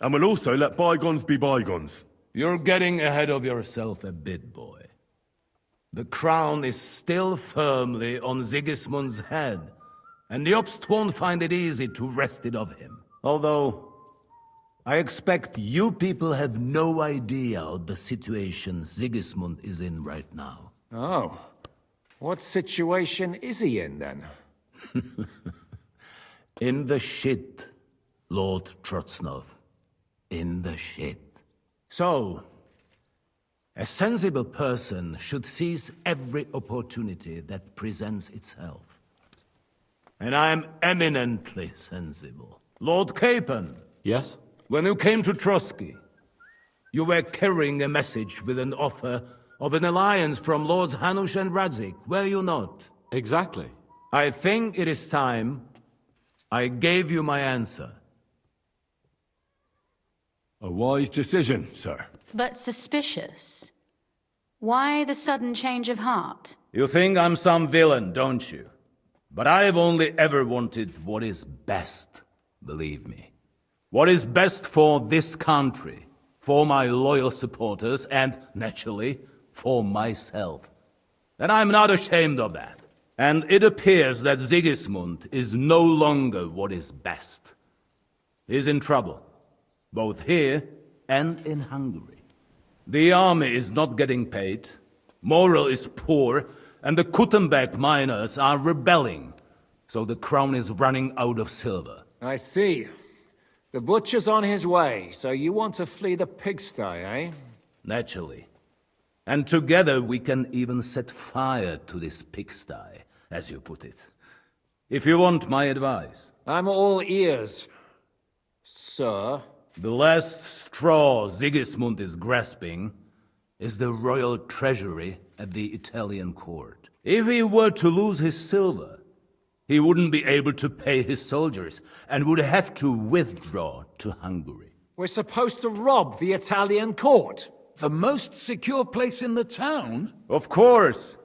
And will also let bygones be bygones. You're getting ahead of yourself a bit, boy. The crown is still firmly on Sigismund's head, and Jobst won't find it easy to wrest it of him. Although, I expect you people have no idea of the situation Sigismund is in right now. Oh. What situation is he in, then? In the shit, Lord Trotznov. In the shit. So, a sensible person should seize every opportunity that presents itself. And I am eminently sensible. Lord Capon. Yes? When you came to Trotsky, you were carrying a message with an offer of an alliance from Lords Hanush and Radzik, were you not? Exactly. I think it is time I gave you my answer. A wise decision, sir. But suspicious. Why the sudden change of heart? You think I'm some villain, don't you? But I've only ever wanted what is best, believe me. What is best for this country, for my loyal supporters, and, naturally, for myself. And I'm not ashamed of that. And it appears that Sigismund is no longer what is best. He's in trouble, both here and in Hungary. The army is not getting paid, morale is poor, and the Kuttenberg miners are rebelling, so the crown is running out of silver. I see. The butcher's on his way, so you want to flee the pigsty, eh? Naturally. And together we can even set fire to this pigsty, as you put it. If you want my advice. I'm all ears, sir. The last straw Sigismund is grasping is the royal treasury at the Italian court. If he were to lose his silver, he wouldn't be able to pay his soldiers and would have to withdraw to Hungary. We're supposed to rob the Italian court. The most secure place in the town? Of course.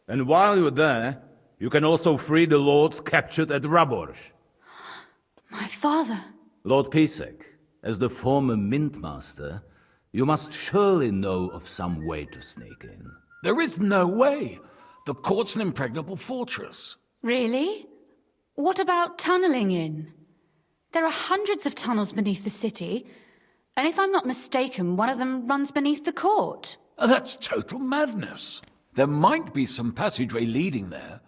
And while you're there, you can also free the lords captured at Raborz. My father. Lord Pisek, as the former mintmaster, you must surely know of some way to sneak in. There is no way. The court's an impregnable fortress. Really? What about tunneling in? There are hundreds of tunnels beneath the city, and if I'm not mistaken, one of them runs beneath the court. That's total madness. There might be some passageway leading there,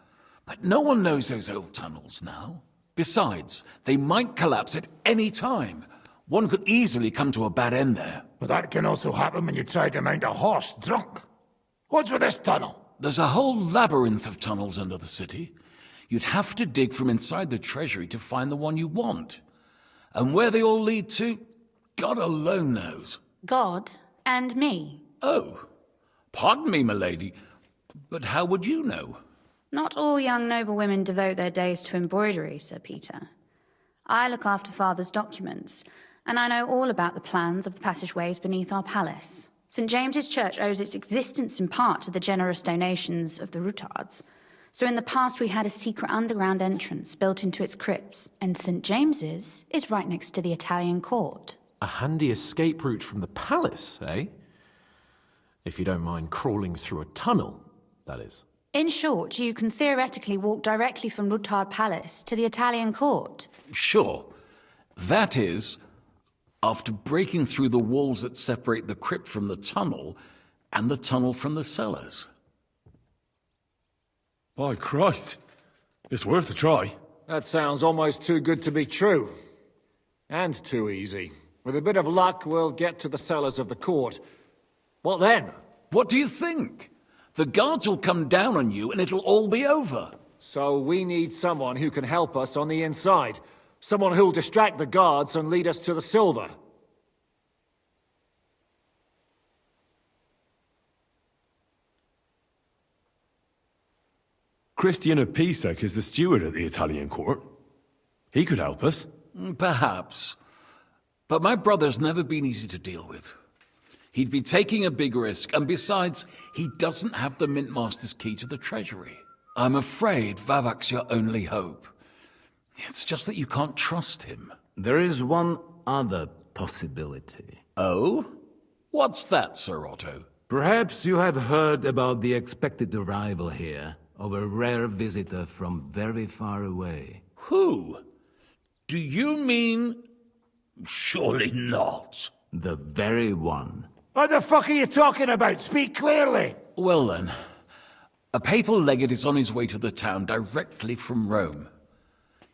but no one knows those old tunnels now. Besides, they might collapse at any time. One could easily come to a bad end there. But that can also happen when you try to mount a horse drunk. What's with this tunnel? There's a whole labyrinth of tunnels under the city. You'd have to dig from inside the treasury to find the one you want. And where they all lead to, God alone knows. God and me. Oh, pardon me, milady, but how would you know? Not all young noblewomen devote their days to embroidery, Sir Peter. I look after Father's documents, and I know all about the plans of the passageways beneath our palace. St. James's Church owes its existence in part to the generous donations of the Routards. So in the past we had a secret underground entrance built into its crypts, and St. James's is right next to the Italian court. A handy escape route from the palace, eh? If you don't mind crawling through a tunnel, that is. In short, you can theoretically walk directly from Routard Palace to the Italian court. Sure. That is, after breaking through the walls that separate the crypt from the tunnel, and the tunnel from the cellars. By Christ. It's worth a try. That sounds almost too good to be true. And too easy. With a bit of luck, we'll get to the cellars of the court. What then? What do you think? The guards will come down on you and it'll all be over. So we need someone who can help us on the inside. Someone who'll distract the guards and lead us to the silver. Christian of Pisek is the steward at the Italian court. He could help us. Perhaps. But my brother's never been easy to deal with. He'd be taking a big risk, and besides, he doesn't have the Mintmaster's key to the treasury. I'm afraid Vavak's your only hope. It's just that you can't trust him. There is one other possibility. Oh? What's that, Sir Otto? Perhaps you have heard about the expected arrival here of a rare visitor from very far away. Who? Do you mean... Surely not. The very one. What the fuck are you talking about? Speak clearly. Well then, a papal legate is on his way to the town directly from Rome.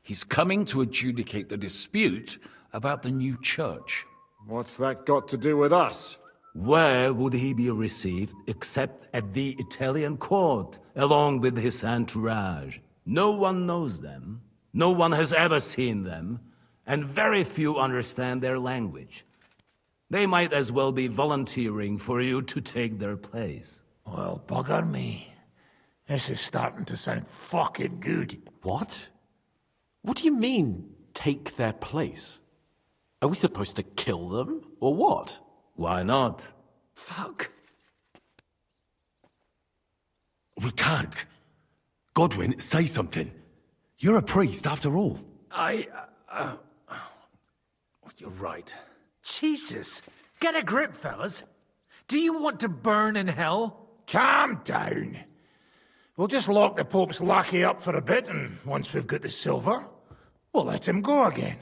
He's coming to adjudicate the dispute about the new church. What's that got to do with us? Where would he be received except at the Italian court, along with his entourage? No one knows them, no one has ever seen them, and very few understand their language. They might as well be volunteering for you to take their place. Well, bugger me. This is starting to sound fucking good. What? What do you mean, take their place? Are we supposed to kill them, or what? Why not? Fuck. We can't. Godwin, say something. You're a priest, after all. You're right. Jesus, get a grip, fellas. Do you want to burn in hell? Calm down. We'll just lock the Pope's lackey up for a bit, and once we've got the silver, we'll let him go again.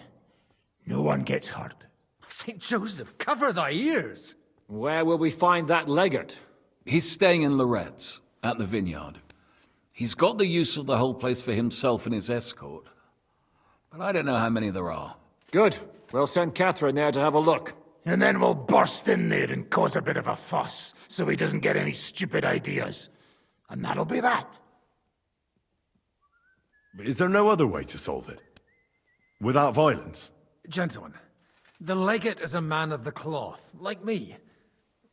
No one gets hurt. St. Joseph, cover thy ears. Where will we find that legate? He's staying in Loretz, at the vineyard. He's got the use of the whole place for himself and his escort. But I don't know how many there are. Good. We'll send Catherine there to have a look. And then we'll burst in there and cause a bit of a fuss, so he doesn't get any stupid ideas. And that'll be that. Is there no other way to solve it? Without violence? Gentlemen, the legate is a man of the cloth, like me.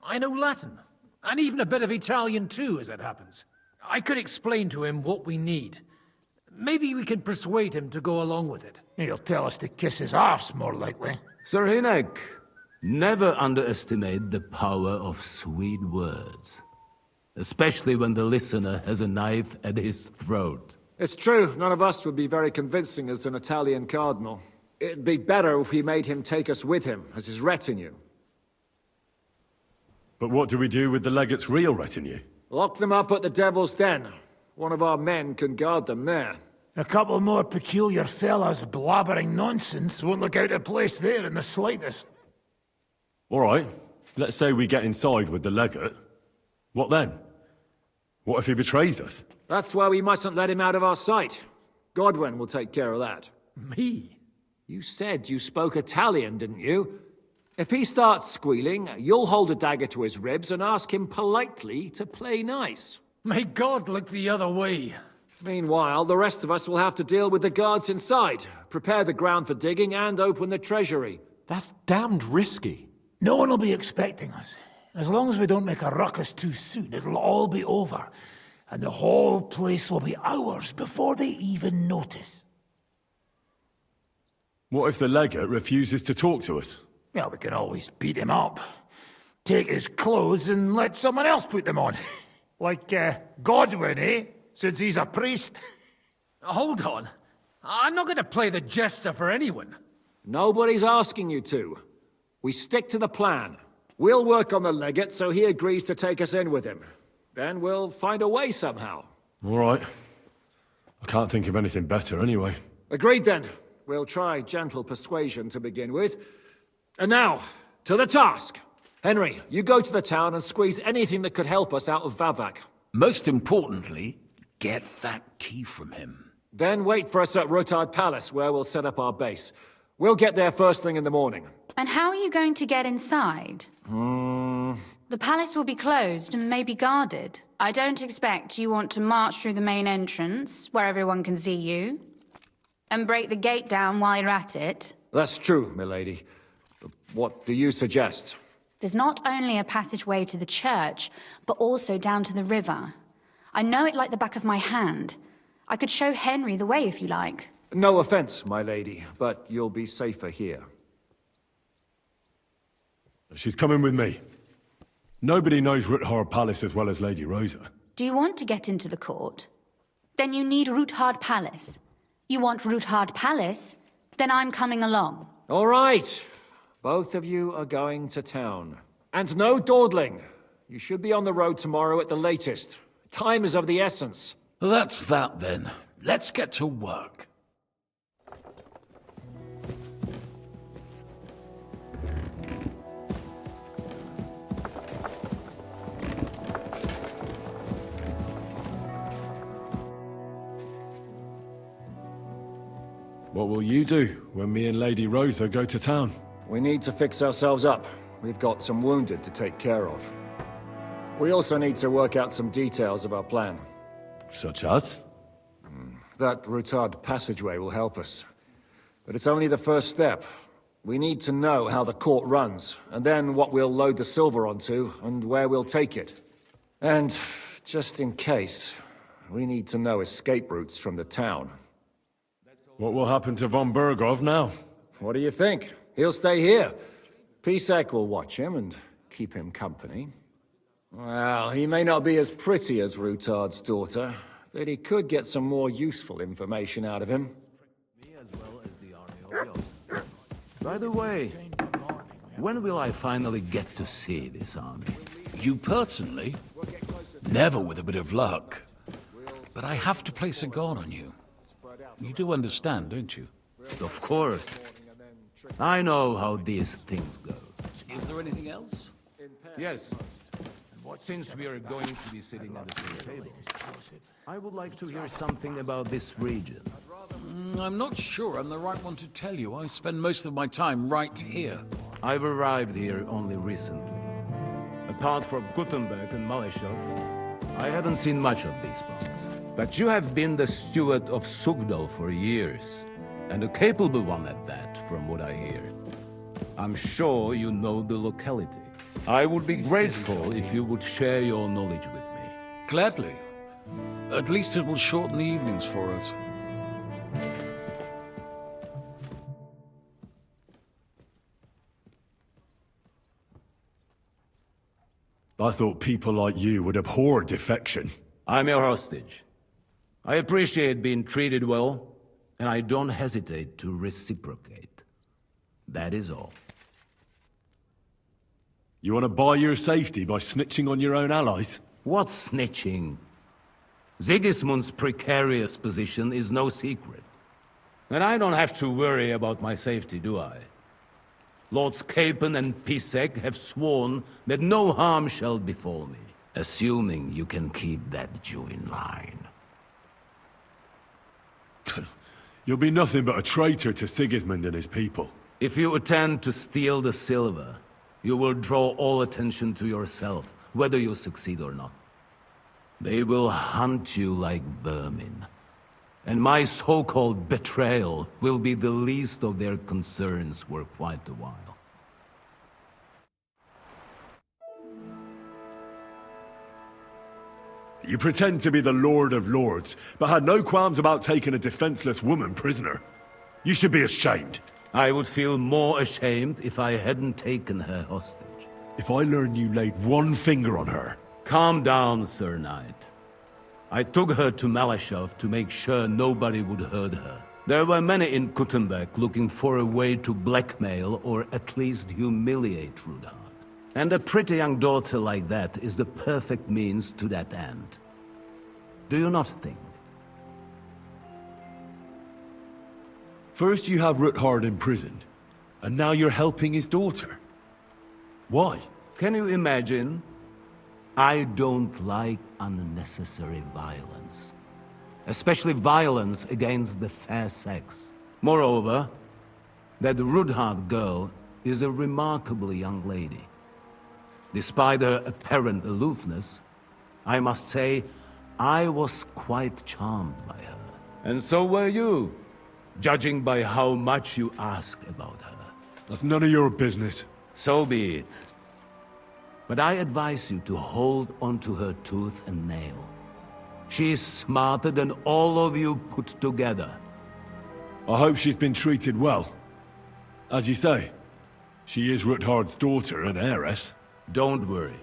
I know Latin, and even a bit of Italian too, as it happens. I could explain to him what we need. Maybe we can persuade him to go along with it. He'll tell us to kiss his arse, more likely. Sir Hinek, never underestimate the power of sweet words. Especially when the listener has a knife at his throat. It's true, none of us would be very convincing as an Italian cardinal. It'd be better if we made him take us with him, as his retinue. But what do we do with the legate's real retinue? Lock them up at the Devil's Den. One of our men can guard them there. A couple more peculiar fellas blabbering nonsense won't look out of place there in the slightest. All right, let's say we get inside with the legate. What then? What if he betrays us? That's why we mustn't let him out of our sight. Godwin will take care of that. Me? You said you spoke Italian, didn't you? If he starts squealing, you'll hold a dagger to his ribs and ask him politely to play nice. May God look the other way. Meanwhile, the rest of us will have to deal with the guards inside, prepare the ground for digging, and open the treasury. That's damned risky. No one will be expecting us. As long as we don't make a ruckus too soon, it'll all be over. And the whole place will be ours before they even notice. What if the legate refuses to talk to us? Well, we can always beat him up. Take his clothes and let someone else put them on. Like, Godwin, eh? Since he's a priest. Hold on. I'm not going to play the jester for anyone. Nobody's asking you to. We stick to the plan. We'll work on the legate so he agrees to take us in with him. Then we'll find a way somehow. All right. I can't think of anything better anyway. Agreed then. We'll try gentle persuasion to begin with. And now, to the task. Henry, you go to the town and squeeze anything that could help us out of Vavak. Most importantly, get that key from him. Then wait for us at Rotard Palace, where we'll set up our base. We'll get there first thing in the morning. And how are you going to get inside? The palace will be closed and may be guarded. I don't expect you want to march through the main entrance, where everyone can see you, and break the gate down while you're at it. That's true, milady. What do you suggest? There's not only a passageway to the church, but also down to the river. I know it like the back of my hand. I could show Henry the way if you like. No offense, my lady, but you'll be safer here. She's coming with me. Nobody knows Rutard Palace as well as Lady Rosa. Do you want to get into the court? Then you need Rutard Palace. You want Rutard Palace? Then I'm coming along. All right. Both of you are going to town. And no dawdling. You should be on the road tomorrow at the latest. Time is of the essence. That's that then. Let's get to work. What will you do when me and Lady Rosa go to town? We need to fix ourselves up. We've got some wounded to take care of. We also need to work out some details of our plan. Such as? That Rutard passageway will help us. But it's only the first step. We need to know how the court runs, and then what we'll load the silver onto, and where we'll take it. And, just in case, we need to know escape routes from the town. What will happen to von Burgow now? What do you think? He'll stay here. Pisek will watch him and keep him company. Well, he may not be as pretty as Rutard's daughter, but he could get some more useful information out of him. Me as well as the army of yours. By the way, when will I finally get to see this army? You personally? Never with a bit of luck. But I have to place a guard on you. You do understand, don't you? Of course. I know how these things go. Is there anything else? Yes. Since we are going to be sitting at the same table, I would like to hear something about this region. I'm not sure I'm the right one to tell you. I spend most of my time right here. I've arrived here only recently. Apart from Gutenberg and Maleshov, I haven't seen much of these parts. But you have been the steward of Sugdal for years, and a capable one at that, from what I hear. I'm sure you know the locality. I would be grateful if you would share your knowledge with me. Gladly. At least it will shorten the evenings for us. I thought people like you would abhor defection. I'm your hostage. I appreciate being treated well, and I don't hesitate to reciprocate. That is all. You want to buy your safety by snitching on your own allies? What snitching? Sigismund's precarious position is no secret. And I don't have to worry about my safety, do I? Lords Capon and Pisek have sworn that no harm shall befall me, assuming you can keep that Jew in line. You'll be nothing but a traitor to Sigismund and his people. If you attempt to steal the silver, you will draw all attention to yourself, whether you succeed or not. They will hunt you like vermin. And my so-called betrayal will be the least of their concerns for quite a while. You pretend to be the Lord of Lords, but had no qualms about taking a defenseless woman prisoner. You should be ashamed. I would feel more ashamed if I hadn't taken her hostage. If I learn you laid one finger on her... Calm down, Sir Knight. I took her to Maleshov to make sure nobody would hurt her. There were many in Gutenberg looking for a way to blackmail or at least humiliate Rudhard. And a pretty young daughter like that is the perfect means to that end. Do you not think? First you have Rudhard imprisoned, and now you're helping his daughter. Why? Can you imagine? I don't like unnecessary violence. Especially violence against the fair sex. Moreover, that Rudhard girl is a remarkable young lady. Despite her apparent aloofness, I must say, I was quite charmed by her. And so were you, judging by how much you ask about her. That's none of your business. So be it. But I advise you to hold onto her tooth and nail. She's smarter than all of you put together. I hope she's been treated well. As you say, she is Rudhard's daughter and heiress. Don't worry.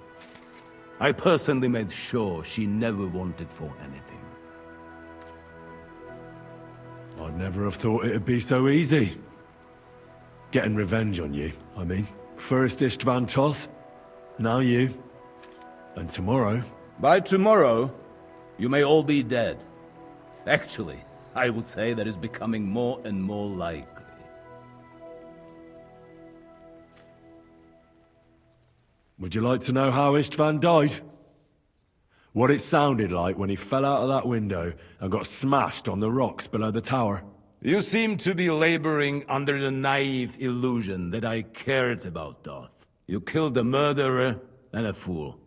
I personally made sure she never wanted for anything. I'd never have thought it'd be so easy. Getting revenge on you, I mean. First Istvan Toth, now you. And tomorrow... By tomorrow, you may all be dead. Actually, I would say that is becoming more and more likely. Would you like to know how Istvan died? What it sounded like when he fell out of that window and got smashed on the rocks below the tower? You seem to be laboring under the naive illusion that I cared about Doth. You killed a murderer and a fool.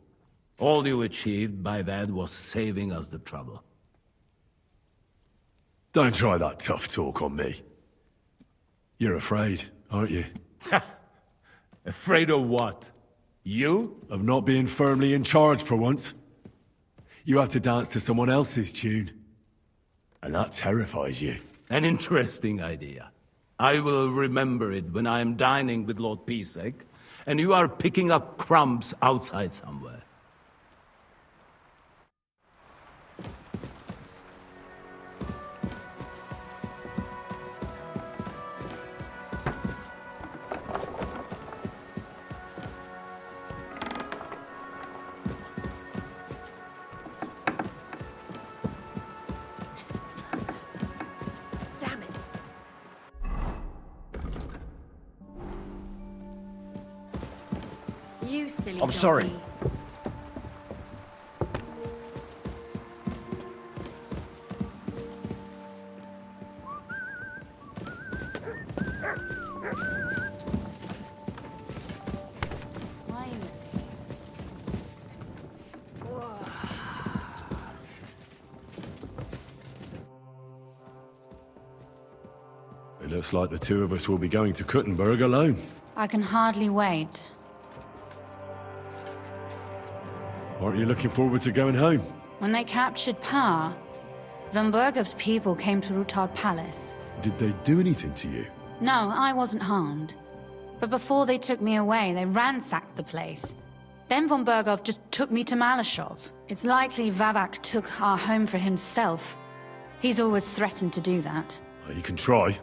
All you achieved by that was saving us the trouble. Don't try that tough talk on me. You're afraid, aren't you? Afraid of what? You? Of not being firmly in charge for once. You have to dance to someone else's tune. And that terrifies you. An interesting idea. I will remember it when I am dining with Lord Pisek, and you are picking up crumbs outside somewhere. You silly I'm sorry. donkey. looks like the two of us will be going to Kuttenberg alone. I can hardly wait. Aren't you looking forward to going home? When they captured Pa, Von Burgow's people came to Rutard Palace. Did they do anything to you? No, I wasn't harmed. But before they took me away, they ransacked the place. Then von Burgow just took me to Malashov. It's likely Vavak took our home for himself. He's always threatened to do that. Well, you can try.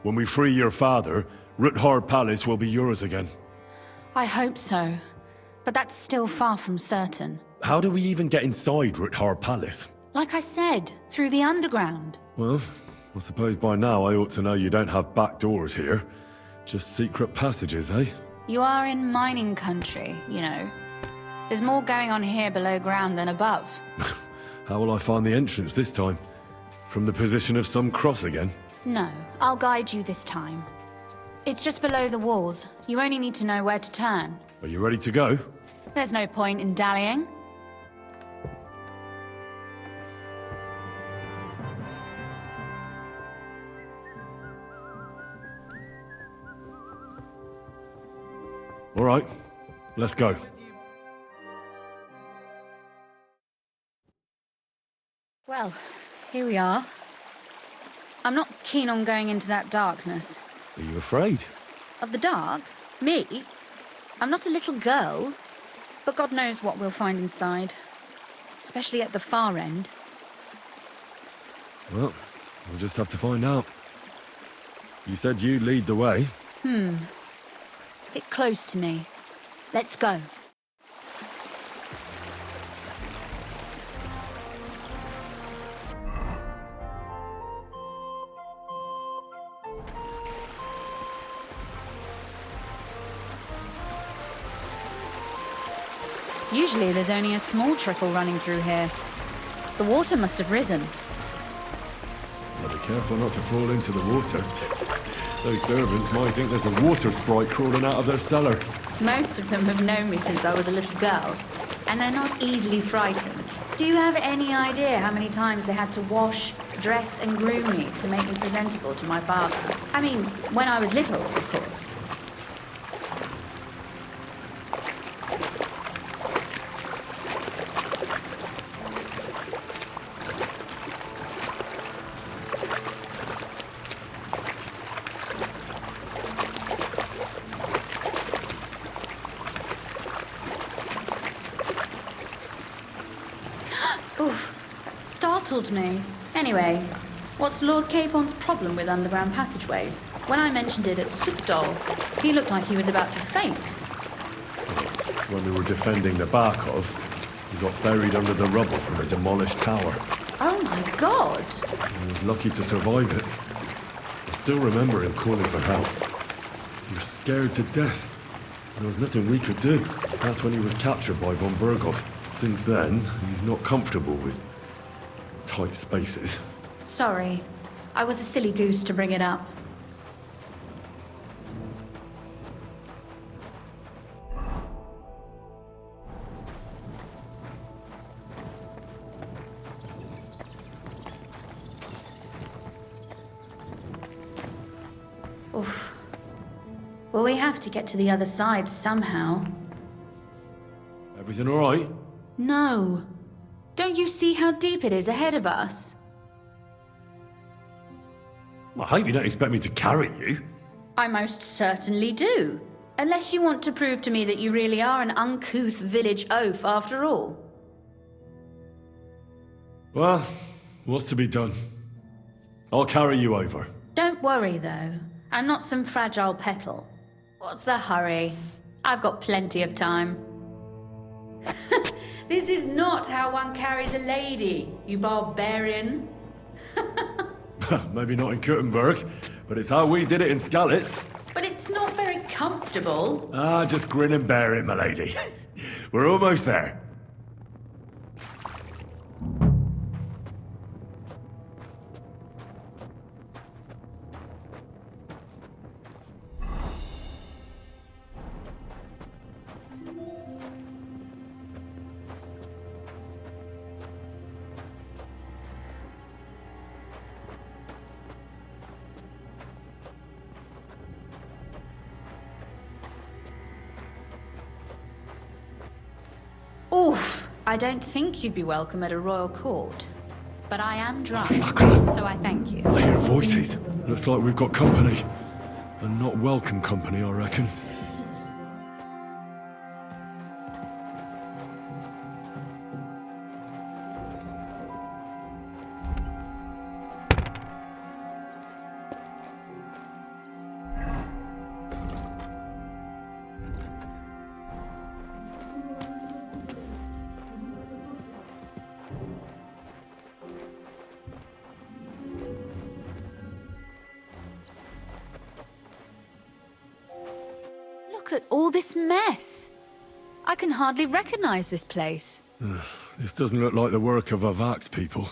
When we free your father, Rutard Palace will be yours again. I hope so. But that's still far from certain. How do we even get inside Rutard Palace? Like I said, through the underground. Well, I suppose by now I ought to know you don't have back doors here. Just secret passages, eh? You are in mining country, you know. There's more going on here below ground than above. How will I find the entrance this time? From the position of some cross again? No, I'll guide you this time. It's just below the walls. You only need to know where to turn. Are you ready to go? There's no point in dallying. All right, let's go. Well, here we are. I'm not keen on going into that darkness. Are you afraid? Of the dark? Me? I'm not a little girl. But God knows what we'll find inside. Especially at the far end. Well, we'll just have to find out. You said you'd lead the way. Stick close to me. Let's go. Usually there's only a small trickle running through here. The water must have risen. But be careful not to fall into the water. Those servants might think there's a water sprite crawling out of their cellar. Most of them have known me since I was a little girl, and they're not easily frightened. Do you have any idea how many times they had to wash, dress, and groom me to make me presentable to my father? I mean, when I was little, of course. Startled me. Anyway, what's Lord Capon's problem with underground passageways? When I mentioned it at Sukdol, he looked like he was about to faint. When we were defending the Barkov, he got buried under the rubble from a demolished tower. Oh my god! He was lucky to survive it. I still remember him calling for help. He was scared to death. There was nothing we could do. That's when he was captured by von Burgow. Since then, he's not comfortable with tight spaces. Sorry. I was a silly goose to bring it up. Oof. Well, we have to get to the other side somehow. Everything all right? No. Don't you see how deep it is ahead of us? I hope you don't expect me to carry you. I most certainly do. Unless you want to prove to me that you really are an uncouth village oaf after all. Well, what's to be done? I'll carry you over. Don't worry, though. I'm not some fragile petal. What's the hurry? I've got plenty of time. This is not how one carries a lady, you barbarian. Maybe not in Kuttenberg, but it's how we did it in Skalitz. But it's not very comfortable. Ah, just grin and bear it, my lady. We're almost there. I don't think you'd be welcome at a royal court, but I am drunk, so I thank you. I hear voices. Looks like we've got company. And not welcome company, I reckon. Look at all this mess. I can hardly recognize this place. This doesn't look like the work of Avak's people.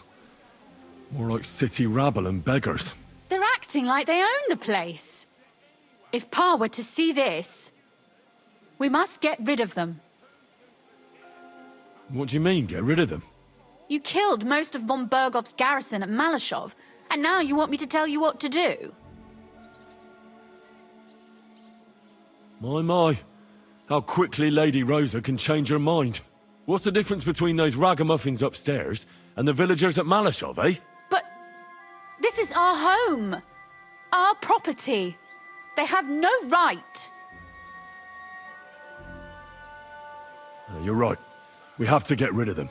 More like city rabble and beggars. They're acting like they own the place. If Pa were to see this, we must get rid of them. What do you mean, get rid of them? You killed most of von Burgov's garrison at Malashov, and now you want me to tell you what to do? My. How quickly Lady Rosa can change her mind. What's the difference between those ragamuffins upstairs and the villagers at Malashov, eh? But this is our home. Our property. They have no right. You're right. We have to get rid of them.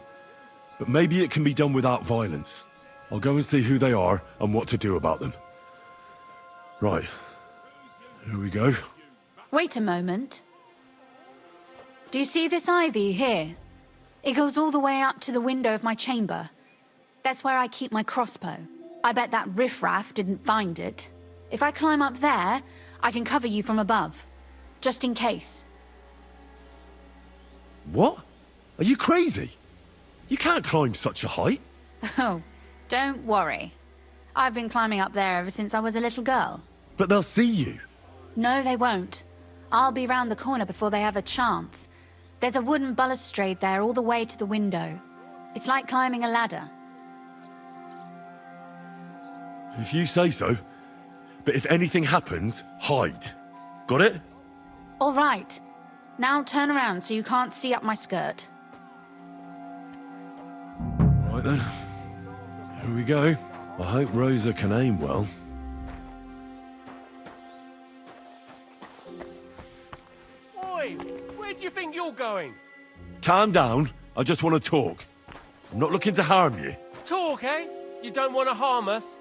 But maybe it can be done without violence. I'll go and see who they are and what to do about them. Right. Here we go. Wait a moment. Do you see this ivy here? It goes all the way up to the window of my chamber. That's where I keep my crossbow. I bet that riffraff didn't find it. If I climb up there, I can cover you from above. Just in case. What? Are you crazy? You can't climb such a height. Oh, don't worry. I've been climbing up there ever since I was a little girl. But they'll see you. No, they won't. I'll be round the corner before they have a chance. There's a wooden balustrade there all the way to the window. It's like climbing a ladder. If you say so. But if anything happens, hide. Got it? All right. Now turn around so you can't see up my skirt. Right then. Here we go. I hope Rosa can aim well. Oi! Where do you think you're going? Calm down. I just want to talk. I'm not looking to harm you. Talk, eh? You don't want to harm us?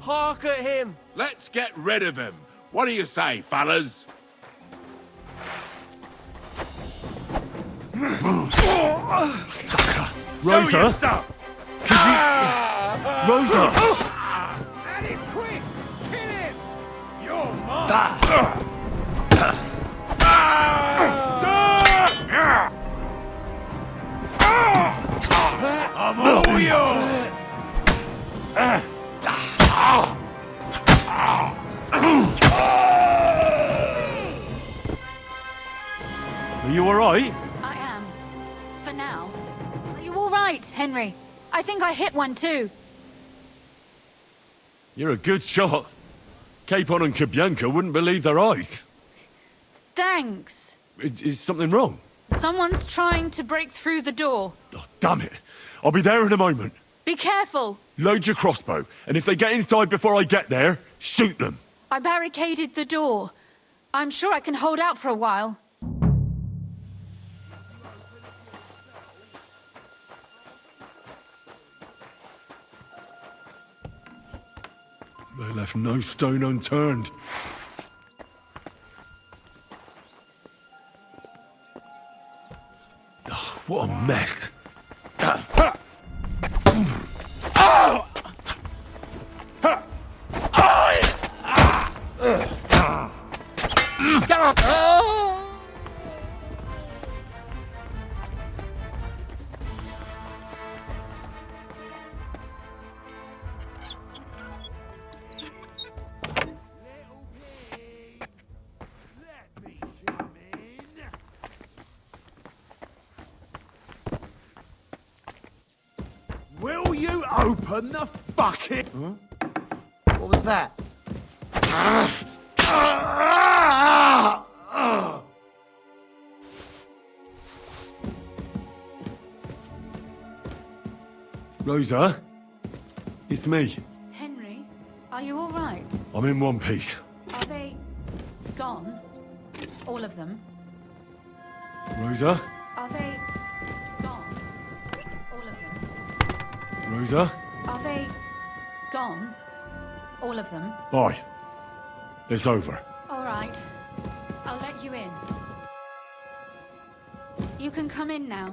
Hark at him. Let's get rid of him. What do you say, fellas? Sucker! Rosa! Rosa! At it quick! Kill him! You're mine! I'm all yours! Are you alright? I am. For now. Are you all right, Henry? I think I hit one too. You're a good shot. Capon and Kabianka wouldn't believe their eyes. Thanks. Is something wrong? Someone's trying to break through the door. Oh, damn it. I'll be there in a moment. Be careful. Load your crossbow, and if they get inside before I get there, shoot them. I barricaded the door. I'm sure I can hold out for a while. They left no stone unturned. Oh, what a mess. Will you open the fucking... What was that? Rosa? It's me. Henry, are you all right? I'm in one piece. Are they gone? All of them? Rosa? Are they gone? All of them? Rosa? Are they gone? All of them? Aye. It's over. All right. I'll let you in. You can come in now.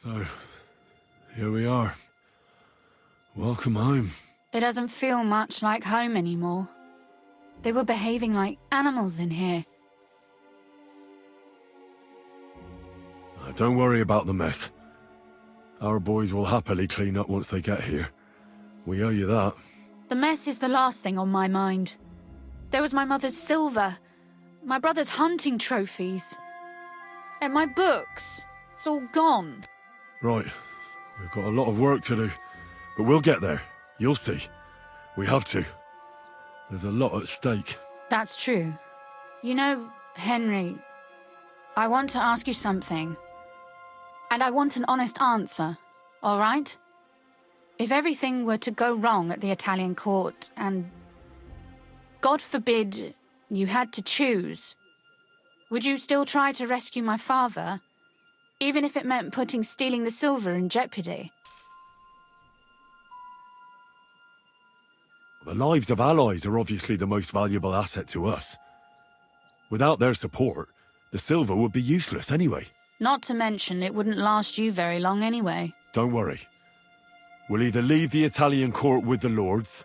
So, here we are. Welcome home. It doesn't feel much like home anymore. They were behaving like animals in here. Don't worry about the mess. Our boys will happily clean up once they get here. We owe you that. The mess is the last thing on my mind. There was my mother's silver, my brother's hunting trophies, and my books. It's all gone. Right. We've got a lot of work to do. But we'll get there. You'll see. We have to. There's a lot at stake. That's true. You know, Henry, I want to ask you something. And I want an honest answer, all right? If everything were to go wrong at the Italian court and, God forbid, you had to choose, would you still try to rescue my father, even if it meant putting stealing the silver in jeopardy? The lives of allies are obviously the most valuable asset to us. Without their support, the silver would be useless anyway. Not to mention, it wouldn't last you very long anyway. Don't worry. We'll either leave the Italian court with the lords,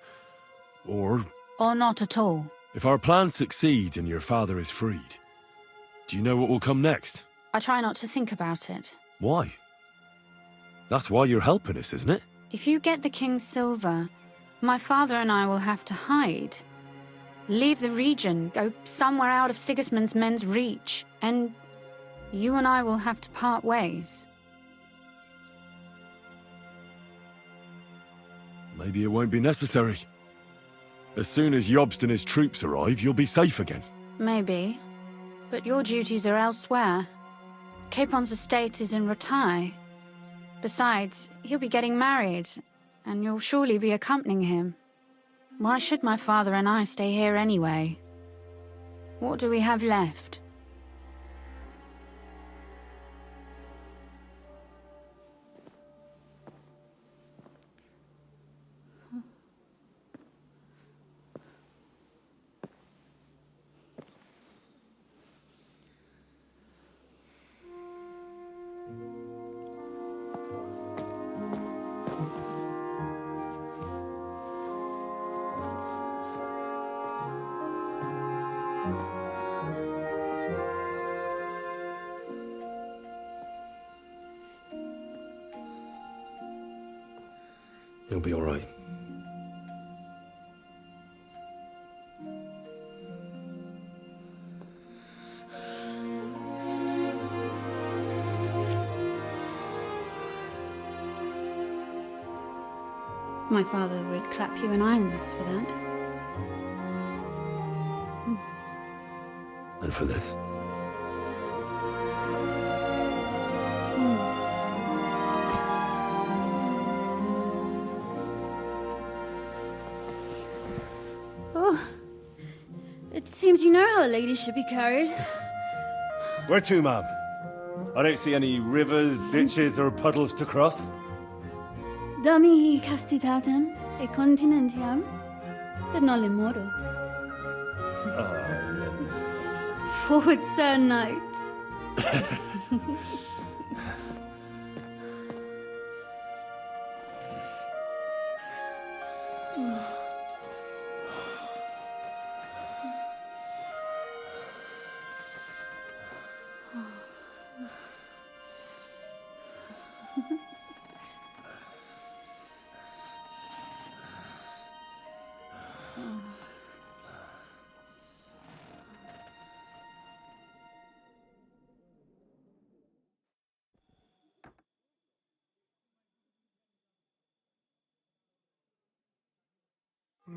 or... Or not at all. If our plan succeeds and your father is freed, do you know what will come next? I try not to think about it. Why? That's why you're helping us, isn't it? If you get the king's silver, my father and I will have to hide. Leave the region, go somewhere out of Sigismund's men's reach, and you and I will have to part ways. Maybe it won't be necessary. As soon as Jobst and his troops arrive, you'll be safe again. Maybe. But your duties are elsewhere. Capon's estate is in Retaille. Besides, he'll be getting married, and you'll surely be accompanying him. Why should my father and I stay here anyway? What do we have left? You'll be all right. My father would clap you in irons for that. And for this? Oh, it seems you know how a lady should be carried. Where to, ma'am? I don't see any rivers, ditches, or puddles to cross. Damihi castitatem e continentiam, sed non le moro. Forward, Sir Knight.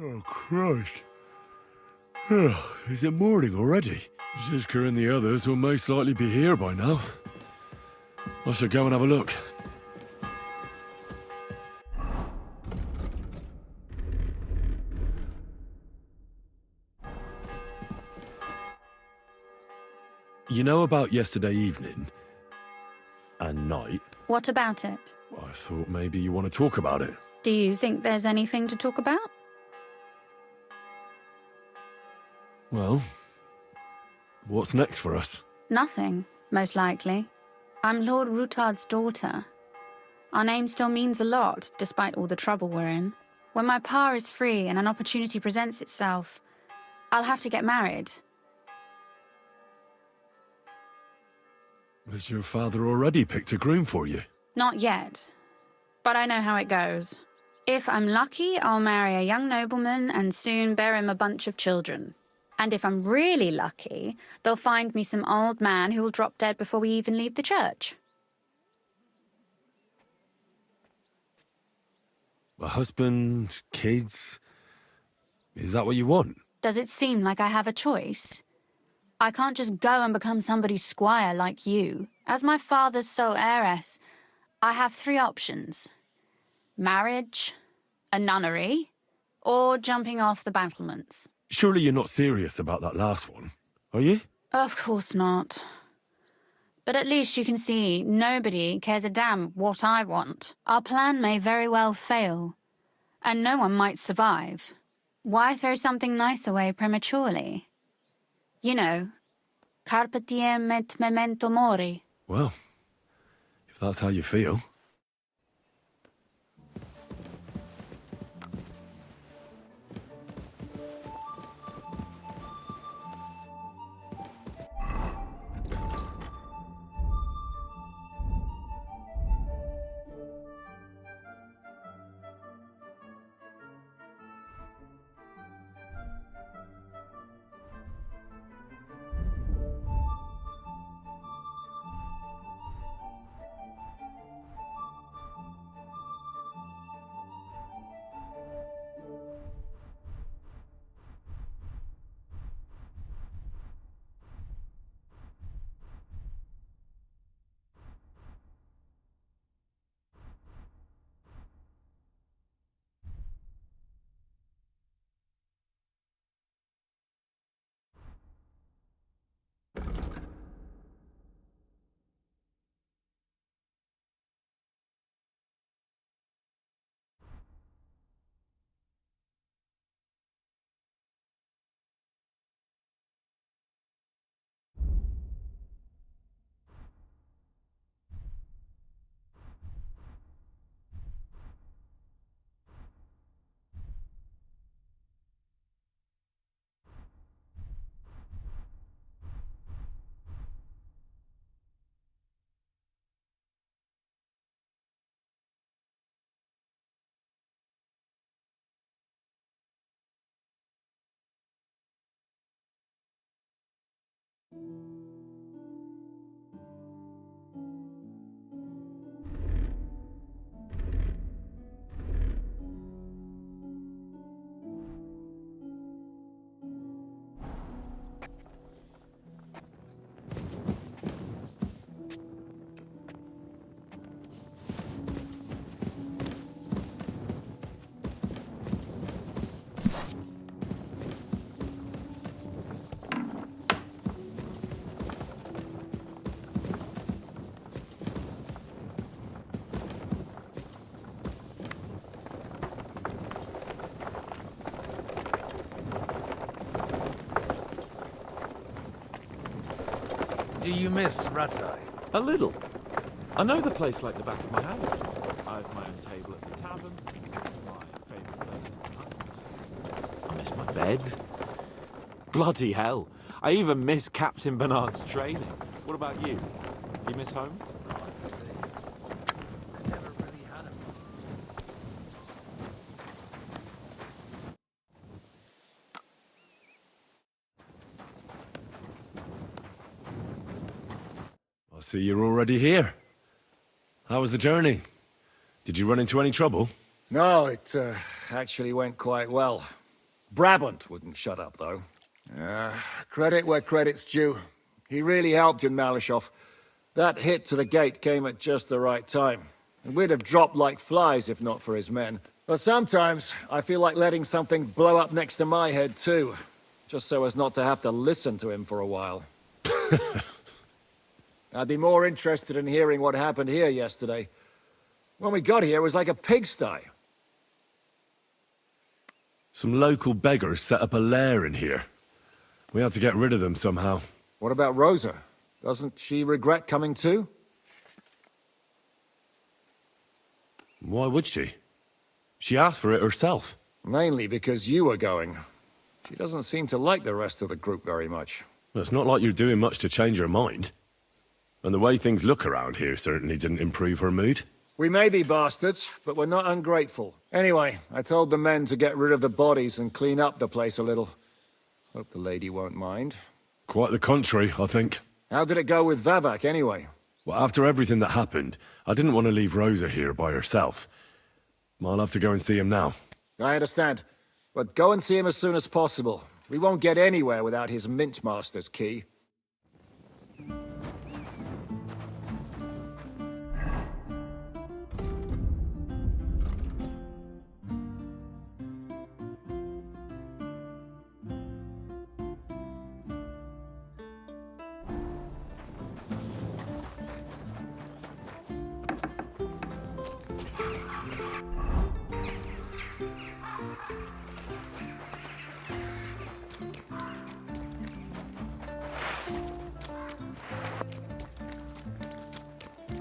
Oh, Christ. Oh, is it morning already? Zizka and the others will most likely be here by now. I should go and have a look. You know about yesterday evening? And night? What about it? I thought maybe you want to talk about it. Do you think there's anything to talk about? Well, what's next for us? Nothing, most likely. I'm Lord Rutard's daughter. Our name still means a lot, despite all the trouble we're in. When my pa is free and an opportunity presents itself, I'll have to get married. Has your father already picked a groom for you? Not yet, but I know how it goes. If I'm lucky, I'll marry a young nobleman and soon bear him a bunch of children. And if I'm really lucky, they'll find me some old man who will drop dead before we even leave the church. A husband, kids... Is that what you want? Does it seem like I have a choice? I can't just go and become somebody's squire like you. As my father's sole heiress, I have 3 options. Marriage, a nunnery, or jumping off the battlements. Surely you're not serious about that last one, are you? Of course not. But at least you can see nobody cares a damn what I want. Our plan may very well fail, and no one might survive. Why throw something nice away prematurely? You know, carpe diem et memento mori. Well, if that's how you feel. Do you miss Ratai? A little. I know the place like the back of my hand. I have my own table at the tavern. My favourite places to hunt. I miss my bed. Bloody hell. I even miss Captain Bernard's training. What about you? You miss home? I see you're already here. How was the journey? Did you run into any trouble? No, it actually went quite well. Brabant wouldn't shut up, though. Credit where credit's due. He really helped in Malishov. That hit to the gate came at just the right time. And we'd have dropped like flies if not for his men. But sometimes, I feel like letting something blow up next to my head too. Just so as not to have to listen to him for a while. I'd be more interested in hearing what happened here yesterday. When we got here, it was like a pigsty. Some local beggars set up a lair in here. We had to get rid of them somehow. What about Rosa? Doesn't she regret coming too? Why would she? She asked for it herself. Mainly because you were going. She doesn't seem to like the rest of the group very much. Well, it's not like you're doing much to change her mind. And the way things look around here certainly didn't improve her mood. We may be bastards, but we're not ungrateful. Anyway, I told the men to get rid of the bodies and clean up the place a little. Hope the lady won't mind. Quite the contrary, I think. How did it go with Vavak, anyway? Well, after everything that happened, I didn't want to leave Rosa here by herself. I'll have to go and see him now. I understand. But go and see him as soon as possible. We won't get anywhere without his Mintmaster's key.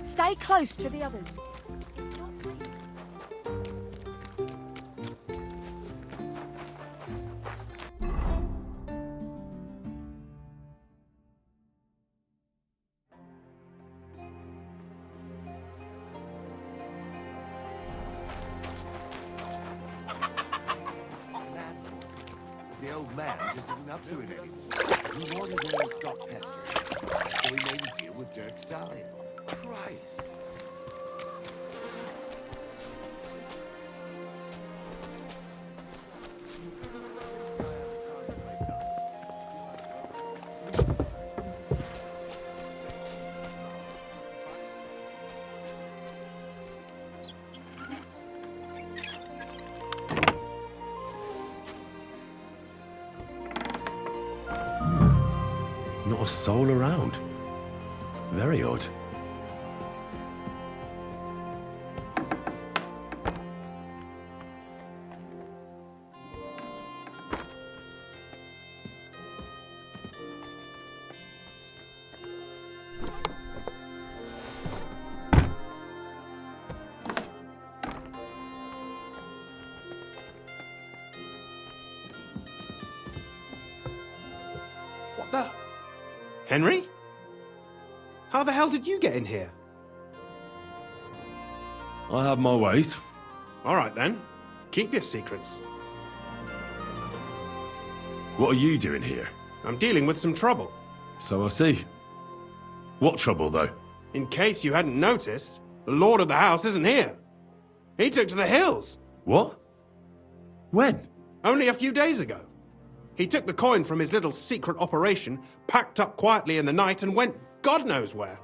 Stay close to the others. The old man just isn't up to it anymore. He wanted them to stop pestering, so he made a deal with Dirk Stallion. Christ. Not a soul around. Very odd. What the? Henry? How the hell did you get in here? I have my ways. All right then. Keep your secrets. What are you doing here? I'm dealing with some trouble. So I see. What trouble, though? In case you hadn't noticed, the lord of the house isn't here. He took to the hills. What? When? Only a few days ago. He took the coin from his little secret operation, packed up quietly in the night, and went God knows where.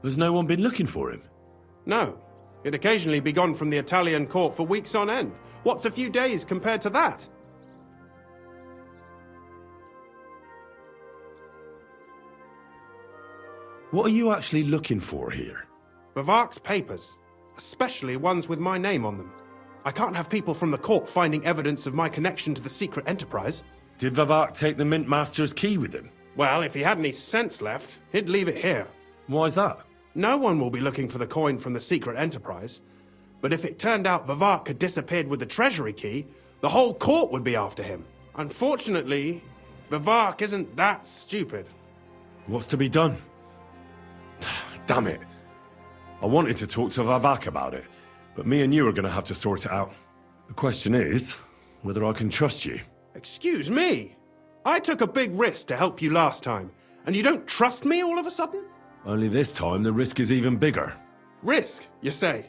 Has no one been looking for him? No. He'd occasionally be gone from the Italian court for weeks on end. What's a few days compared to that? What are you actually looking for here? Bavak's papers, especially ones with my name on them. I can't have people from the court finding evidence of my connection to the secret enterprise. Did Vavak take the Mint Master's key with him? Well, if he had any sense left, he'd leave it here. Why's that? No one will be looking for the coin from the secret enterprise. But if it turned out Vavak had disappeared with the treasury key, the whole court would be after him. Unfortunately, Vavak isn't that stupid. What's to be done? Damn it. I wanted to talk to Vavak about it, but me and you are going to have to sort it out. The question is, whether I can trust you. Excuse me? I took a big risk to help you last time, and you don't trust me all of a sudden? Only this time the risk is even bigger. Risk, you say?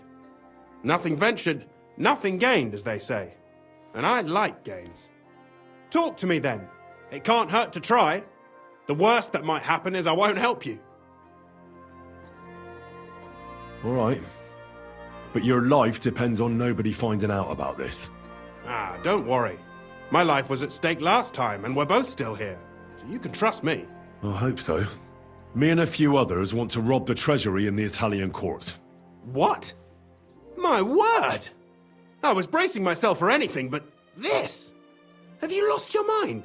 Nothing ventured, Nothing gained, as they say. And I like gains. Talk to me then. It can't hurt to try. The worst that might happen is I won't help you. All right. But your life depends on nobody finding out about this. Ah, don't worry. My life was at stake last time, and we're both still here. So you can trust me. I hope so. Me and a few others want to rob the treasury in the Italian court. What? My word! I was bracing myself for anything but this! Have you lost your mind?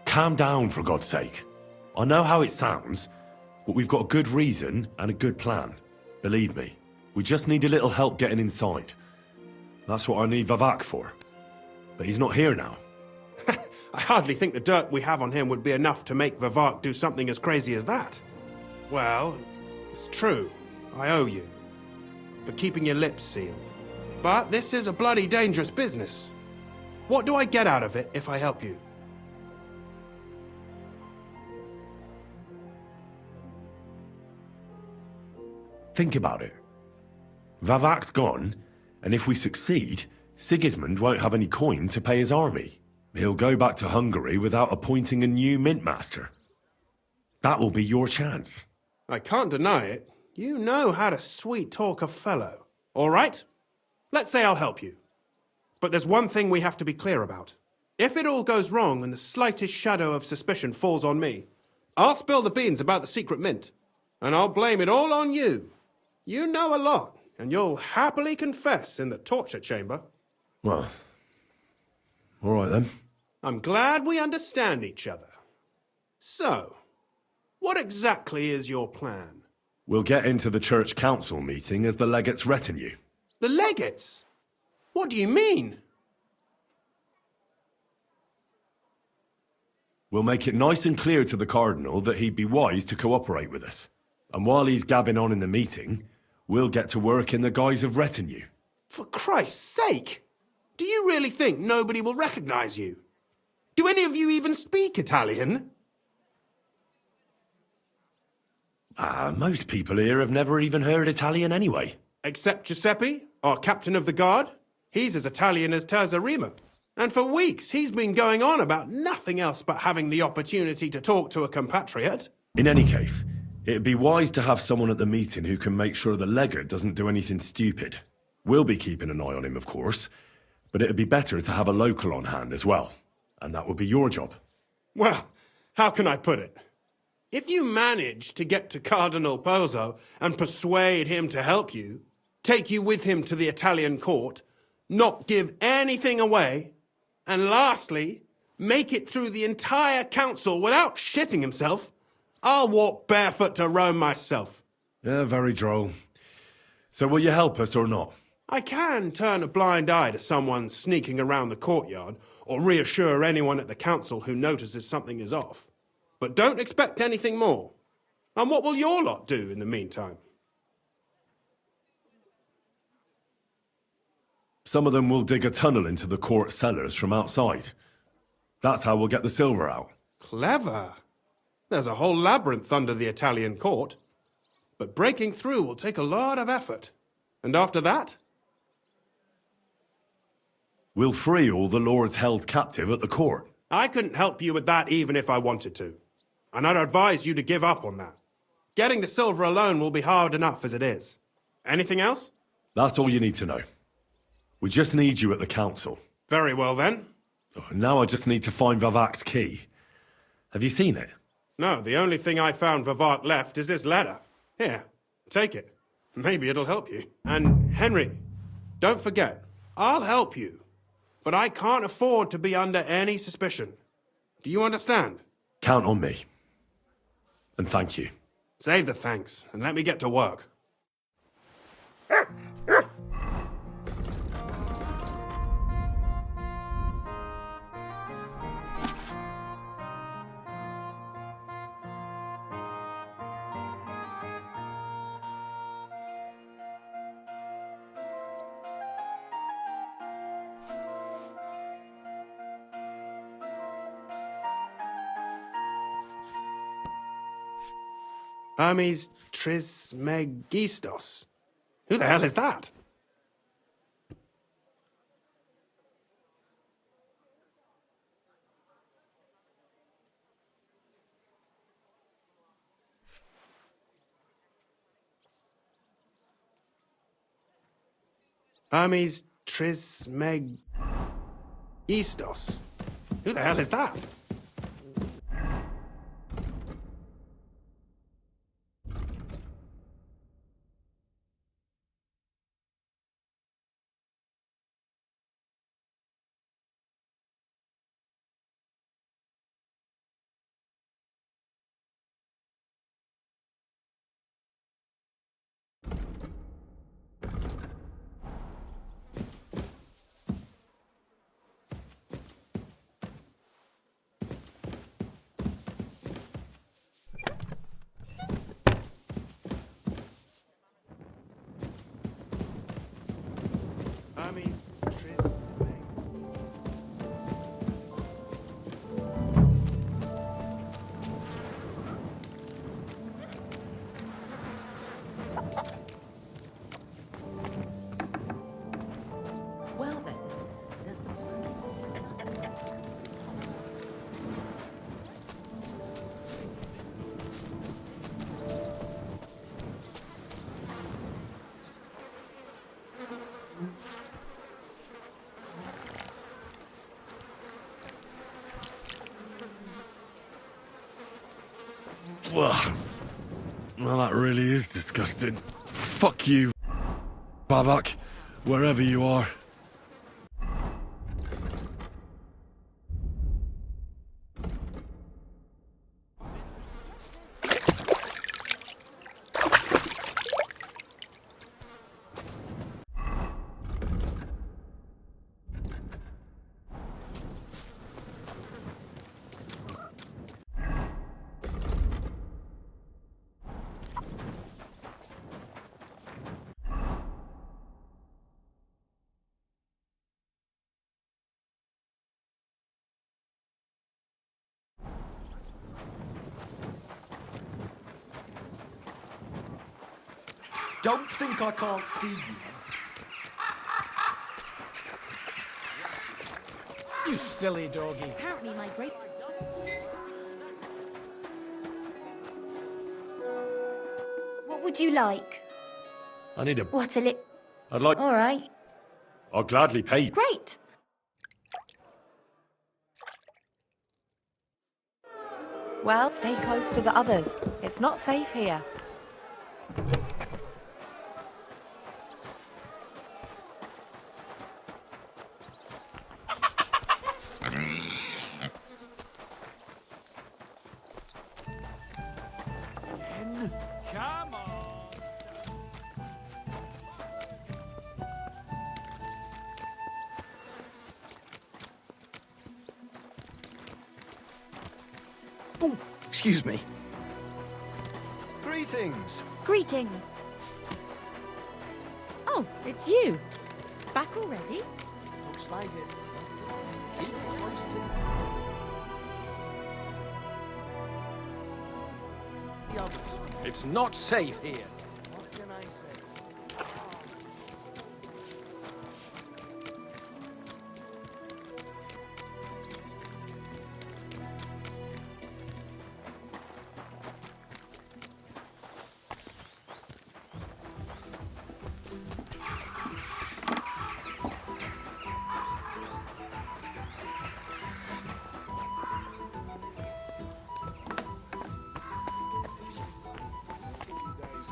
Calm down, for God's sake. I know how it sounds, but we've got a good reason and a good plan. Believe me, we just need a little help getting inside. That's what I need Vivak for. But he's not here now. I hardly think the dirt we have on him would be enough to make Vivak do something as crazy as that. Well, it's true. I owe you. For keeping your lips sealed. But this is a bloody dangerous business. What do I get out of it if I help you? Think about it. Vavak's gone, and if we succeed, Sigismund won't have any coin to pay his army. He'll go back to Hungary without appointing a new mint master. That will be your chance. I can't deny it. You know how to sweet-talk a fellow. All right? Let's say I'll help you. But there's one thing we have to be clear about. If it all goes wrong and the slightest shadow of suspicion falls on me, I'll spill the beans about the secret mint. And I'll blame it all on you. You know a lot, and you'll happily confess in the torture chamber. Well, all right then. I'm glad we understand each other. So, what exactly is your plan? We'll get into the church council meeting as the legate's retinue. The legates? What do you mean? We'll make it nice and clear to the Cardinal that he'd be wise to cooperate with us. And while he's gabbing on in the meeting, we'll get to work in the guise of retinue. For Christ's sake! Do you really think nobody will recognize you? Do any of you even speak Italian? Most people here have never even heard Italian anyway. Except Giuseppe, our captain of the guard. He's as Italian as Terza Rima. And for weeks, he's been going on about nothing else but having the opportunity to talk to a compatriot. In any case, it'd be wise to have someone at the meeting who can make sure the legate doesn't do anything stupid. We'll be keeping an eye on him, of course, but it'd be better to have a local on hand as well. And that would be your job. Well, how can I put it? If you manage to get to Cardinal Pozzo and persuade him to help you, take you with him to the Italian court, not give anything away, and lastly, make it through the entire council without shitting himself, I'll walk barefoot to Rome myself. Yeah, very droll. So will you help us or not? I can turn a blind eye to someone sneaking around the courtyard, or reassure anyone at the council who notices something is off. But don't expect anything more. And what will your lot do in the meantime? Some of them will dig a tunnel into the court cellars from outside. That's how we'll get the silver out. Clever. There's a whole labyrinth under the Italian court. But breaking through will take a lot of effort. And after that? We'll free all the lords held captive at the court. I couldn't help you with that even if I wanted to. And I'd advise you to give up on that. Getting the silver alone will be hard enough as it is. Anything else? That's all you need to know. We just need you at the council. Very well then. Now I just need to find Vavak's key. Have you seen it? No, the only thing I found Vivak left is this letter. Here, take it. Maybe it'll help you. And Henry, don't forget, I'll help you. But I can't afford to be under any suspicion. Do you understand? Count on me. And thank you. Save the thanks, and let me get to work. Hermes Trismegistos. Who the hell is that? Hermes Trismegistos. Who the hell is that? Hermes Well then, Well, that really is disgusting. Fuck you, Babak, wherever you are. Don't think I can't see you. You silly doggy. Apparently my great... What would you like? I need a... What a lip... I'd like... All right. I'll gladly pay you. Great. well, stay close to the others. It's not safe here. Come on. Oh, excuse me. Greetings. Greetings. Oh, it's you. Back already? Looks like it. Keep it close to The others. It's not safe here. What can I say?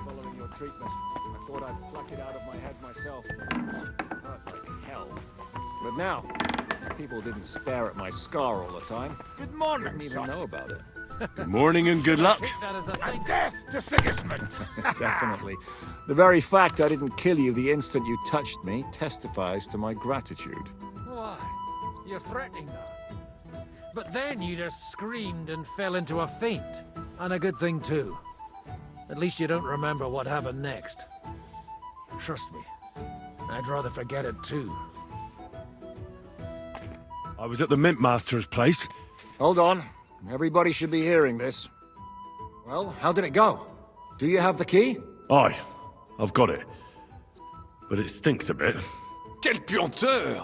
Following your treatment, I thought I'd pluck it out of my head myself. Hurt like hell. But now, people didn't stare at my scar all the time. Good morning, Didn't even son. know about it. Good morning and good luck. That is a And death to Sigismund! Definitely. The very fact I didn't kill you the instant you touched me testifies to my gratitude. Why? You're threatening her. But then you just screamed and fell into a faint. And a good thing, too. At least you don't remember what happened next. Trust me, I'd rather forget it, too. I was at the Mint Master's place. Hold on. Everybody should be hearing this. Well, how did it go? Do you have the key? Aye, I've got it. But it stinks a bit. Quelle puanteur!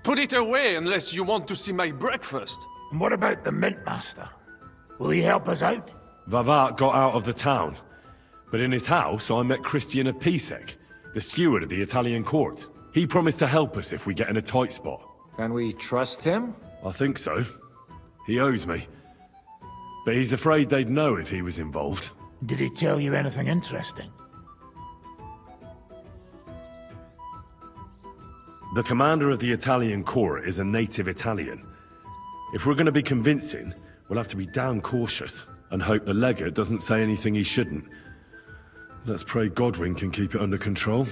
Put it away unless you want to see my breakfast. And what about the Mint Master? Will he help us out? Vavat got out of the town. But in his house, I met Christian of Pisek, the steward of the Italian court. He promised to help us if we get in a tight spot. Can we trust him? I think so. He owes me. But he's afraid they'd know if he was involved. Did he tell you anything interesting? The commander of the Italian Corps is a native Italian. If we're going to be convincing, we'll have to be damn cautious and hope the legate doesn't say anything he shouldn't. Let's pray Godwin can keep it under control.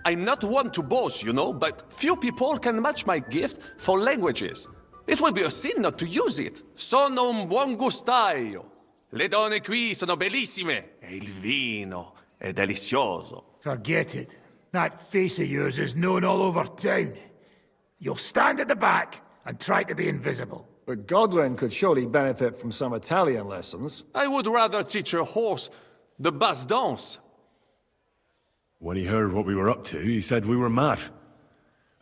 I'm not one to boast, you know, but few people can match my gift for languages. It would be a sin not to use it. Sono un buon gustaio. Le donne qui sono bellissime. E il vino è delizioso. Forget it. That face of yours is known all over town. You'll stand at the back and try to be invisible. But Godwin could surely benefit from some Italian lessons. I would rather teach a horse the basse danse. When he heard what we were up to, he said we were mad.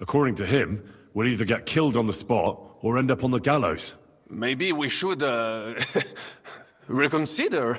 According to him, we'll either get killed on the spot or end up on the gallows. Maybe we should, reconsider.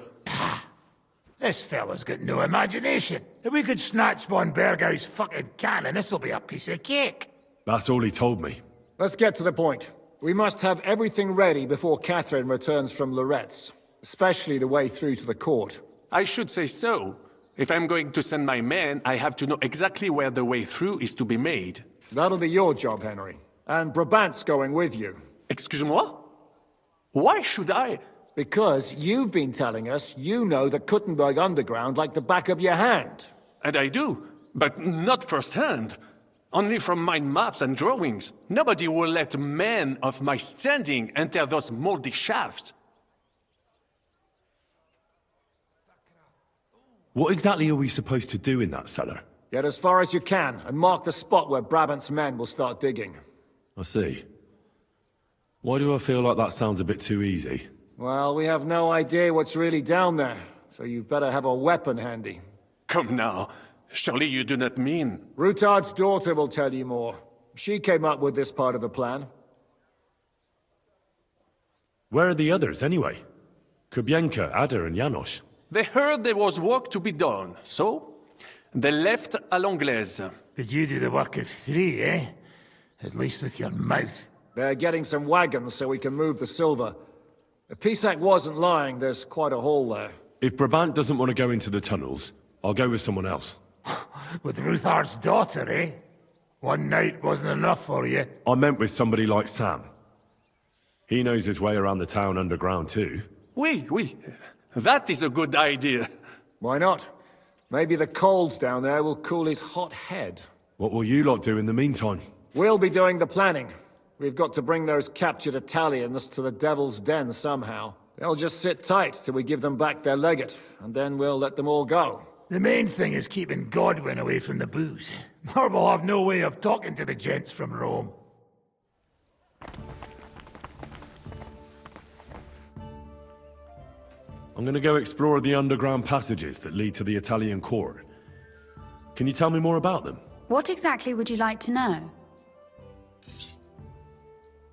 This fella's got no imagination. If we could snatch von Burgow's fucking cannon, this'll be a piece of cake. That's all he told me. Let's get to the point. We must have everything ready before Catherine returns from Loretz, especially the way through to the court. I should say so. If I'm going to send my men, I have to know exactly where the way through is to be made. That'll be your job, Henry. And Brabant's going with you. Excuse-moi? Why should I? Because you've been telling us you know the Kuttenberg underground like the back of your hand. And I do, but not firsthand. Only from mind maps and drawings. Nobody will let men of my standing enter those moldy shafts. What exactly are we supposed to do in that cellar? Get as far as you can, and mark the spot where Brabant's men will start digging. I see. Why do I feel like that sounds a bit too easy? Well, we have no idea what's really down there, so you've better have a weapon handy. Come now. Surely you do not mean... Rutard's daughter will tell you more. She came up with this part of the plan. Where are the others, anyway? Kubienka, Ada, and Janos. They heard there was work to be done, so they left à l'anglaise. Did you do the work of 3, eh? At least with your mouth. They're getting some wagons so we can move the silver. If Pisak wasn't lying, there's quite a hole there. If Brabant doesn't want to go into the tunnels, I'll go with someone else. With Ruthard's daughter, eh? One night wasn't enough for you. I meant with somebody like Sam. He knows his way around the town underground too. Oui. That is a good idea. Why not? Maybe the cold down there will cool his hot head. What will you lot do in the meantime? We'll be doing the planning. We've got to bring those captured Italians to the Devil's Den somehow. They'll just sit tight till we give them back their legate, and then we'll let them all go. The main thing is keeping Godwin away from the booze. Or we'll have no way of talking to the gents from Rome. I'm gonna go explore the underground passages that lead to the Italian court. Can you tell me more about them? What exactly would you like to know?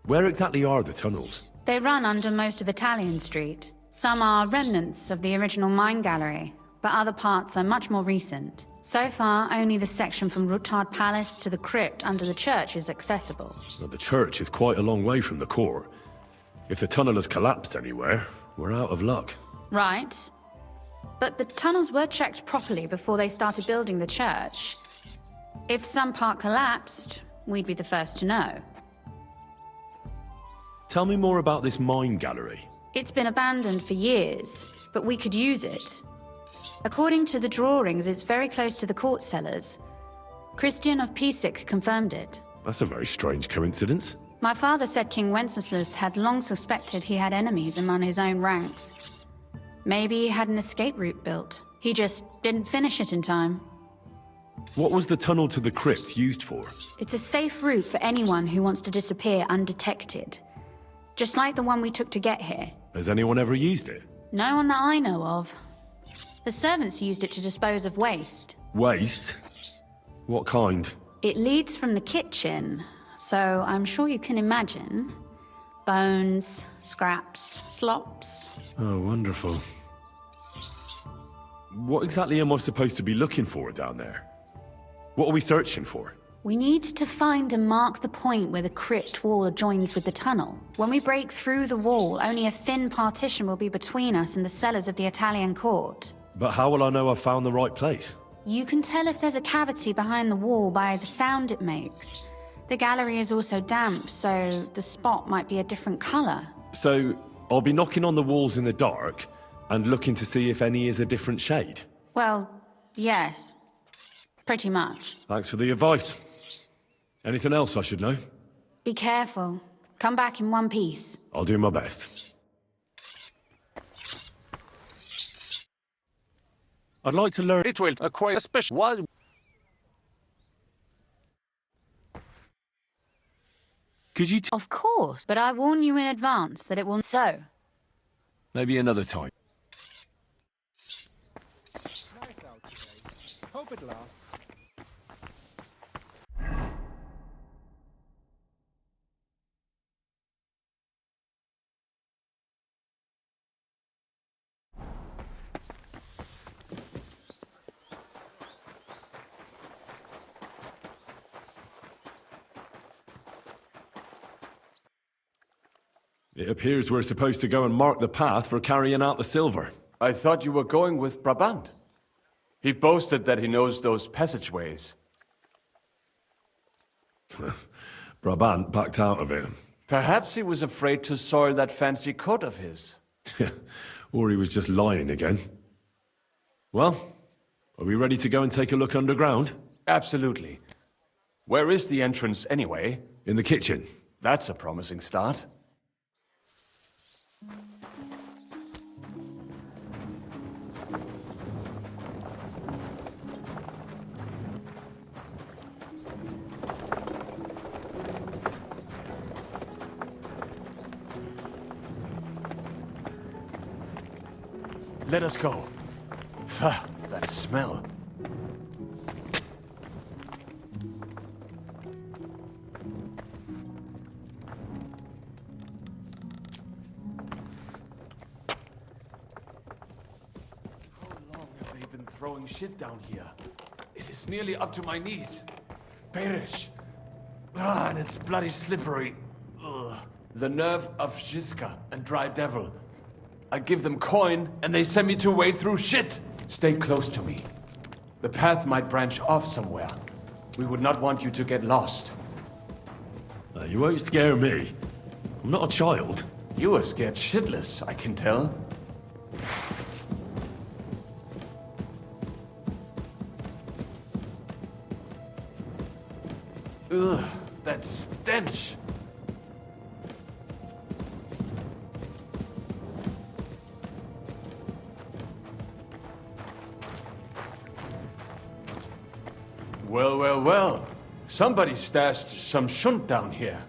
Where exactly are the tunnels? They run under most of Italian Street. Some are remnants of the original mine gallery, but other parts are much more recent. So far, only the section from Rutard Palace to the crypt under the church is accessible. Well, the church is quite a long way from the court. If the tunnel has collapsed anywhere, we're out of luck. Right. But the tunnels were checked properly before they started building the church. If some part collapsed, we'd be the first to know. Tell me more about this mine gallery. It's been abandoned for years, but we could use it. According to the drawings, it's very close to the court cellars. Christian of Pisak confirmed it. That's a very strange coincidence. My father said King Wenceslas had long suspected he had enemies among his own ranks. Maybe he had an escape route built. He just didn't finish it in time. What was the tunnel to the crypt used for? It's a safe route for anyone who wants to disappear undetected. Just like the one we took to get here. Has anyone ever used it? No one that I know of. The servants used it to dispose of waste. Waste? What kind? It leads from the kitchen, so I'm sure you can imagine. Bones, scraps, slops. Oh, wonderful. What exactly am I supposed to be looking for down there? What are we searching for? We need to find and mark the point where the crypt wall joins with the tunnel. When we break through the wall, only a thin partition will be between us and the cellars of the Italian court. But how will I know I've found the right place? You can tell if there's a cavity behind the wall by the sound it makes. The gallery is also damp, so the spot might be a different color. So, I'll be knocking on the walls in the dark and looking to see if any is a different shade? Well, yes. Pretty much. Thanks for the advice. Anything else I should know? Be careful. Come back in one piece. I'll do my best. I'd like to learn... It will acquire a special... While... Could you... Of course, but I warn you in advance that it will... So. Maybe another time. Nice out today. Hope it lasts. It appears we're supposed to go and mark the path for carrying out the silver. I thought you were going with Brabant. He boasted that he knows those passageways. Brabant backed out of it. Perhaps he was afraid to soil that fancy coat of his. Or he was just lying again. Well, are we ready to go and take a look underground? Absolutely. Where is the entrance anyway? In the kitchen. That's a promising start. Let us go. Pah, that smell. Throwing shit down here. It is nearly up to my knees. Perish. Ah, and it's bloody slippery. Ugh. The nerve of Žižka and Dry Devil. I give them coin, and they send me to wade through shit. Stay close to me. The path might branch off somewhere. We would not want you to get lost. You won't scare me. I'm not a child. You are scared shitless, I can tell. Ugh, that stench! Well, well, well. Somebody stashed some shunt down here.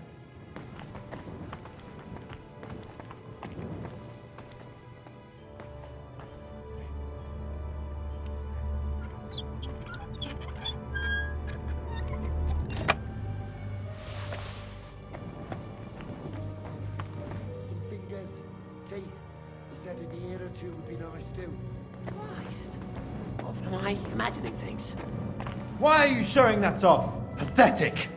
Am I imagining things? Why are you showing that off? Pathetic!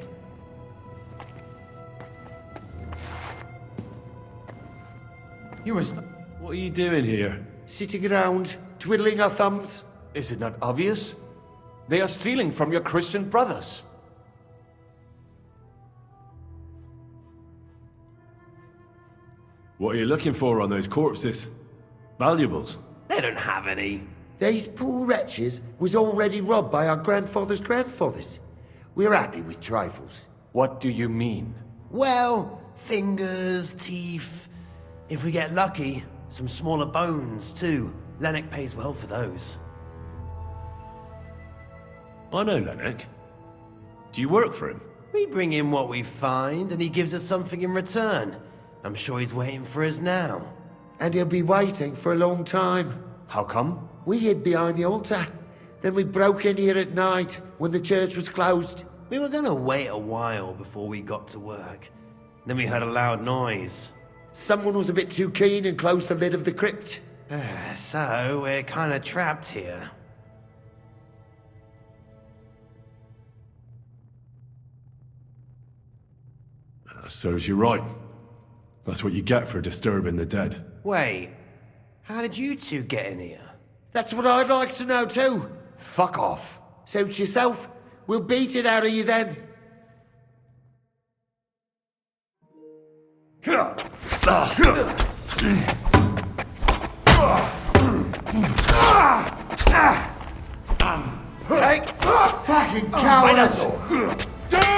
You were What are you doing here? Sitting around, twiddling our thumbs. Is it not obvious? They are stealing from your Christian brothers. What are you looking for on those corpses? Valuables? They don't have any. These poor wretches was already robbed by our grandfather's grandfathers. We're happy with trifles. What do you mean? Well, fingers, teeth. If we get lucky, some smaller bones too. Lennox pays well for those. I know Lennox. Do you work for him? We bring him what we find, and he gives us something in return. I'm sure he's waiting for us now. And he'll be waiting for a long time. How come? We hid behind the altar. Then we broke in here at night, when the church was closed. We were gonna wait a while before we got to work. Then we heard a loud noise. Someone was a bit too keen and closed the lid of the crypt. So, we're kinda trapped here. Serves you right. That's what you get for disturbing the dead. Wait, how did you two get in here? That's what I'd like to know too. Fuck off. Suit yourself. We'll beat it out of you then. Take fucking cowards!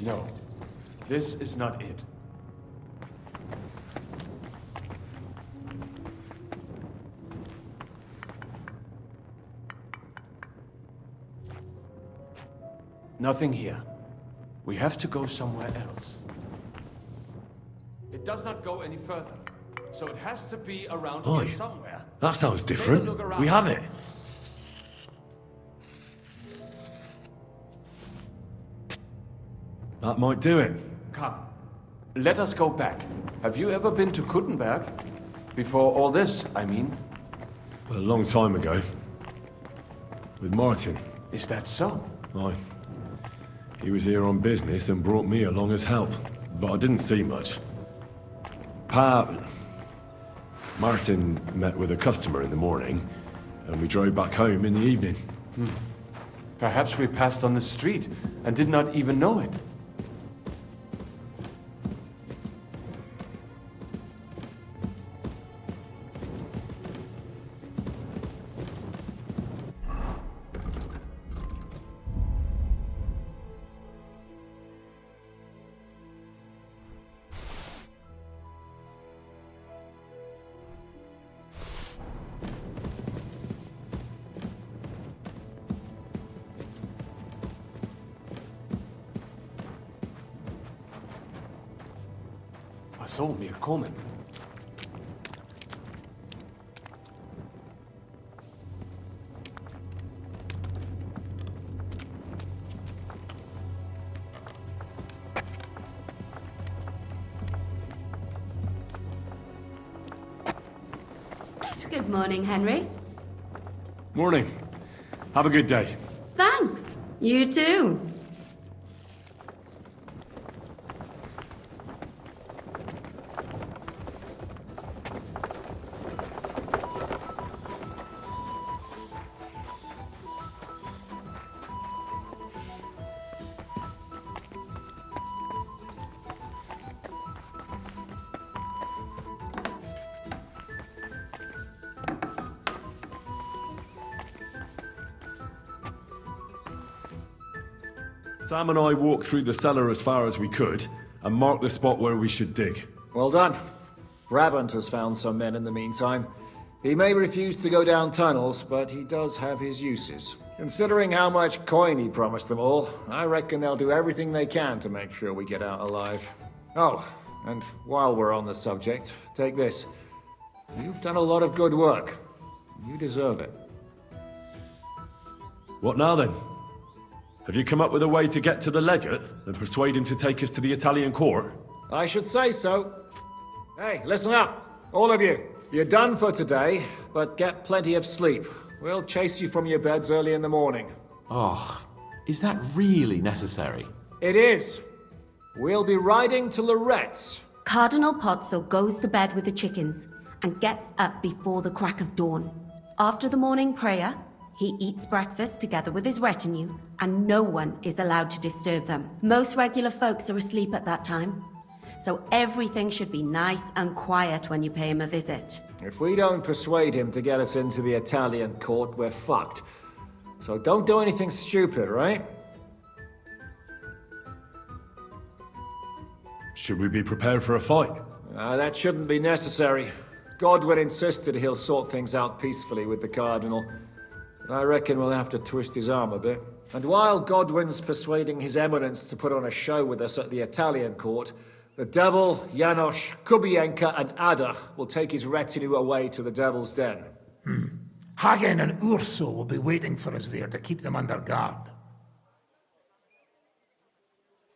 No, this is not it. Nothing here. We have to go somewhere else. It does not go any further, so it has to be around Oi, here somewhere. that sounds Take a different. look around. We have it. That might do it. Come, let us go back. Have you ever been to Kuttenberg? Before all this, I mean. A long time ago. With Martin. Is that so? Aye. He was here on business and brought me along as help, but I didn't see much. Martin met with a customer in the morning, and we drove back home in the evening. Perhaps we passed on the street and did not even know it. So, wir kommen. Good morning, Henry. Morning. Have a good day. Thanks. You too. Sam and I walked through the cellar as far as we could, and marked the spot where we should dig. Well done. Brabant has found some men in the meantime. He may refuse to go down tunnels, but he does have his uses. Considering how much coin he promised them all, I reckon they'll do everything they can to make sure we get out alive. Oh, and while we're on the subject, take this. You've done a lot of good work. You deserve it. What now then? Have you come up with a way to get to the legate and persuade him to take us to the Italian court? I should say so. Hey, listen up, all of you. You're done for today, but get plenty of sleep. We'll chase you from your beds early in the morning. Oh, is that really necessary? It is. We'll be riding to Lorette's. Cardinal Pozzo goes to bed with the chickens and gets up before the crack of dawn. After the morning prayer, he eats breakfast together with his retinue, and no one is allowed to disturb them. Most regular folks are asleep at that time, so everything should be nice and quiet when you pay him a visit. If we don't persuade him to get us into the Italian court, we're fucked. So don't do anything stupid, right? Should we be prepared for a fight? That shouldn't be necessary. Godwin insisted he'll sort things out peacefully with the Cardinal. I reckon we'll have to twist his arm a bit. And while Godwin's persuading His Eminence to put on a show with us at the Italian court, The devil, Janosch, Kubienka, and Ada will take his retinue away to the Devil's Den. Hagen and Urso will be waiting for us there to keep them under guard.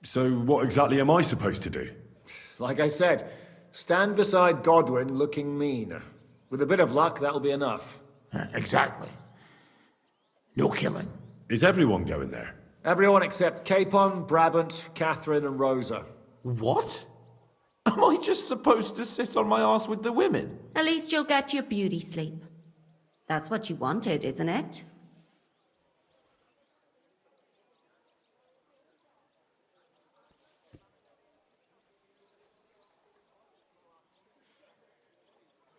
So what exactly am I supposed to do? Like I said, stand beside Godwin looking mean. With a bit of luck, that'll be enough. Exactly. No killing. Is everyone going there? Everyone except Capon, Brabant, Catherine, and Rosa. What? Am I just supposed to sit on my ass with the women? At least you'll get your beauty sleep. That's what you wanted, isn't it?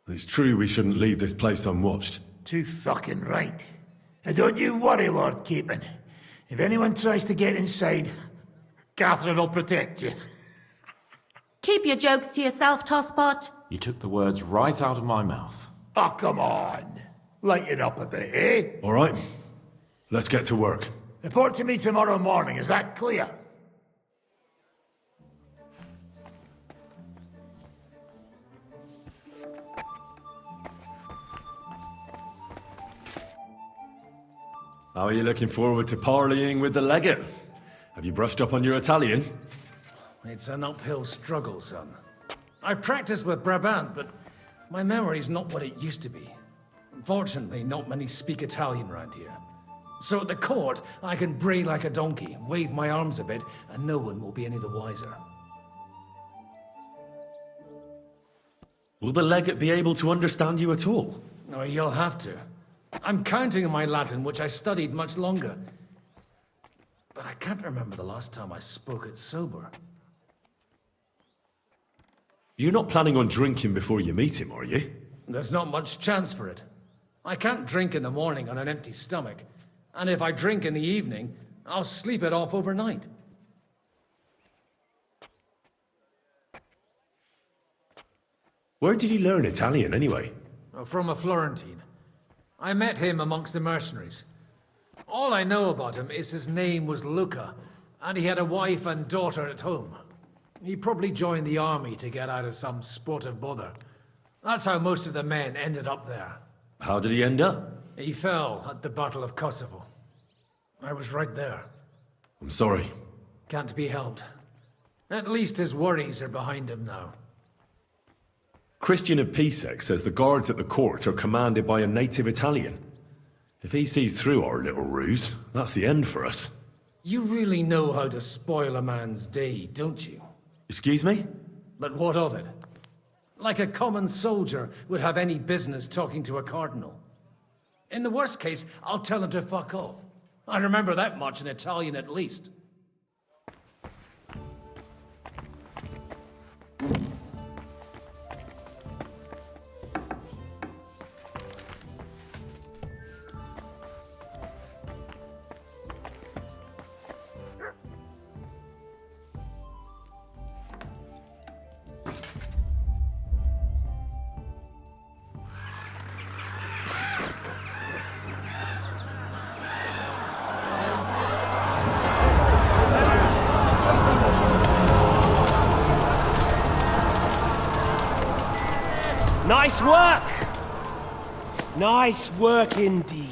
It's true we shouldn't leave this place unwatched. Too fucking right. And don't you worry, Lord Capon. If anyone tries to get inside, Catherine will protect you. Keep your jokes to yourself, Tosspot. You took the words right out of my mouth. Oh, come on. Lighten up a bit, eh? All right. Let's get to work. Report to me tomorrow morning, is that clear? How are you looking forward to parleying with the legate? Have you brushed up on your Italian? It's an uphill struggle, son. I practiced with Brabant, but my memory's not what it used to be. Unfortunately, not many speak Italian around here. So at the court, I can bray like a donkey, wave my arms a bit, and no one will be any the wiser. Will the legate be able to understand you at all? No, you'll have to. I'm counting on my Latin, which I studied much longer. But I can't remember the last time I spoke it sober. You're not planning on drinking before you meet him, are you? There's not much chance for it. I can't drink in the morning on an empty stomach. And if I drink in the evening, I'll sleep it off overnight. Where did you learn Italian, anyway? From a Florentine. I met him amongst the mercenaries. All I know about him is his name was Luca, and he had a wife and daughter at home. He probably joined the army to get out of some sportive bother. That's how most of the men ended up there. How did he end up? He fell at the Battle of Kosovo. I was right there. I'm sorry. Can't be helped. At least his worries are behind him now. Christian of Pisek says the guards at the court are commanded by a native Italian. If he sees through our little ruse, that's the end for us. You really know how to spoil a man's day, don't you? Excuse me? But what of it? Like a common soldier would have any business talking to a cardinal. In the worst case, I'll tell him to fuck off. I remember that much in Italian at least. Nice work! Nice work indeed.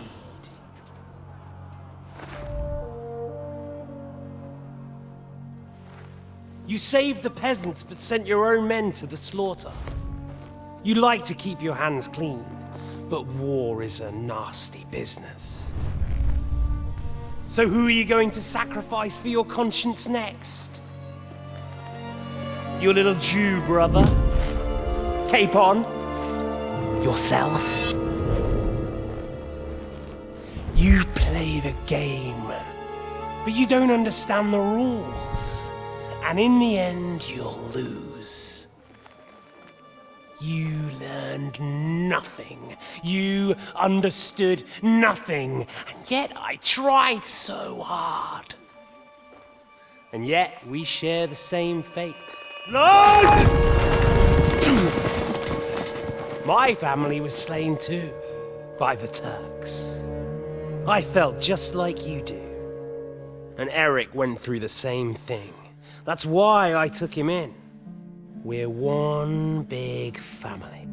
You saved the peasants but sent your own men to the slaughter. You like to keep your hands clean, but war is a nasty business. So who are you going to sacrifice for your conscience next? Your little Jew brother? Capon? Yourself? You play the game, but you don't understand the rules. And in the end, you'll lose. You learned nothing. You understood nothing. And yet I tried so hard. And yet we share the same fate. No! My family was slain too, by the Turks. I felt just like you do. And Eric went through the same thing. That's why I took him in. We're one big family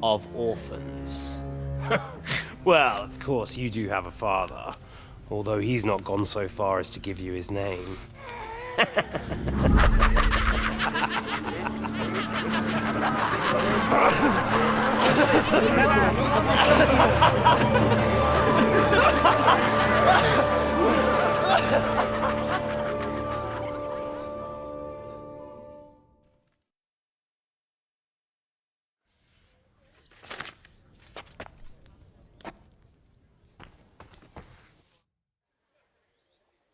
of orphans. Well, of course, you do have a father, although he's not gone so far as to give you his name.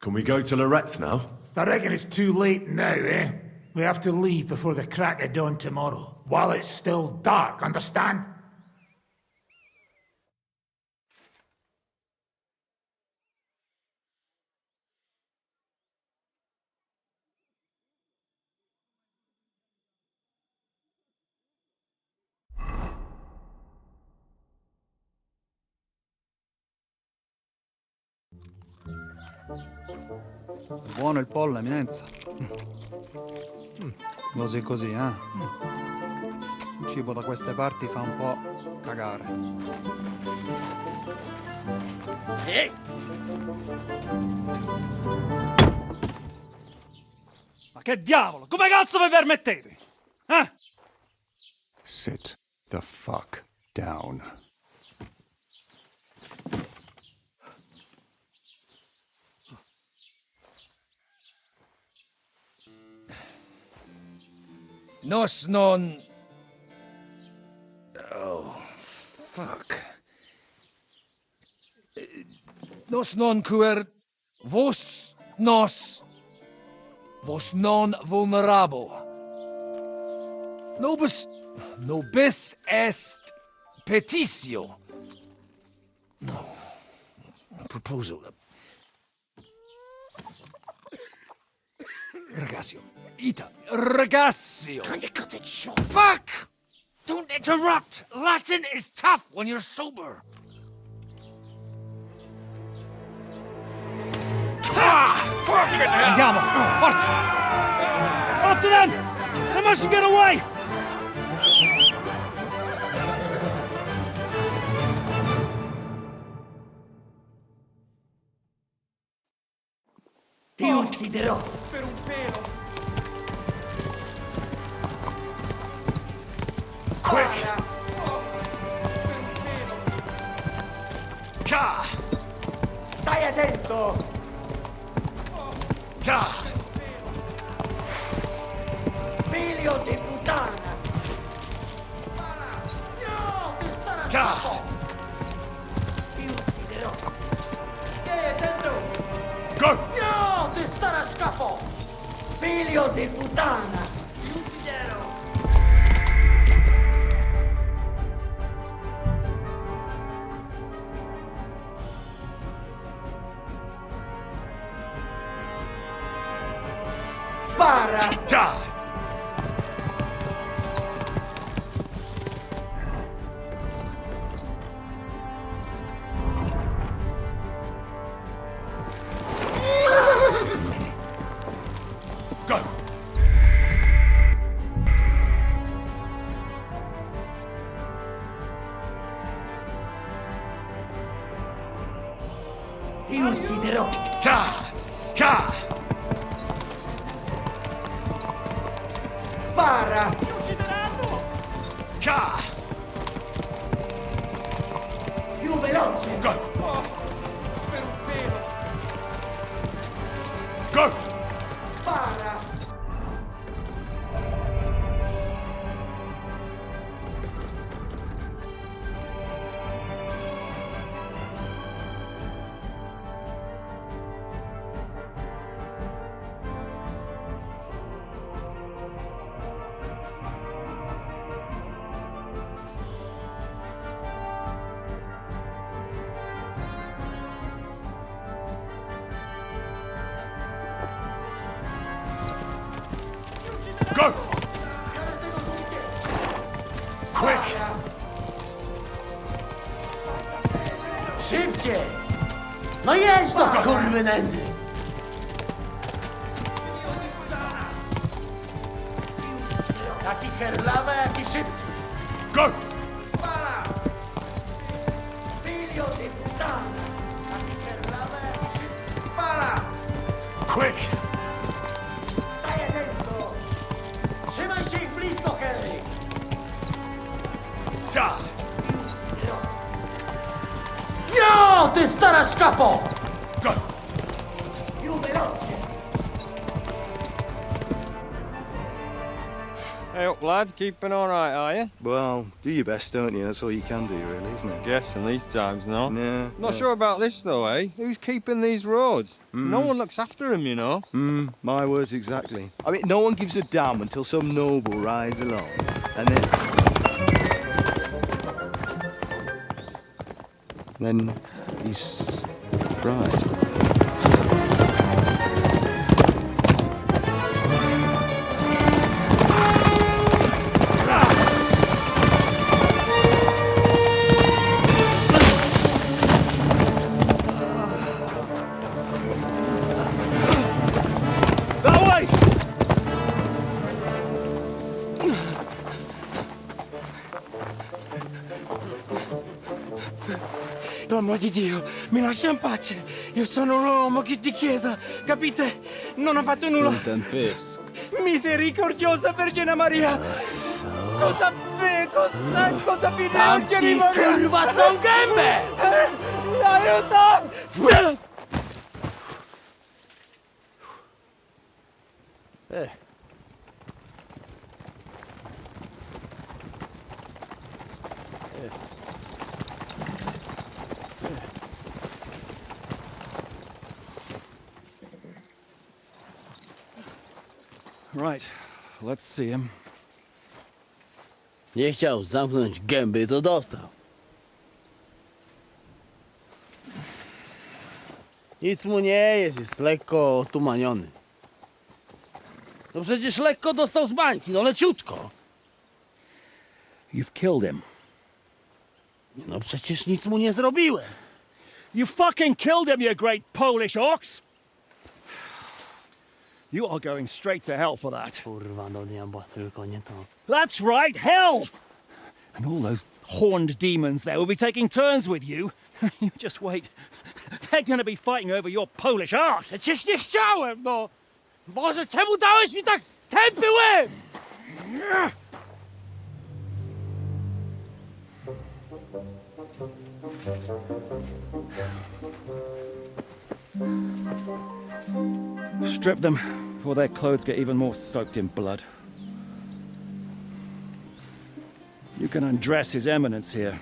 Can we go to Lorette's now? I reckon it's too late now, eh? We have to leave before the crack of dawn tomorrow, while it's still dark, understand? Buono il pollo, eminenza. Così così, eh? Il cibo da queste parti fa un po' cagare. Ma che diavolo? Come cazzo vi permettete? Eh? Sit the fuck down. Nos non... Oh, fuck. Nos non cuer vos nos vos non vulnerabo. Nobis est petitio. No. Proposal. Ragazio. Ita. Ragazio. Can you cut it short? Fuck! Don't interrupt! Latin is tough when you're sober. Fucking hell! Andiamo! Forza! After them! They mustn't get away! Ti ucciderò! Per un pelo! Quick! Ka! Stai attento! Ka! Figlio di puttana! Ka! Ti ucciderò! Stai attento! Go! No! Ti stare a scafo! Figlio di puttana! Ti ucciderò! Spara! Ka! Go! Ti ucciderò! Ka! Ka! Spara! Ka! Più veloce! Go! Per un pelo! Go! Spara! Go! Quick! Szybciej! No jedź do kurwy nędzy! Go! Quick! Ja! Yo, ty stara szkapo! Go! Hey up, lad. Keeping all right, are you? Well, do your best, don't you? That's all you can do, really, isn't it? Guess in these times, no? Yeah. Not sure about this, though, eh? Who's keeping these roads? No one looks after them, you know. My words exactly. I mean, no one gives a damn until some noble rides along, and then he's surprised. Per amor di Dio, mi lascia in pace. Io sono un uomo di chiesa, capite? Non ho fatto nulla. Non t'impisco. Misericordiosa Vergine Maria! Cosa pide Vergine Maria? Che rubato un gambe! Aiuto! Right, let's see him. Nie chciał zamknąć gęby, to dostał. Nic mu nie jest lekko otumaniony. No przecież lekko dostał z bańki, no leciutko. You've killed him. No przecież nic mu nie zrobiłem. You fucking killed him, you great Polish ox! You are going straight to hell for that. Kurwa, do diabła, tylko nie to. That's right, hell! And all those horned demons there will be taking turns with you. You just wait. They're gonna be fighting over your Polish ass. Przecież nie chciałem, no! Boże, czemu dałeś mi tak tępy łeb? Strip them before their clothes get even more soaked in blood. You can undress His Eminence here.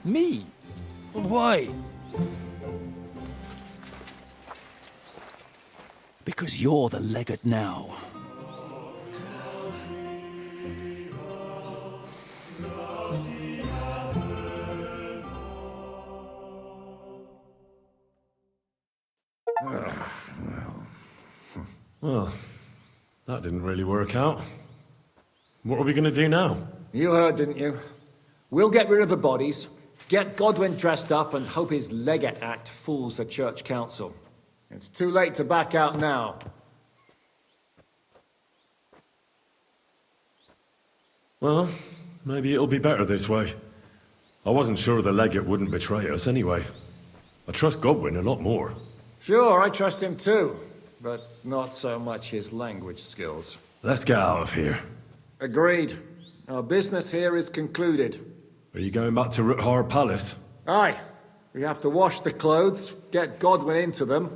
Me? Why? Because you're the legate now. Well, that didn't really work out. What are we going to do now? You heard, didn't you? We'll get rid of the bodies, get Godwin dressed up, and hope his Legate Act fools the Church Council. It's too late to back out now. Well, maybe it'll be better this way. I wasn't sure the legate wouldn't betray us anyway. I trust Godwin a lot more. Sure, I trust him too, but not so much his language skills. Let's get out of here. Agreed. Our business here is concluded. Are you going back to Ruthar Palace? Aye. We have to wash the clothes, get Godwin into them,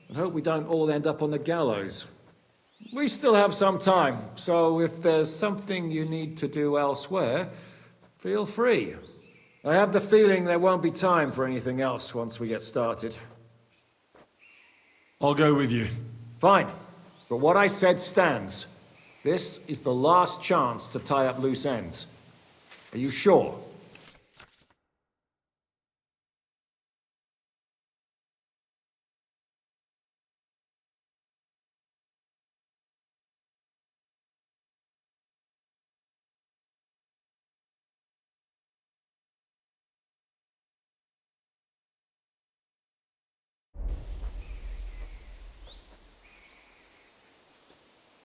and hope we don't all end up on the gallows. We still have some time, so if there's something you need to do elsewhere, feel free. I have the feeling there won't be time for anything else once we get started. I'll go with you. Fine. But what I said stands. This is the last chance to tie up loose ends. Are you sure?